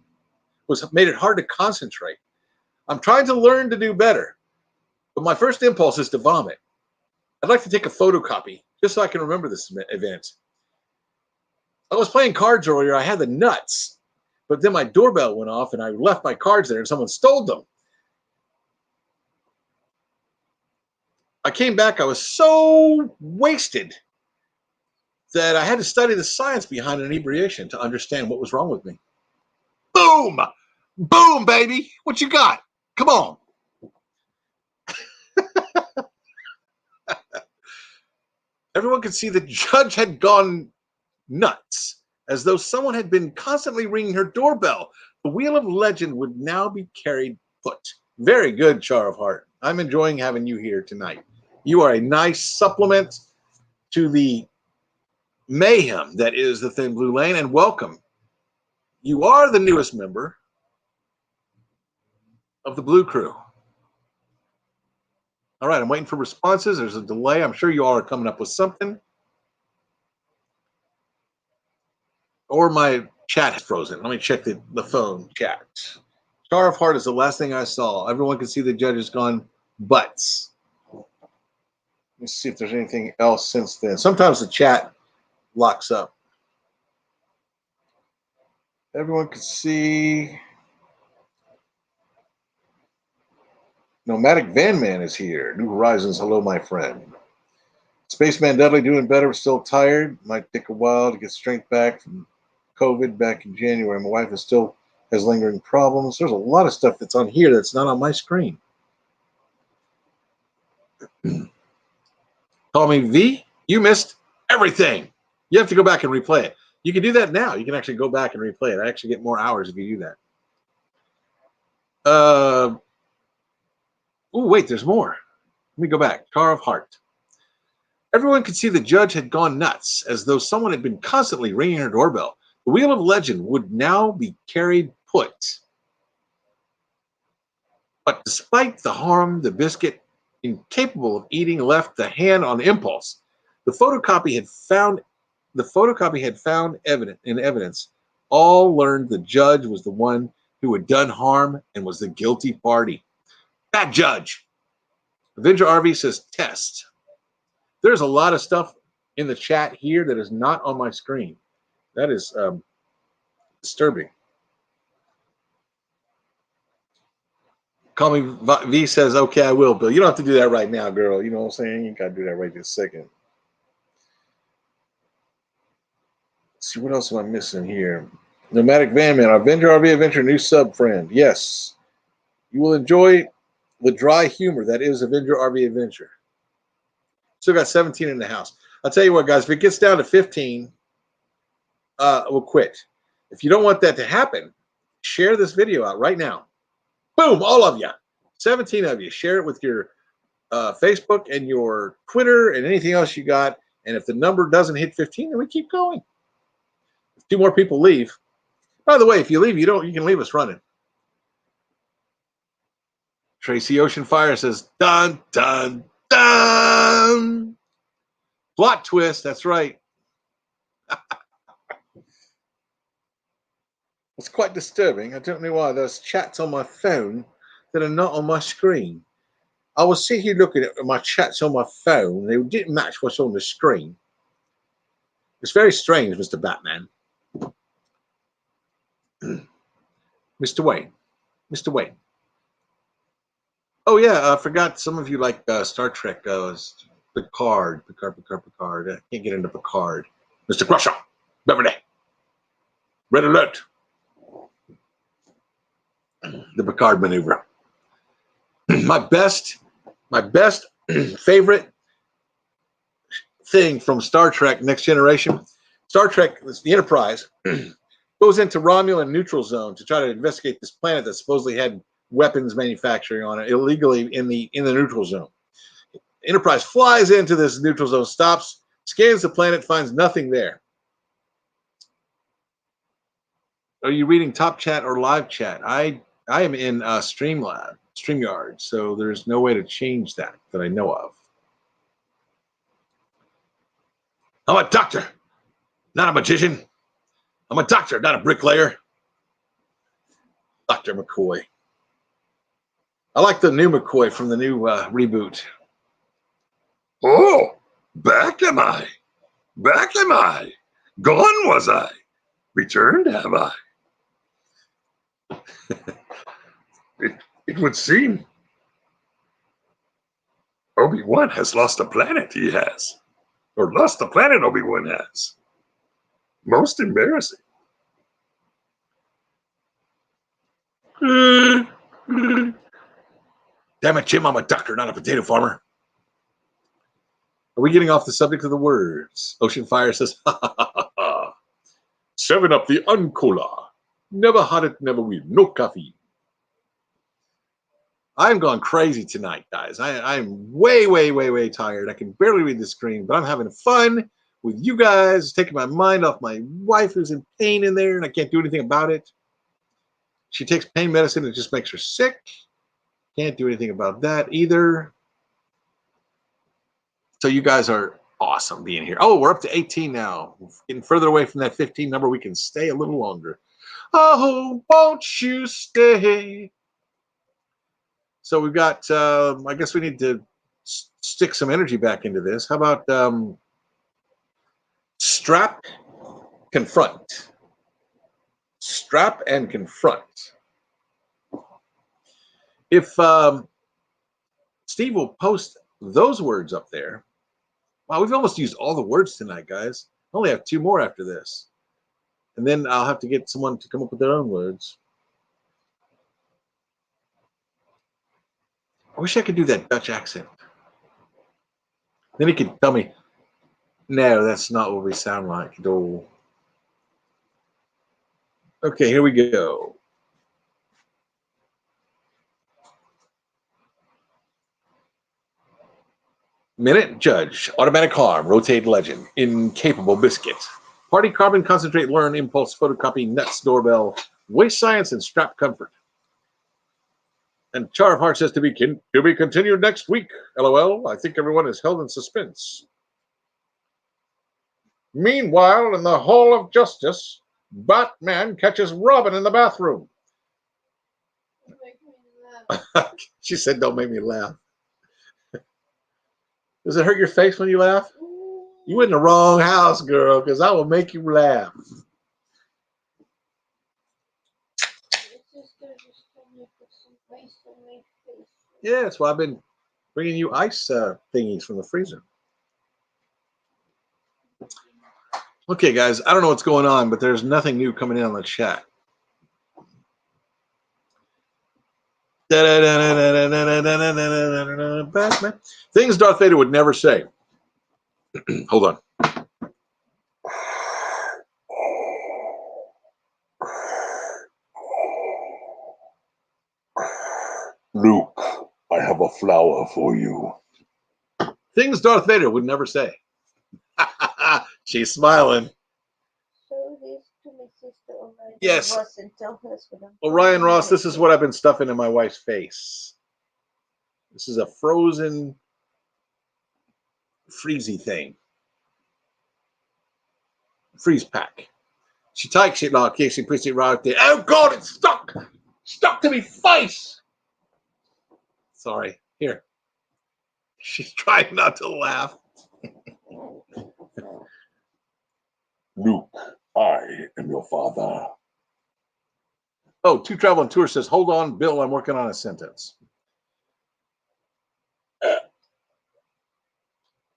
made it hard to concentrate. I'm trying to learn to do better, but my first impulse is to vomit. I'd like to take a photocopy just so I can remember this event. I was playing cards earlier. I had the nuts, but then my doorbell went off and I left my cards there and someone stole them. I came back. I was so wasted that I had to study the science behind inebriation to understand what was wrong with me. Boom! Boom, baby! What you got? Come on. Everyone could see the judge had gone nuts, as though someone had been constantly ringing her doorbell. The wheel of legend would now be carried foot. Very good, Char of Heart. I'm enjoying having you here tonight. You are a nice supplement to the mayhem that is the Thin Blue Lane, and welcome. You are the newest member of the Blue Crew. All right, I'm waiting for responses. There's a delay. I'm sure you all are coming up with something. Or my chat is frozen. Let me check the phone chat. Char of Heart is the last thing I saw. Everyone can see the judge has gone butts. Let's see if there's anything else since then. Sometimes the chat locks up. Everyone can see. Nomadic Van Man is here. New Horizons, hello, my friend. Spaceman Dudley doing better, still tired. Might take a while to get strength back from COVID back in January. My wife still has lingering problems. There's a lot of stuff that's on here that's not on my screen. Call me V. You missed everything. You have to go back and replay it. You can do that now. You can actually go back and replay it. I actually get more hours if you do that. Oh, wait, there's more. Let me go back. Char of Heart. Everyone could see the judge had gone nuts, as though someone had been constantly ringing her doorbell. The wheel of legend would now be carried put. But despite the harm, the biscuit, incapable of eating, left the hand on impulse. The photocopy had found evidence. All learned the judge was the one who had done harm and was the guilty party. Bad judge. Avenger RV says test. There's a lot of stuff in the chat here that is not on my screen. That is disturbing. Call me V says, okay, I will, Bill. You don't have to do that right now, girl. You know what I'm saying? You got to do that right this second. Let's see, what else am I missing here? Nomadic Van Man, Avenger RV Adventure, new sub friend. Yes. You will enjoy the dry humor that is Avenger RV Adventure. Still got 17 in the house. I'll tell you what, guys, if it gets down to 15, we'll quit. If you don't want that to happen, share this video out right now. Boom, all of you. 17 of you. Share it with your Facebook and your Twitter and anything else you got. And if the number doesn't hit 15, then we keep going. If 2 more people leave. By the way, if you leave, you can leave us running. Tracy Ocean Fire says, dun, dun, dun. Plot twist, that's right. It's quite disturbing. I don't know why there's chats on my phone that are not on my screen. I was sitting here looking at my chats on my phone. They didn't match what's on the screen. It's very strange, Mr. Batman. Mr. Wayne. Mr. Wayne. Oh, yeah, I forgot some of you like Star Trek. Picard. I can't get into Picard. Mr. Crusher. Beverly. Red Alert. The Picard maneuver. My best favorite thing from Star Trek Next Generation Star Trek, the Enterprise, goes into Romulan neutral zone to try to investigate this planet that supposedly had weapons manufacturing on it illegally in the neutral zone. Enterprise flies into this neutral zone, stops, scans the planet, finds nothing there. Are you reading Top Chat or Live Chat? I am in StreamYard, so there's no way to change that I know of. I'm a doctor, not a magician. I'm a doctor, not a bricklayer. Dr. McCoy. I like the new McCoy from the new reboot. Oh, back am I? Back am I? Gone was I? Returned have I? It would seem Obi-Wan has lost a planet, he has. Or lost the planet Obi-Wan has. Most embarrassing. Damn it, Jim, I'm a doctor, not a potato farmer. Are we getting off the subject of the words? Ocean Fire says, ha ha ha ha. 7-Up the Uncola. Never had it, never will. No coffee. I'm gone crazy tonight, guys. I'm way tired. I can barely read the screen, but I'm having fun with you guys, taking my mind off my wife who's in pain in there, and I can't do anything about it. She takes pain medicine. It just makes her sick. Can't do anything about that either. So you guys are awesome being here. Oh, we're up to 18 now. Getting further away from that 15 number. We can stay a little longer. Oh, won't you stay? So we've got, I guess we need to stick some energy back into this. How about strap, confront? Strap and confront. If Steve will post those words up there. Wow, we've almost used all the words tonight, guys. I only have 2 more after this. And then I'll have to get someone to come up with their own words. I wish I could do that Dutch accent. Then he could tell me, no, that's not what we sound like at all. Okay, here we go. Minute, Judge, Automatic Harm, Rotate Legend, Incapable Biscuit, Party Carbon Concentrate, Learn, Impulse, Photocopy, Nuts, Doorbell, Waste Science, and Strap Comfort. And Char of Heart says to be continued next week. LOL, I think everyone is held in suspense. Meanwhile, in the Hall of Justice, Batman catches Robin in the bathroom. She said, don't make me laugh. Does it hurt your face when you laugh? You in the wrong house, girl, because I will make you laugh. Yeah, that's why I've been bringing you ice thingies from the freezer. Okay, guys, I don't know what's going on, but there's nothing new coming in on the chat. Batman. Things Darth Vader would never say. Hold on. Luke, I have a flower for you. Things Darth Vader would never say. She's smiling. Show this to my sister Orion Yes. Ross and tell her what I'm Orion Ross, this is what I've been stuffing in my wife's face. This is a frozen freezy thing. Freeze pack. She takes it like this and puts it right there. Oh God, it's stuck! Stuck to me face! Sorry. Here. She's trying not to laugh. Luke, I am your father. Oh, Two Traveling Tour says, hold on, Bill, I'm working on a sentence.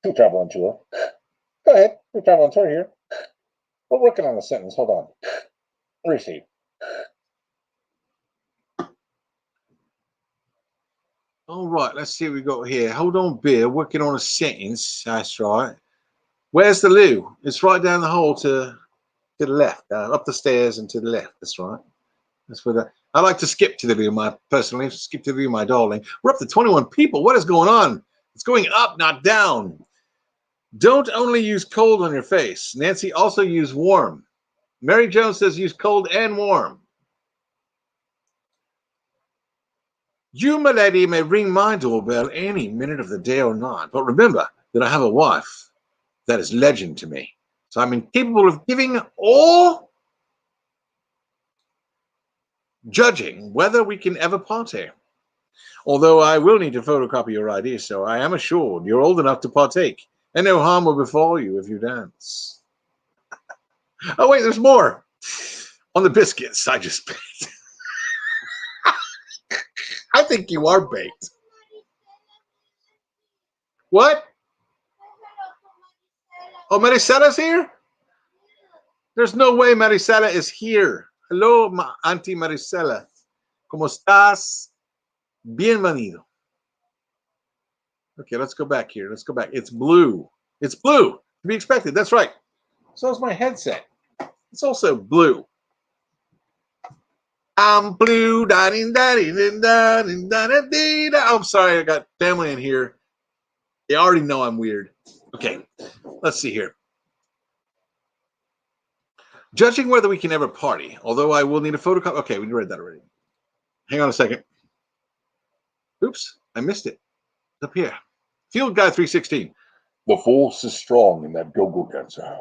Two Traveling Tour. Go ahead. Two Traveling Tour here. We're working on a sentence. Hold on. Receive. All right, let's see what we got here. Hold on, Bill. Working on a sentence. That's right. Where's the loo? It's right down the hall to the left, up the stairs and to the left. That's right. That's where the. I like to skip to the loo, personally. Skip to the loo, my darling. We're up to 21 people. What is going on? It's going up, not down. Don't only use cold on your face. Nancy, also use warm. Mary Jones says use cold and warm. You, my lady, may ring my doorbell any minute of the day or night, but remember that I have a wife that is legend to me. So I'm incapable of giving or judging whether we can ever partake. Although I will need to photocopy your ID, so I am assured you're old enough to partake, and no harm will befall you if you dance. Oh, wait, there's more. On the biscuits, I just baked. I think you are baked. What? Oh, Maricela's here? There's no way Maricela is here. Hello, Auntie Maricela. ¿Cómo estás? Bienvenido. Okay, let's go back here. Let's go back. It's blue. It's blue. To be expected. That's right. So is my headset. It's also blue. I'm blue. I'm sorry, I got family in here. They already know I'm weird. Okay, let's see here. Judging whether we can ever party, although I will need a photocopy. Okay, we read that already. Hang on a second. Oops, I missed it. It's up here. Field Guy 316. The force is strong in that go-go dancer.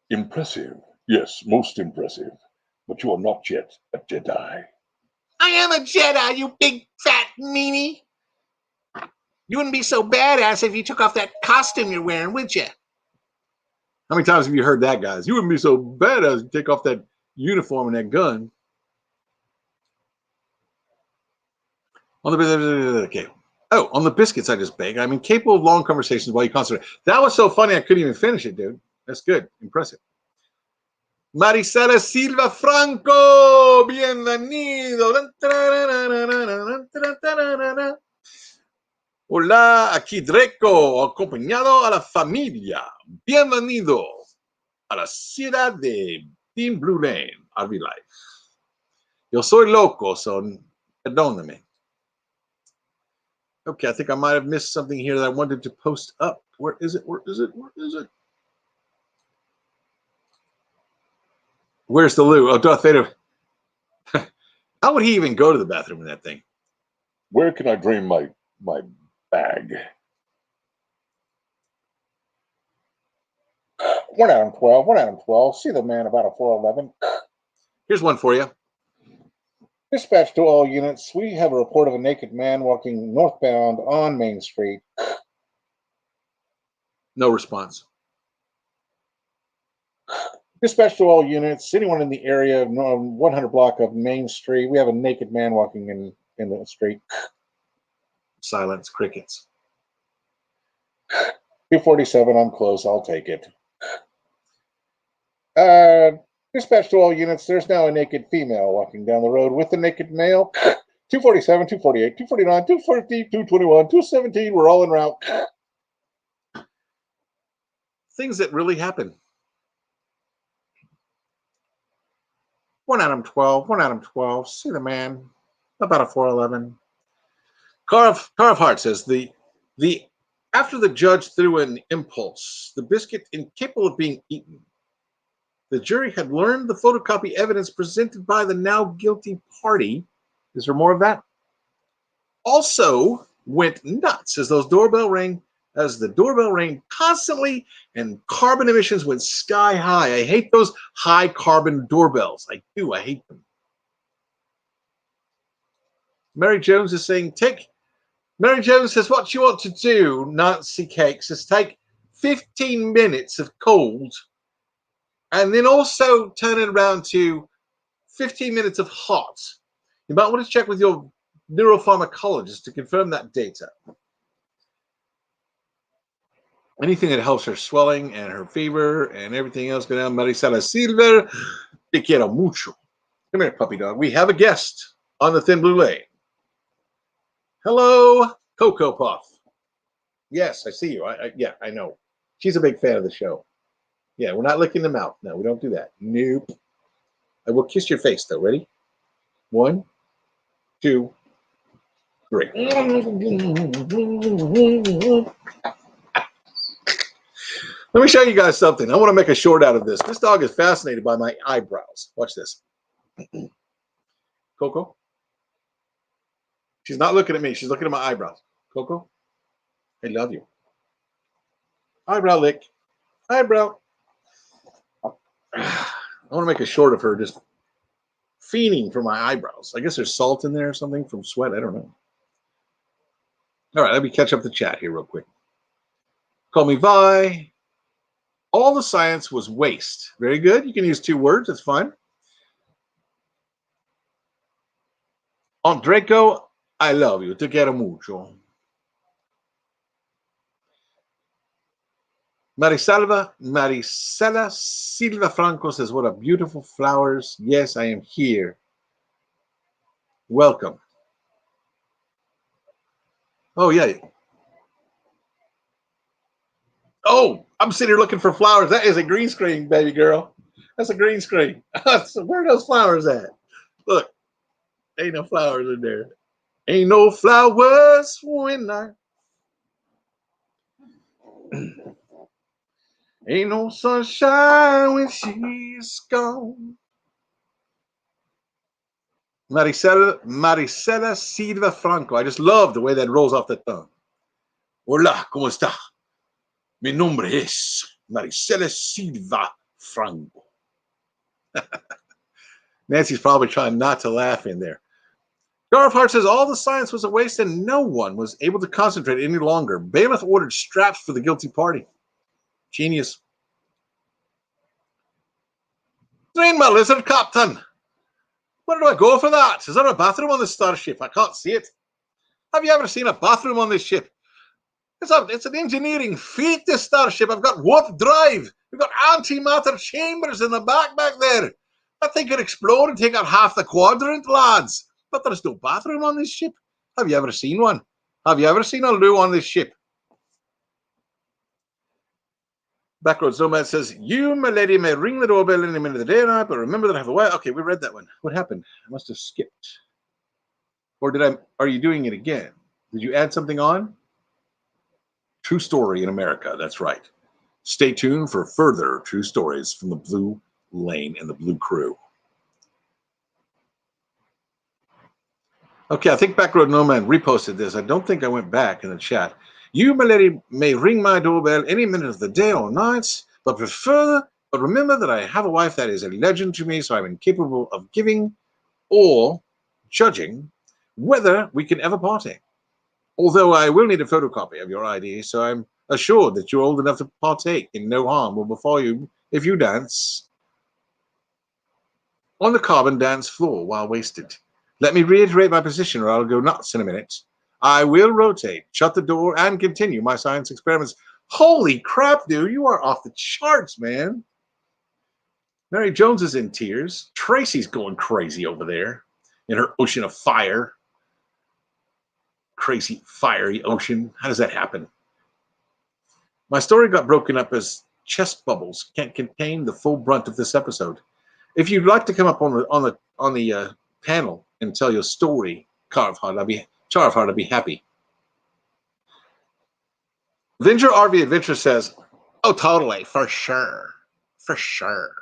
Impressive. Yes, most impressive. But you are not yet a Jedi. I am a Jedi, you big fat meanie. You wouldn't be so badass if you took off that costume you're wearing, would you? How many times have you heard that, guys? You wouldn't be so badass if you take off that uniform and that gun. On the okay. Oh, on the biscuits I just baked. I'm incapable of long conversations while you concentrate. That was so funny I couldn't even finish it, dude. That's good. Impressive. Maricela Silva Franco, bienvenido. Hola, aquí Dreco, acompañado a la familia. Bienvenido a la ciudad de Team Blue Lane, RV Life. Yo soy loco, so perdóname. Okay, I think I might have missed something here that I wanted to post up. Where is it? Where is it? Where is it? Where's the loo? Oh, Darth Vader. How would he even go to the bathroom in that thing? Where can I drain my bag? 1 out of 12. 1 out of 12. See the man about a 411. Here's one for you. Dispatch to all units. We have a report of a naked man walking northbound on Main Street. No response. Dispatch to all units. Anyone in the area of 100 block of Main Street. We have a naked man walking in the street. Silence. Crickets. 247. I'm close. I'll take it. Dispatch to all units. There's now a naked female walking down the road with a naked male. 247, 248, 249, 250, 221, 217. We're all en route. Things that really happen. 1 out of 12. 1 out of 12. See the man. About a 411. Car of Heart says the after the judge threw an impulse, the biscuit incapable of being eaten. The jury had learned the photocopy evidence presented by the now guilty party. Is there more of that? Also went nuts as the doorbell rang constantly and carbon emissions went sky high. I hate those high carbon doorbells. I do. I hate them. Mary Jones is saying, Mary Jones says, what you want to do, Nancy Cake, says take 15 minutes of cold and then also turn it around to 15 minutes of hot. You might want to check with your neuropharmacologist to confirm that data. Anything that helps her swelling and her fever and everything else go down. Maricela Silver, te quiero mucho. Come here, puppy dog. We have a guest on the Thin Blue Lane. Hello, Cocoa Puff. Yes, I see you. Yeah, I know. She's a big fan of the show. Yeah, we're not licking the mouth. No, we don't do that. Nope. I will kiss your face though. Ready? 1, 2, 3. Let me show you guys something. I want to make a short out of this. This dog is fascinated by my eyebrows. Watch this. Coco. She's not looking at me. She's looking at my eyebrows. Coco, I love you. Eyebrow lick. Eyebrow. I want to make a short of her just fiending for my eyebrows. I guess there's salt in there or something from sweat. I don't know. All right, let me catch up the chat here real quick. Call me Vi. All the science was waste. Very good. You can use 2 words. That's fine. Draco, I love you. Te quiero mucho. Maricela Silva Franco says, what a beautiful flowers. Yes, I am here. Welcome. Oh, yeah. Oh, I'm sitting here looking for flowers. That is a green screen, baby girl. That's a green screen. Where are those flowers at? Look, ain't no flowers in there. Ain't no flowers when I... Ain't no sunshine when she's gone. Maricela Silva Franco. I just love the way that rolls off the tongue. Hola, ¿cómo está? Mi nombre es Maricela Silva Franco. Nancy's probably trying not to laugh in there. Garth Hart says all the science was a waste and no one was able to concentrate any longer. Bailiff ordered straps for the guilty party. Genius. Train my lizard, Captain. Where do I go for that? Is there a bathroom on the starship? I can't see it. Have you ever seen a bathroom on this ship? It's an engineering feat, this starship. I've got warp drive. We've got antimatter chambers in the back there. That thing could explode and take out half the quadrant, lads. But there's no bathroom on this ship. Have you ever seen one? Have you ever seen a loo on this ship? Backroads Nomad says, you, my lady, may ring the doorbell any minute of the day or night, but remember that I have a wife. Okay, we read that one. What happened? I must have skipped. Or are you doing it again? Did you add something on? True story in America. That's right. Stay tuned for further true stories from the Blue Lane and the Blue Crew. Okay, I think Backroad Nomad reposted this. I don't think I went back in the chat. You, my lady, may ring my doorbell any minute of the day or night, but remember that I have a wife that is a legend to me, so I'm incapable of giving or judging whether we can ever party. Although I will need a photocopy of your ID, so I'm assured that you're old enough to partake in no harm will befall you if you dance on the carbon dance floor while wasted. Let me reiterate my position or I'll go nuts in a minute. I will rotate, shut the door, and continue my science experiments. Holy crap, dude, you are off the charts, man. Mary Jones is in tears. Tracy's going crazy over there in her ocean of fire. Crazy, fiery ocean. How does that happen? My story got broken up as chest bubbles can't contain the full brunt of this episode. If you'd like to come up on the panel and tell your story, Charvhard, I'd be happy. Venture RV Adventure says, oh, totally, for sure. For sure.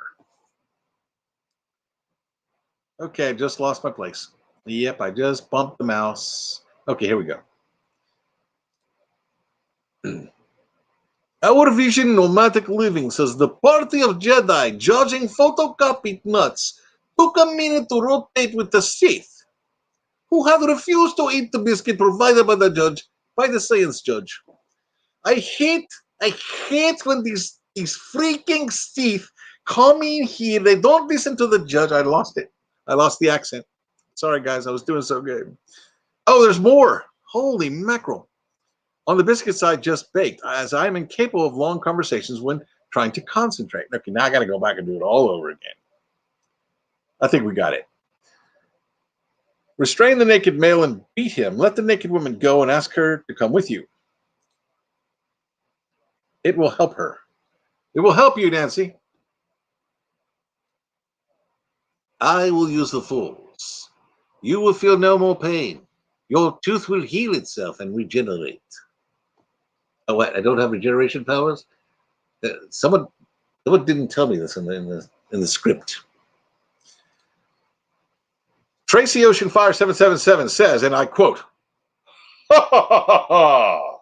Okay, I just lost my place. Yep, I just bumped the mouse. Okay, here we go. Our Vision Nomadic Living says the party of Jedi judging photocopied nuts took a minute to rotate with the Sith, who had refused to eat the biscuit provided by the science judge. I hate when these freaking Sith come in here. They don't listen to the judge. I lost it. I lost the accent. Sorry, guys. I was doing so good. Oh, there's more. Holy mackerel. On the biscuit side, just baked, as I am incapable of long conversations when trying to concentrate. Okay, now I got to go back and do it all over again. I think we got it. Restrain the naked male and beat him. Let the naked woman go and ask her to come with you. It will help her. It will help you, Nancy. I will use the force. You will feel no more pain. Your tooth will heal itself and regenerate. Oh, what? I don't have regeneration powers? Someone didn't tell me this in the script. Tracy Ocean Fire 777 says, and I quote, "Ha ha ha ha ha."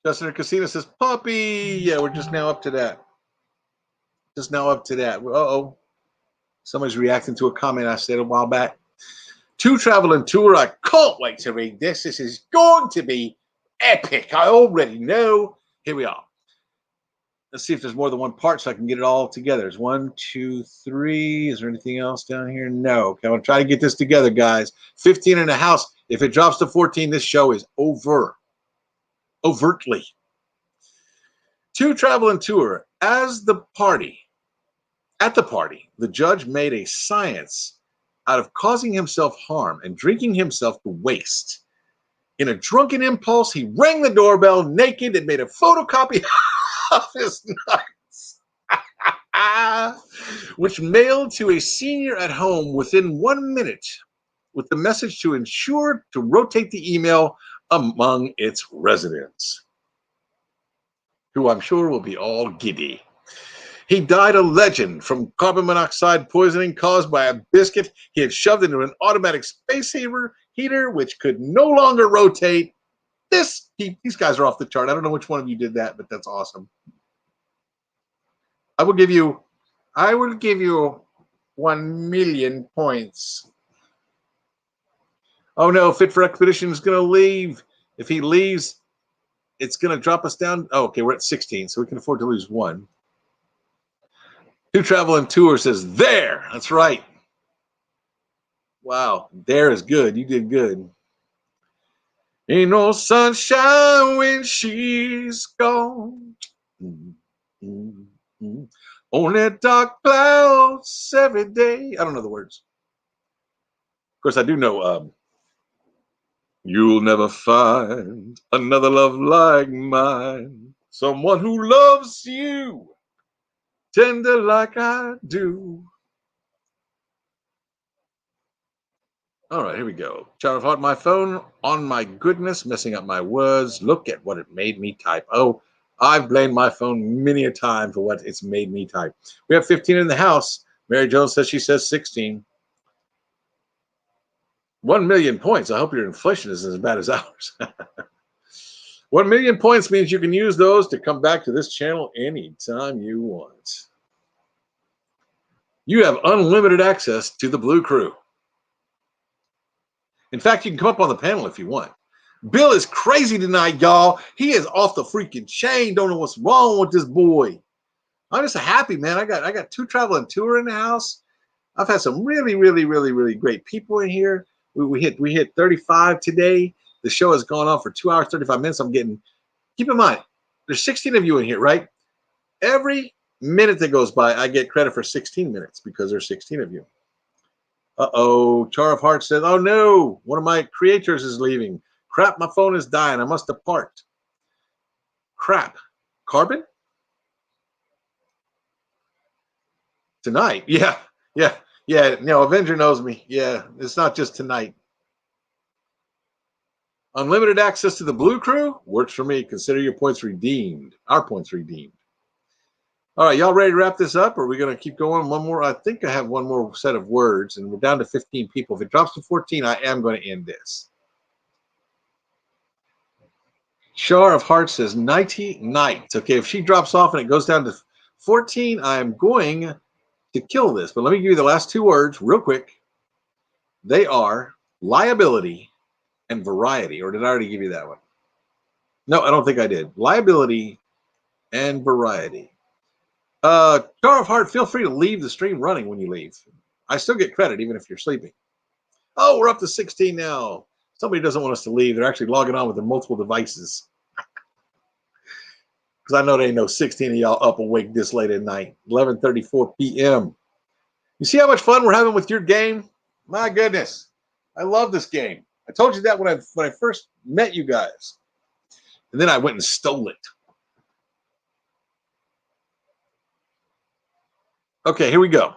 Justin Casino says, "Puppy." Yeah, we're just now up to that. Uh-oh. Somebody's reacting to a comment I said a while back. To Travel and Tour. I can't wait to read this. This is going to be epic. I already know. Here we are. Let's see if there's more than one part so I can get it all together. There's 1, 2, 3. Is there anything else down here? No. Okay, I'm going to try to get this together, guys. 15 in the house. If it drops to 14, this show is over. Overtly. To Travel and Tour. At the party, the judge made a science out of causing himself harm and drinking himself to waste. In a drunken impulse, he rang the doorbell naked and made a photocopy of his nuts, which mailed to a senior at home within 1 minute with the message to ensure to rotate the email among its residents, who I'm sure will be all giddy. He died a legend from carbon monoxide poisoning caused by a biscuit he had shoved into an automatic space heater, which could no longer rotate. These guys are off the chart. I don't know which one of you did that, but that's awesome. I will give you 1 million points. Oh no, Fit for Expedition is going to leave. If he leaves, it's going to drop us down. Oh, okay, we're at 16, so we can afford to lose 1. To Travel and Tour says, there. That's right. Wow, there is good. You did good. Ain't no sunshine when she's gone. Only dark clouds every day. I don't know the words. Of course, I do know. You'll never find another love like mine. Someone who loves you tender like I do. All right, here we go. Child of Heart, my phone, on my goodness, messing up my words. Look at what it made me type. Oh, I've blamed my phone many a time for what it's made me type. We have 15 in the house. Mary Jones says she says 16. 1 million points. I hope your inflation isn't as bad as ours. 1 million points means you can use those to come back to this channel anytime you want. You have unlimited access to the Blue Crew. In fact, you can come up on the panel if you want. Bill is crazy tonight, y'all. He is off the freaking chain. Don't know what's wrong with this boy. I'm just happy, man. I got To Travel and Tour in the house. I've had some really, really, really, really great people in here. We hit 35 today. The show has gone on for 2 hours, 35 minutes. Keep in mind, there's 16 of you in here, right? Every minute that goes by, I get credit for 16 minutes because there's 16 of you. Uh-oh, Char of Heart says, oh no, one of my creators is leaving. Crap, my phone is dying. I must depart. Crap. Carbon? Tonight? Yeah. No, Avenger knows me. Yeah, it's not just tonight. Unlimited access to the Blue Crew? Works for me. Consider your points redeemed. Our points redeemed. All right, y'all ready to wrap this up? Or are we going to keep going? One more. I think I have one more set of words, and we're down to 15 people. If it drops to 14, I am going to end this. Char of Hearts says, nighty night. Okay, if she drops off and it goes down to 14, I am going to kill this. But let me give you the last 2 words real quick. They are liability and variety. Or did I already give you that one? No, I don't think I did. Liability and variety. Char of Heart, feel free to leave the stream running when you leave. I still get credit even if you're sleeping. Oh, we're up to 16 now. Somebody doesn't want us to leave. They're actually logging on with their multiple devices. Because I know there ain't no 16 of y'all up awake this late at night. 11:34 p.m. You see how much fun we're having with your game? My goodness. I love this game. I told you that when I first met you guys. And then I went and stole it. Okay, here we go.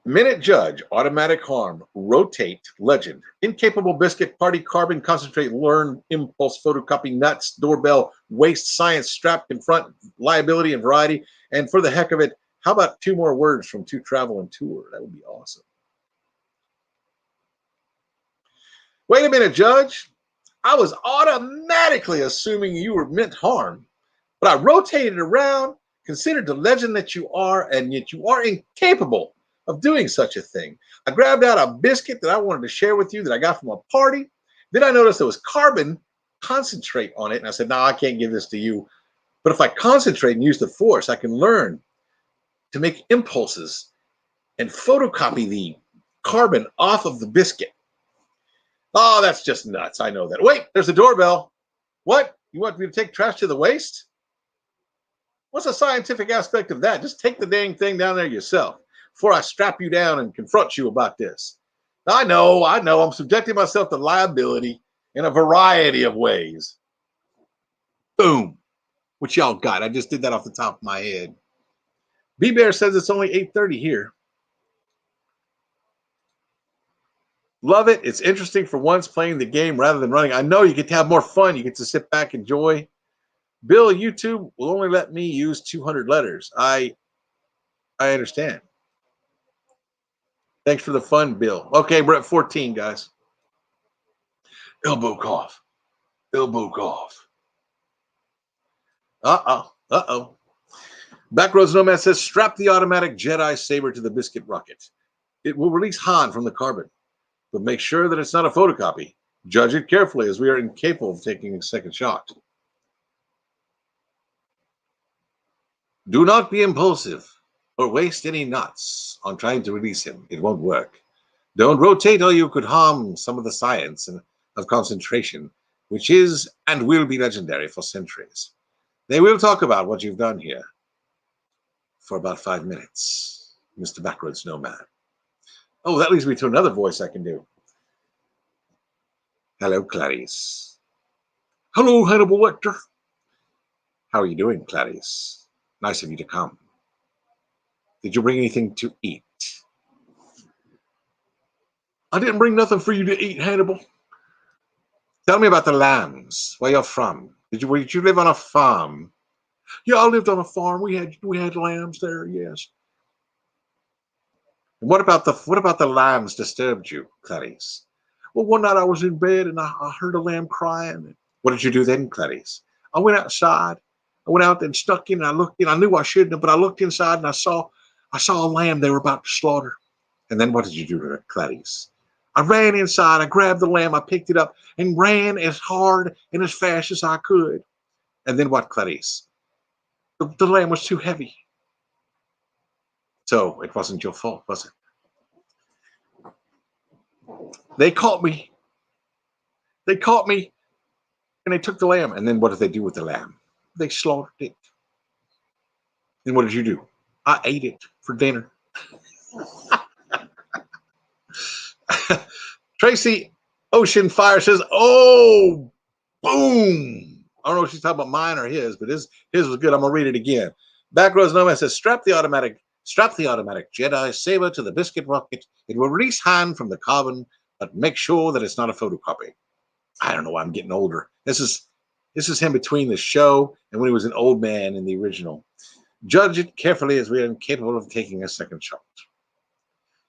Minute Judge, Automatic Harm, Rotate, Legend, Incapable Biscuit, Party, Carbon, Concentrate, Learn, Impulse, Photocopy, Nuts, Doorbell, Waste, Science, Strap, Confront, Liability, and Variety. And for the heck of it, how about 2 more words from To Travel and Tour? That would be awesome. Wait a minute, Judge. I was automatically assuming you were meant harm, but I rotated around, considered the legend that you are, and yet you are incapable of doing such a thing. I grabbed out a biscuit that I wanted to share with you that I got from a party. Then I noticed there was carbon concentrate on it, and I said, no, I can't give this to you. But if I concentrate and use the force, I can learn to make impulses and photocopy the carbon off of the biscuit. Oh, that's just nuts. I know that. Wait, there's a doorbell. What? You want me to take trash to the waste? What's the scientific aspect of that? Just take the dang thing down there yourself before I strap you down and confront you about this. I know. I'm subjecting myself to liability in a variety of ways. Boom. What y'all got? I just did that off the top of my head. B-Bear says it's only 8:30 here. Love it. It's interesting for once playing the game rather than running. I know you get to have more fun. You get to sit back, enjoy. Bill, YouTube will only let me use 200 letters. I understand. Thanks for the fun, Bill. Okay, we're at 14, guys. Elbow cough. Elbow cough. Uh-oh. Backroads Nomad says, strap the automatic Jedi saber to the biscuit rocket. It will release Han from the carbon, but make sure that it's not a photocopy. Judge it carefully, as we are incapable of taking a second shot. Do not be impulsive or waste any nuts on trying to release him. It won't work. Don't rotate or you could harm some of the science of concentration, which is and will be legendary for centuries. They will talk about what you've done here for about 5 minutes, Mr. Backroads Nomad. Oh, that leads me to another voice I can do. Hello, Clarice. Hello, Hannibal Lecter. How are you doing, Clarice? Nice of you to come. Did you bring anything to eat? I didn't bring nothing for you to eat, Hannibal. Tell me about the lambs. Where you're from? Did you live on a farm? Yeah, I lived on a farm. We had lambs there. Yes. What about the lambs disturbed you, Clarice? Well, one night I was in bed and I heard a lamb crying. What did you do then, Clarice? I went outside. I went out and snuck in and I looked in. I knew I shouldn't have, but I looked inside and I saw a lamb they were about to slaughter. And then what did you do to Clarice? I ran inside. I grabbed the lamb. I picked it up and ran as hard and as fast as I could. And then what, Clarice? The lamb was too heavy. So it wasn't your fault, was it? They caught me. They caught me and they took the lamb. And then what did they do with the lamb? They slaughtered it. And what did you do? I ate it for dinner. Tracy Ocean Fire says, oh, boom. I don't know if she's talking about mine or his, but his was good. I'm going to read it again. Backroads Nomad says, strap the automatic Jedi saber to the biscuit rocket. It will release Han from the carbon, but make sure that it's not a photocopy. I don't know why I'm getting older. This is him between the show and when he was an old man in the original. Judge it carefully, as we are incapable of taking a second shot.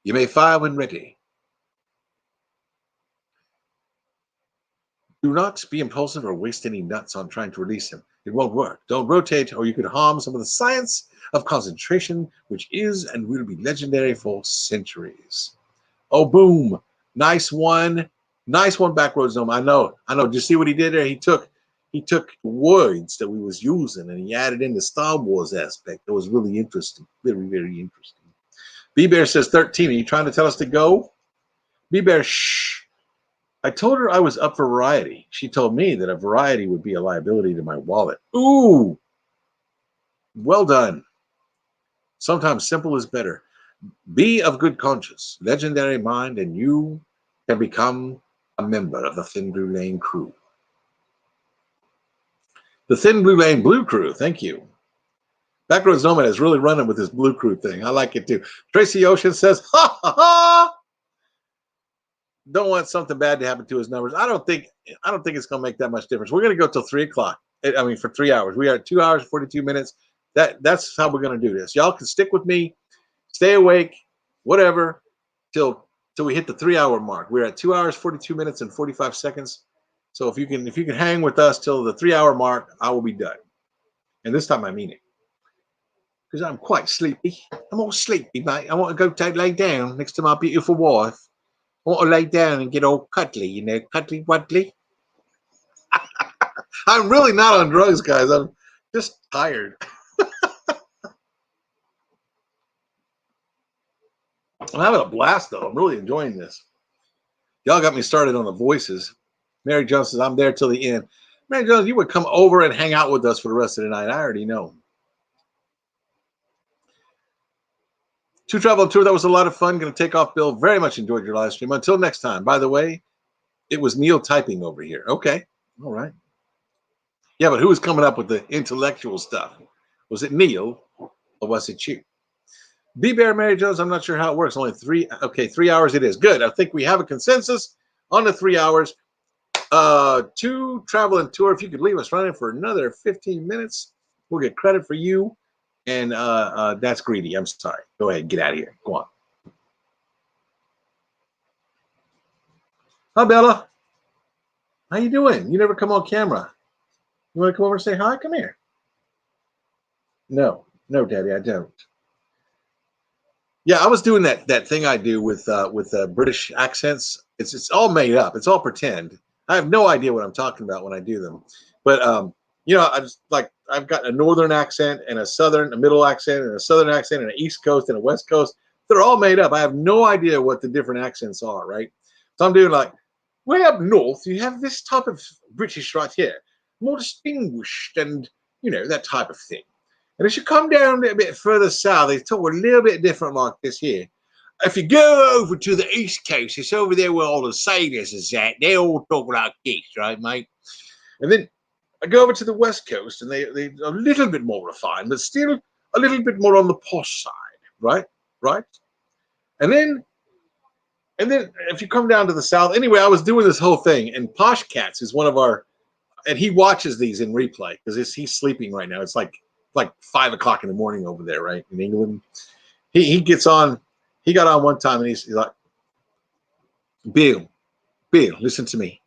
You may fire when ready. Do not be impulsive or waste any nuts on trying to release him. It won't work. Don't rotate or you could harm some of the science of concentration, which is and will be legendary for centuries. Oh, boom. Nice one. Nice one, Backroads Nomad. I know. Did you see what he did there? He took words that we was using and he added in the Star Wars aspect. It was really interesting. Very, very interesting. B-Bear says 13. Are you trying to tell us to go? B-Bear, shh. I told her I was up for variety. She told me that a variety would be a liability to my wallet. Ooh. Well done. Sometimes simple is better. Be of good conscience, legendary mind, and you can become a member of the Thin Blue Lane crew. The Thin Blue Lane Blue Crew, thank you. Backroads Nomad is really running with this Blue Crew thing. I like it too. Tracy Ocean says, ha ha ha! Don't want something bad to happen to his numbers. I don't think it's gonna make that much difference. We're gonna go till 3 o'clock. I mean, for 3 hours. We are at 2 hours, 42 minutes. That's how we're gonna do this. Y'all can stick with me, stay awake, whatever, till we hit the 3 hour mark. We're at 2 hours, 42 minutes, and 45 seconds. So if you can hang with us till the 3 hour mark, I will be done. And this time I mean it. Because I'm quite sleepy. I'm all sleepy, mate. I want to go lay down next to my beautiful wife. I want to lay down and get all cuddly, you know, cuddly wuddly. I'm really not on drugs, guys. I'm just tired. I'm having a blast, though. I'm really enjoying this. Y'all got me started on the voices. Mary Jones says, I'm there till the end. Mary Jones, you would come over and hang out with us for the rest of the night. I already know. To Travel on Tour, that was a lot of fun. Going to take off, Bill. Very much enjoyed your live stream. Until next time. By the way, it was Neil typing over here. Okay. All right. Yeah, but who was coming up with the intellectual stuff? Was it Neil or was it you? B-Bear, Mary Jones, I'm not sure how it works. Only 3. Okay, 3 hours it is. Good. I think we have a consensus on the 3 hours. To Travel and Tour, if you could leave us running for another 15 minutes, we'll get credit for you. And that's greedy. I'm sorry. Go ahead. Get out of here. Go on. Hi, Bella. How you doing? You never come on camera. You want to come over and say hi? Come here. No, Daddy, I don't. Yeah, I was doing that thing I do with British accents. It's all made up. It's all pretend. I have no idea what I'm talking about when I do them. But you know, I've got a northern accent and a middle accent and a southern accent and an east coast and a west coast. They're all made up. I have no idea what the different accents are, right? So I'm doing like, way up north, you have this type of British right here, more distinguished and, you know, that type of thing. And as you come down a little bit further south, they talk a little bit different like this here. If you go over to the east coast, it's over there where all the sailors is at. They all talk like this, right, mate? And then I go over to the west coast, and they're a little bit more refined, but still a little bit more on the posh side, right? Right? And then if you come down to the south, anyway, I was doing this whole thing, and Posh Cats is one of our, and he watches these in replay because he's sleeping right now. It's like 5 o'clock in the morning over there, right, in England. He gets on. He got on one time, and he's like, Bill, listen to me.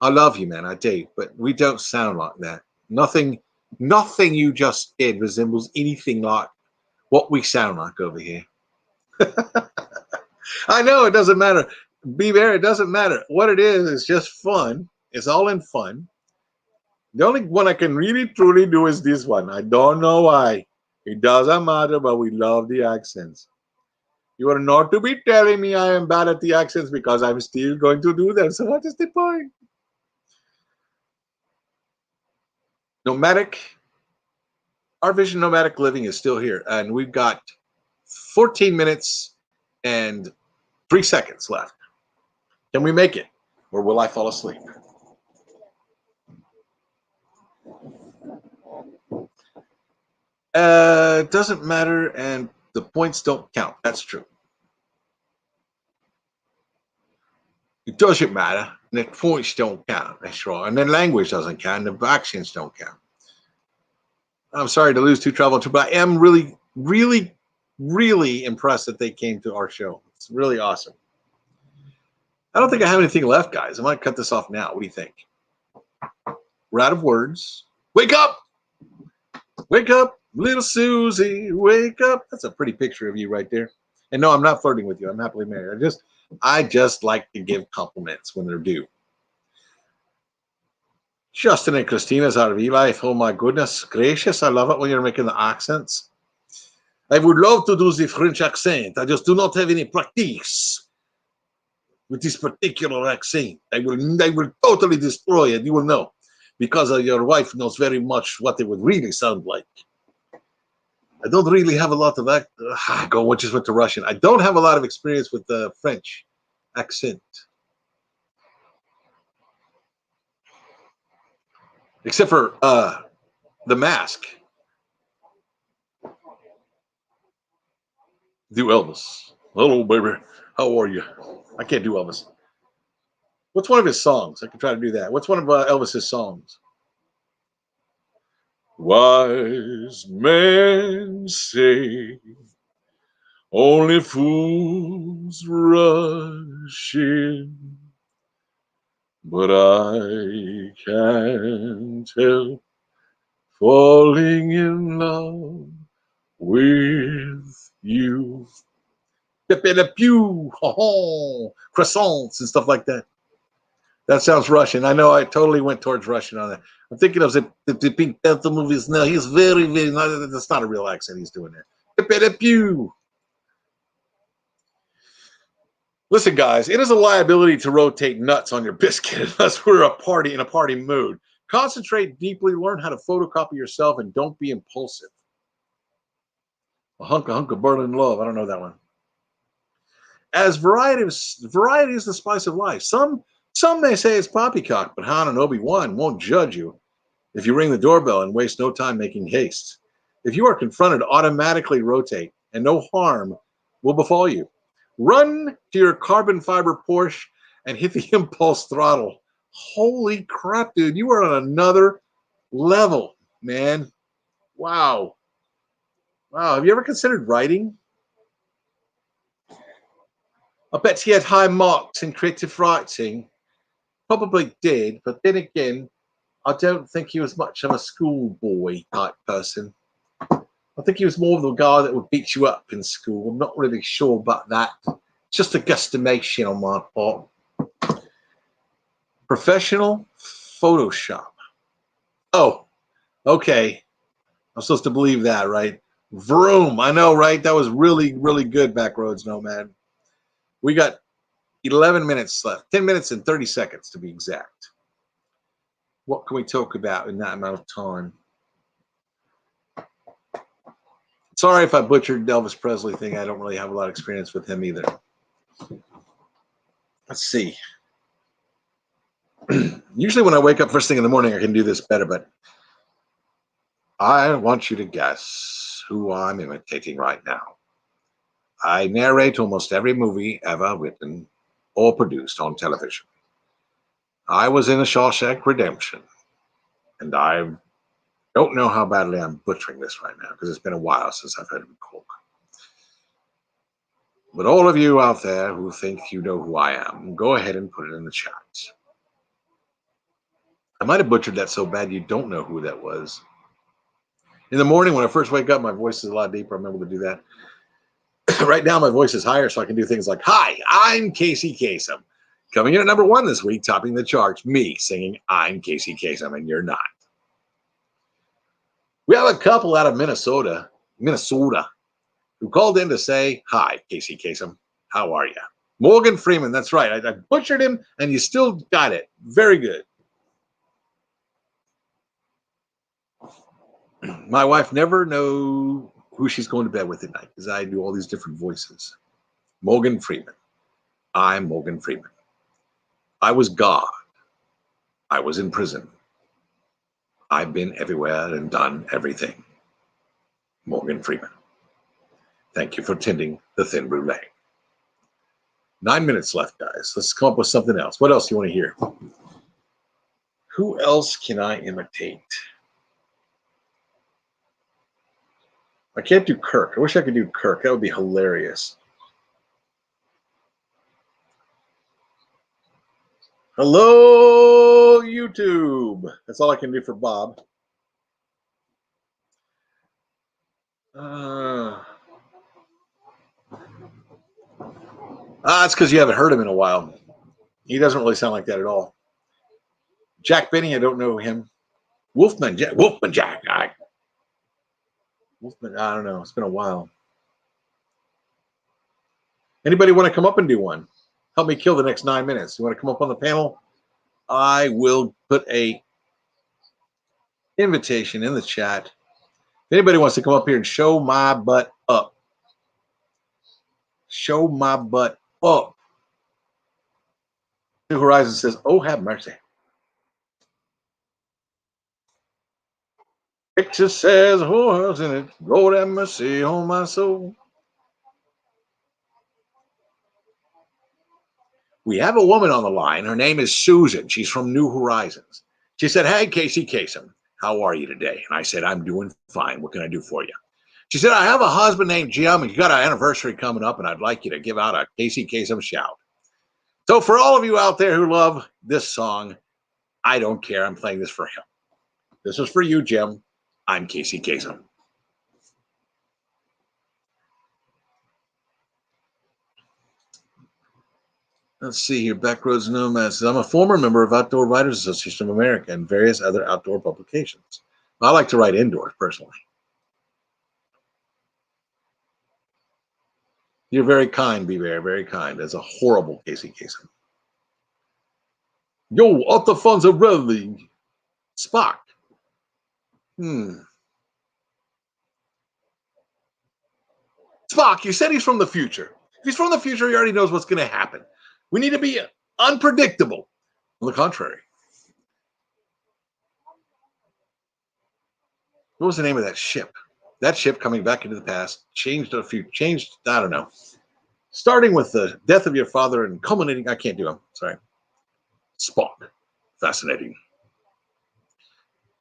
I love you, man. I do, but we don't sound like that. Nothing you just did resembles anything like what we sound like over here. I know it doesn't matter. Be there, it doesn't matter. What it is just fun. It's all in fun. The only one I can really truly do is this one. I don't know why. It doesn't matter, but we love the accents. You are not to be telling me I am bad at the accents because I'm still going to do them. So what is the point? Nomadic. Our Vision Nomadic Living is still here. And we've got 14 minutes and 3 seconds left. Can we make it? Or will I fall asleep? It doesn't matter, and the points don't count. That's true. It doesn't matter, and the points don't count. That's right. And then language doesn't count, and the accents don't count. I'm sorry to lose To Travel to, but I am really, really, really impressed that they came to our show. It's really awesome. I don't think I have anything left, guys. I might cut this off now. What do you think? We're out of words. Wake up! Wake up, little Susie. Wake up. That's a pretty picture of you right there. And no, I'm not flirting with you. I'm happily married. I just like to give compliments when they're due. Justin and Christina's RV life. Oh my goodness gracious. I love it when you're making the accents. I would love to do the French accent. I just do not have any practice with this particular accent. I will totally destroy it. You will know. Because your wife knows very much what it would really sound like. I don't really have a lot of that. Just went to Russian. I don't have a lot of experience with the French accent. Except for The Mask. Do Elvis. Hello, baby. How are you? I can't do Elvis. What's one of his songs? I can try to do that. What's one of Elvis's songs? Wise men say only fools rush in, but I can't help falling in love with you. Pepe le pew, croissants and stuff like that. That sounds Russian. I know I totally went towards Russian on that. I'm thinking of the Pink Panther movies now. He's very, very, that's not a real accent he's doing there. Pepe le pew. Listen, guys, it is a liability to rotate nuts on your biscuit unless we're in a party mood. Concentrate deeply, learn how to photocopy yourself, and don't be impulsive. A hunk of burning love. I don't know that one. As variety is the spice of life. Some may say it's poppycock, but Han and Obi-Wan won't judge you if you ring the doorbell and waste no time making haste. If you are confronted, automatically rotate, and no harm will befall you. Run to your carbon fiber Porsche and hit the impulse throttle. Holy crap, dude. You are on another level, man. Wow. Wow. Have you ever considered writing? I bet he had high marks in creative writing. Probably did, but then again, I don't think he was much of a schoolboy type person. I think he was more of the guy that would beat you up in school. I'm not really sure about that. It's just a guesstimation on my part. Professional Photoshop. Oh, okay. I'm supposed to believe that, right? Vroom. I know, right? That was really, really good, Backroads Nomad. We got 11 minutes left. 10 minutes and 30 seconds to be exact. What can we talk about in that amount of time? Sorry if I butchered Elvis Presley thing. I don't really have a lot of experience with him either. Let's see. Usually when I wake up first thing in the morning, I can do this better, but I want you to guess who I'm imitating right now. I narrate almost every movie ever written or produced on television. I was in a Shawshank Redemption, and I don't know how badly I'm butchering this right now because it's been a while since I've heard him talk. But all of you out there who think you know who I am, go ahead and put it in the chat. I might have butchered that so bad you don't know who that was. In the morning when I first wake up, my voice is a lot deeper. I'm able to do that. Right now, my voice is higher, so I can do things like, "Hi, I'm Casey Kasem. Coming in at number 1 this week, topping the charts, me singing, I'm Casey Kasem, and you're not." We have a couple out of Minnesota, who called in to say, "Hi, Casey Kasem. How are you?" Morgan Freeman, that's right. I butchered him, and you still got it. Very good. My wife never knows who she's going to bed with at night because I do all these different voices. Morgan Freeman. I'm Morgan Freeman. I was God. I was in prison. I've been everywhere and done everything. Morgan Freeman. Thank you for tending the thin brulee. 9 minutes left, guys. Let's come up with something else. What else do you want to hear? Who else can I imitate? I can't do Kirk. I wish I could do Kirk. That would be hilarious. Hello, YouTube. That's all I can do for Bob. That's because you haven't heard him in a while. He doesn't really sound like that at all. Jack Benny, I don't know him. Wolfman Jack. Wolfman, I don't know. It's been a while. Anybody want to come up and do one? Help me kill the next 9 minutes. You want to come up on the panel? I will put a invitation in the chat. If Anybody wants to come up here and show my butt up? Show my butt up. New Horizon says, oh, have mercy. Picture says horse in it. Lord have mercy on my soul. We have a woman on the line. Her name is Susan. She's from New Horizons. She said, hey, Casey Kasem, how are you today? And I said, I'm doing fine. What can I do for you? She said, I have a husband named Jim, and you got an anniversary coming up, and I'd like you to give out a Casey Kasem shout. So for all of you out there who love this song, I don't care. I'm playing this for him. This is for you, Jim. I'm Casey Kasem. Let's see here. Backroads Nomads. I'm a former member of Outdoor Writers Association of America and various other outdoor publications. I like to write indoors, personally. You're very kind, Be-Bear, very kind. That's a horrible Casey Kasem. Yo, what the funds are ready? Spock. Spock, you said he's from the future. If he's from the future, he already knows what's going to happen. We need to be unpredictable. On the contrary. What was the name of that ship? That ship coming back into the past changed, I don't know. Starting with the death of your father and culminating, I can't do them, sorry. Spock. Fascinating.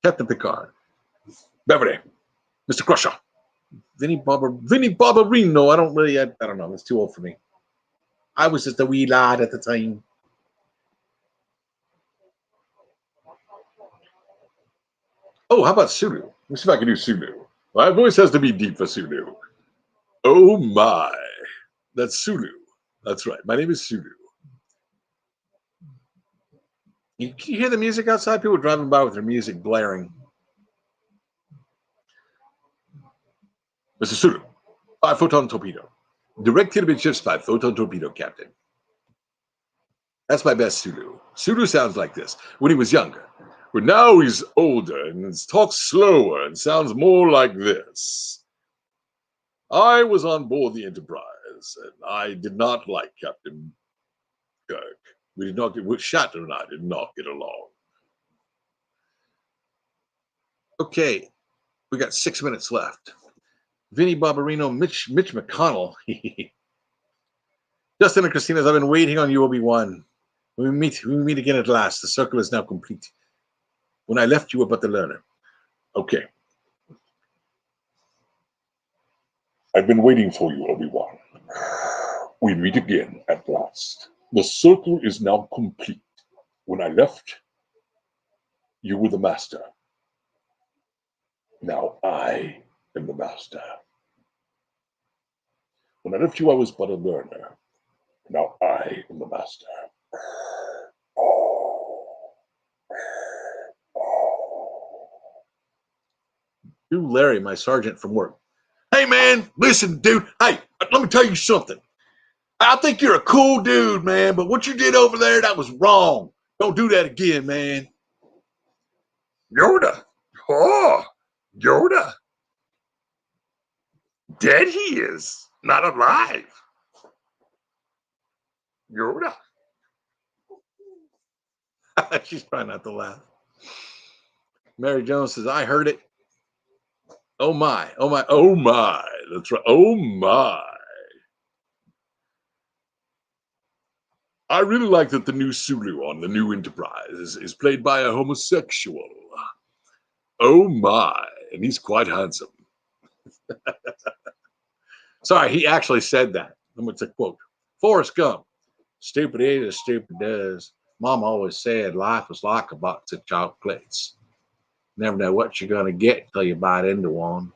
Captain Picard. Beverly. Mr. Crusher. Vinny Barbarino. I don't know. It's too old for me. I was just a wee lad at the time. Oh, how about Sulu? Let me see if I can do Sulu. My voice has to be deep for Sulu. Oh my. That's Sulu. That's right. My name is Sulu. Can you hear the music outside? People driving by with their music blaring. Mr. Sulu, 5-photon torpedo. Direct kilobit ship's 5-photon torpedo, Captain. That's my best Sulu. Sulu sounds like this when he was younger. But now he's older and talks slower and sounds more like this. I was on board the Enterprise, and I did not like Captain Kirk. We did not get, Shatner and I did not get along. Okay, we got 6 minutes left. Vinny Barbarino, Mitch McConnell. Justin and Christina's, I've been waiting on you, Obi-Wan. We meet again at last. The circle is now complete. When I left, you were but the learner. Okay. I've been waiting for you, Obi-Wan. We meet again at last. The circle is now complete. When I left, you were the master. Now I am the master. When I left you, I was but a learner. Now I am the master. You, Larry, my sergeant from work. Hey, man, listen, dude. Hey, let me tell you something. I think you're a cool dude, man, but what you did over there, that was wrong. Don't do that again, man. Yoda. Oh, Yoda. Dead he is, not alive. Yoda. She's trying not to laugh. Mary Jones says, I heard it. Oh my, oh my, oh my. That's right. Oh my. I really like that the new Sulu on the new Enterprise is played by a homosexual. Oh my. And he's quite handsome. Sorry, he actually said that. It's a quote. Forrest Gump. Stupid is as stupid does. Mom always said life was like a box of chocolates. Never know what you're going to get till you bite into one.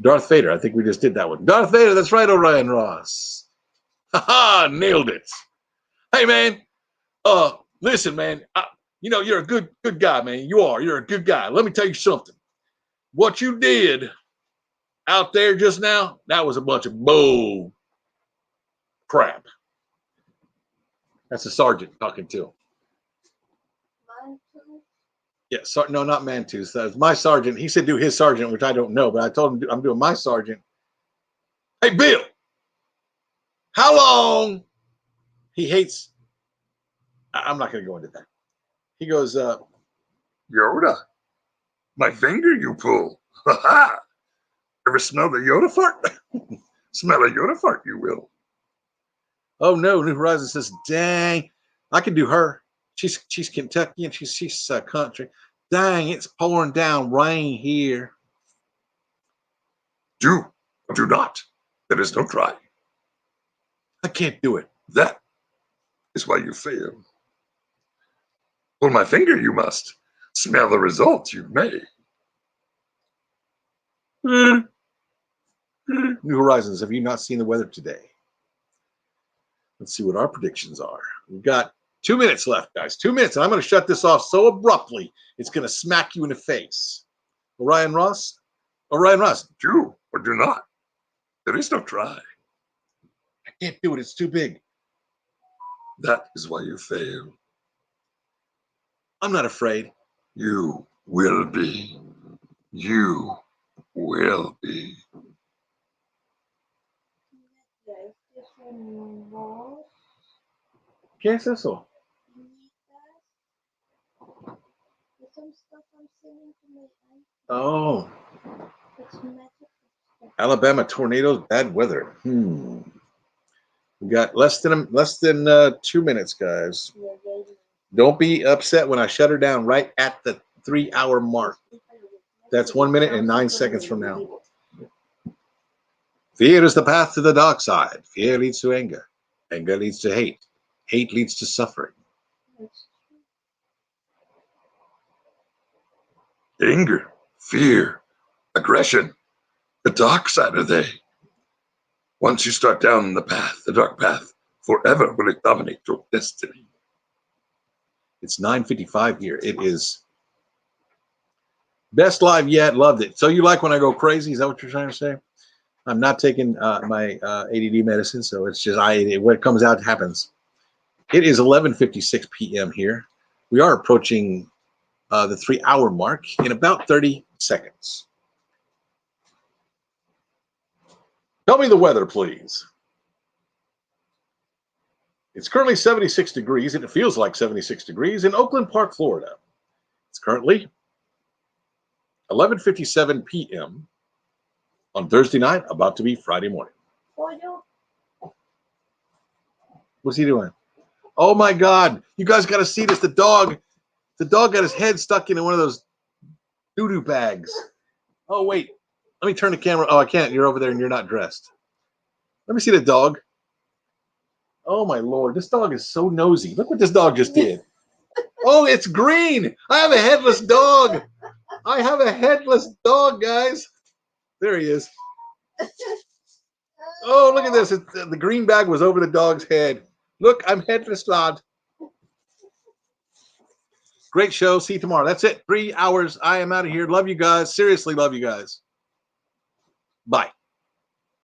Darth Vader. I think we just did that one. Darth Vader. That's right, Orion Ross. Ha-ha, nailed it. Hey, man. Listen, man. You're a good guy, man. You're a good guy. Let me tell you something. What you did out there just now, that was a bunch of bull crap. That's the sergeant talking to him. Yeah, no, not Mantus. That was my sergeant. He said do his sergeant, which I don't know, but I told him I'm doing my sergeant. Hey, Bill, how long? He hates. I'm not going to go into that. He goes, Yoda, my finger you pull. Ha ha! Ever smell the Yoda fart? Smell a Yoda fart, you will. oh no, New Horizons says, dang, I can do her. She's Kentucky and she's country. Dang, it's pouring down rain here. Do or do not. There is no try. I can't do it. That is why you fail. Pull my finger, you must. Smell the results, you may. New Horizons, have you not seen the weather today? Let's see what our predictions are. We've got 2 minutes left, guys. 2 minutes, and I'm going to shut this off so abruptly, it's going to smack you in the face. Orion Ross? Orion Ross. Do or do not. There is no try. I can't do it. It's too big. That is why you fail. I'm not afraid. You will be. You will be. ¿Qué es eso? Oh. Alabama tornadoes, bad weather. We got less than 2 minutes, guys. Don't be upset when I shut her down right at the 3-hour mark. That's 1 minute and 9 seconds from now. Fear is the path to the dark side. Fear leads to anger. Anger leads to hate. Hate leads to suffering. Anger, fear, aggression. The dark side are they. Once you start down the path, the dark path, forever will it dominate your destiny. It's 9:55 here. It is best live yet. Loved it. So you like when I go crazy? Is that what you're trying to say? I'm not taking my ADD medicine, so it's just what comes out happens. It is 11:56 p.m. here. We are approaching the 3-hour mark in about 30 seconds. Tell me the weather, please. It's currently 76 degrees, and it feels like 76 degrees in Oakland Park, Florida. It's currently 11:57 p.m. on Thursday night, about to be Friday morning. What's he doing? Oh my God! You guys got to see this. The dog got his head stuck into one of those doo-doo bags. Oh wait, let me turn the camera. Oh, I can't. You're over there and you're not dressed. Let me see the dog. Oh my Lord, this dog is so nosy. Look what this dog just did. Oh, it's green. I have a headless dog. I have a headless dog, guys. There he is. Oh, look at this. The green bag was over the dog's head. Look, I'm headless, lad. Great show. See you tomorrow. That's it. 3 hours. I am out of here. Love you guys. Seriously, love you guys. Bye.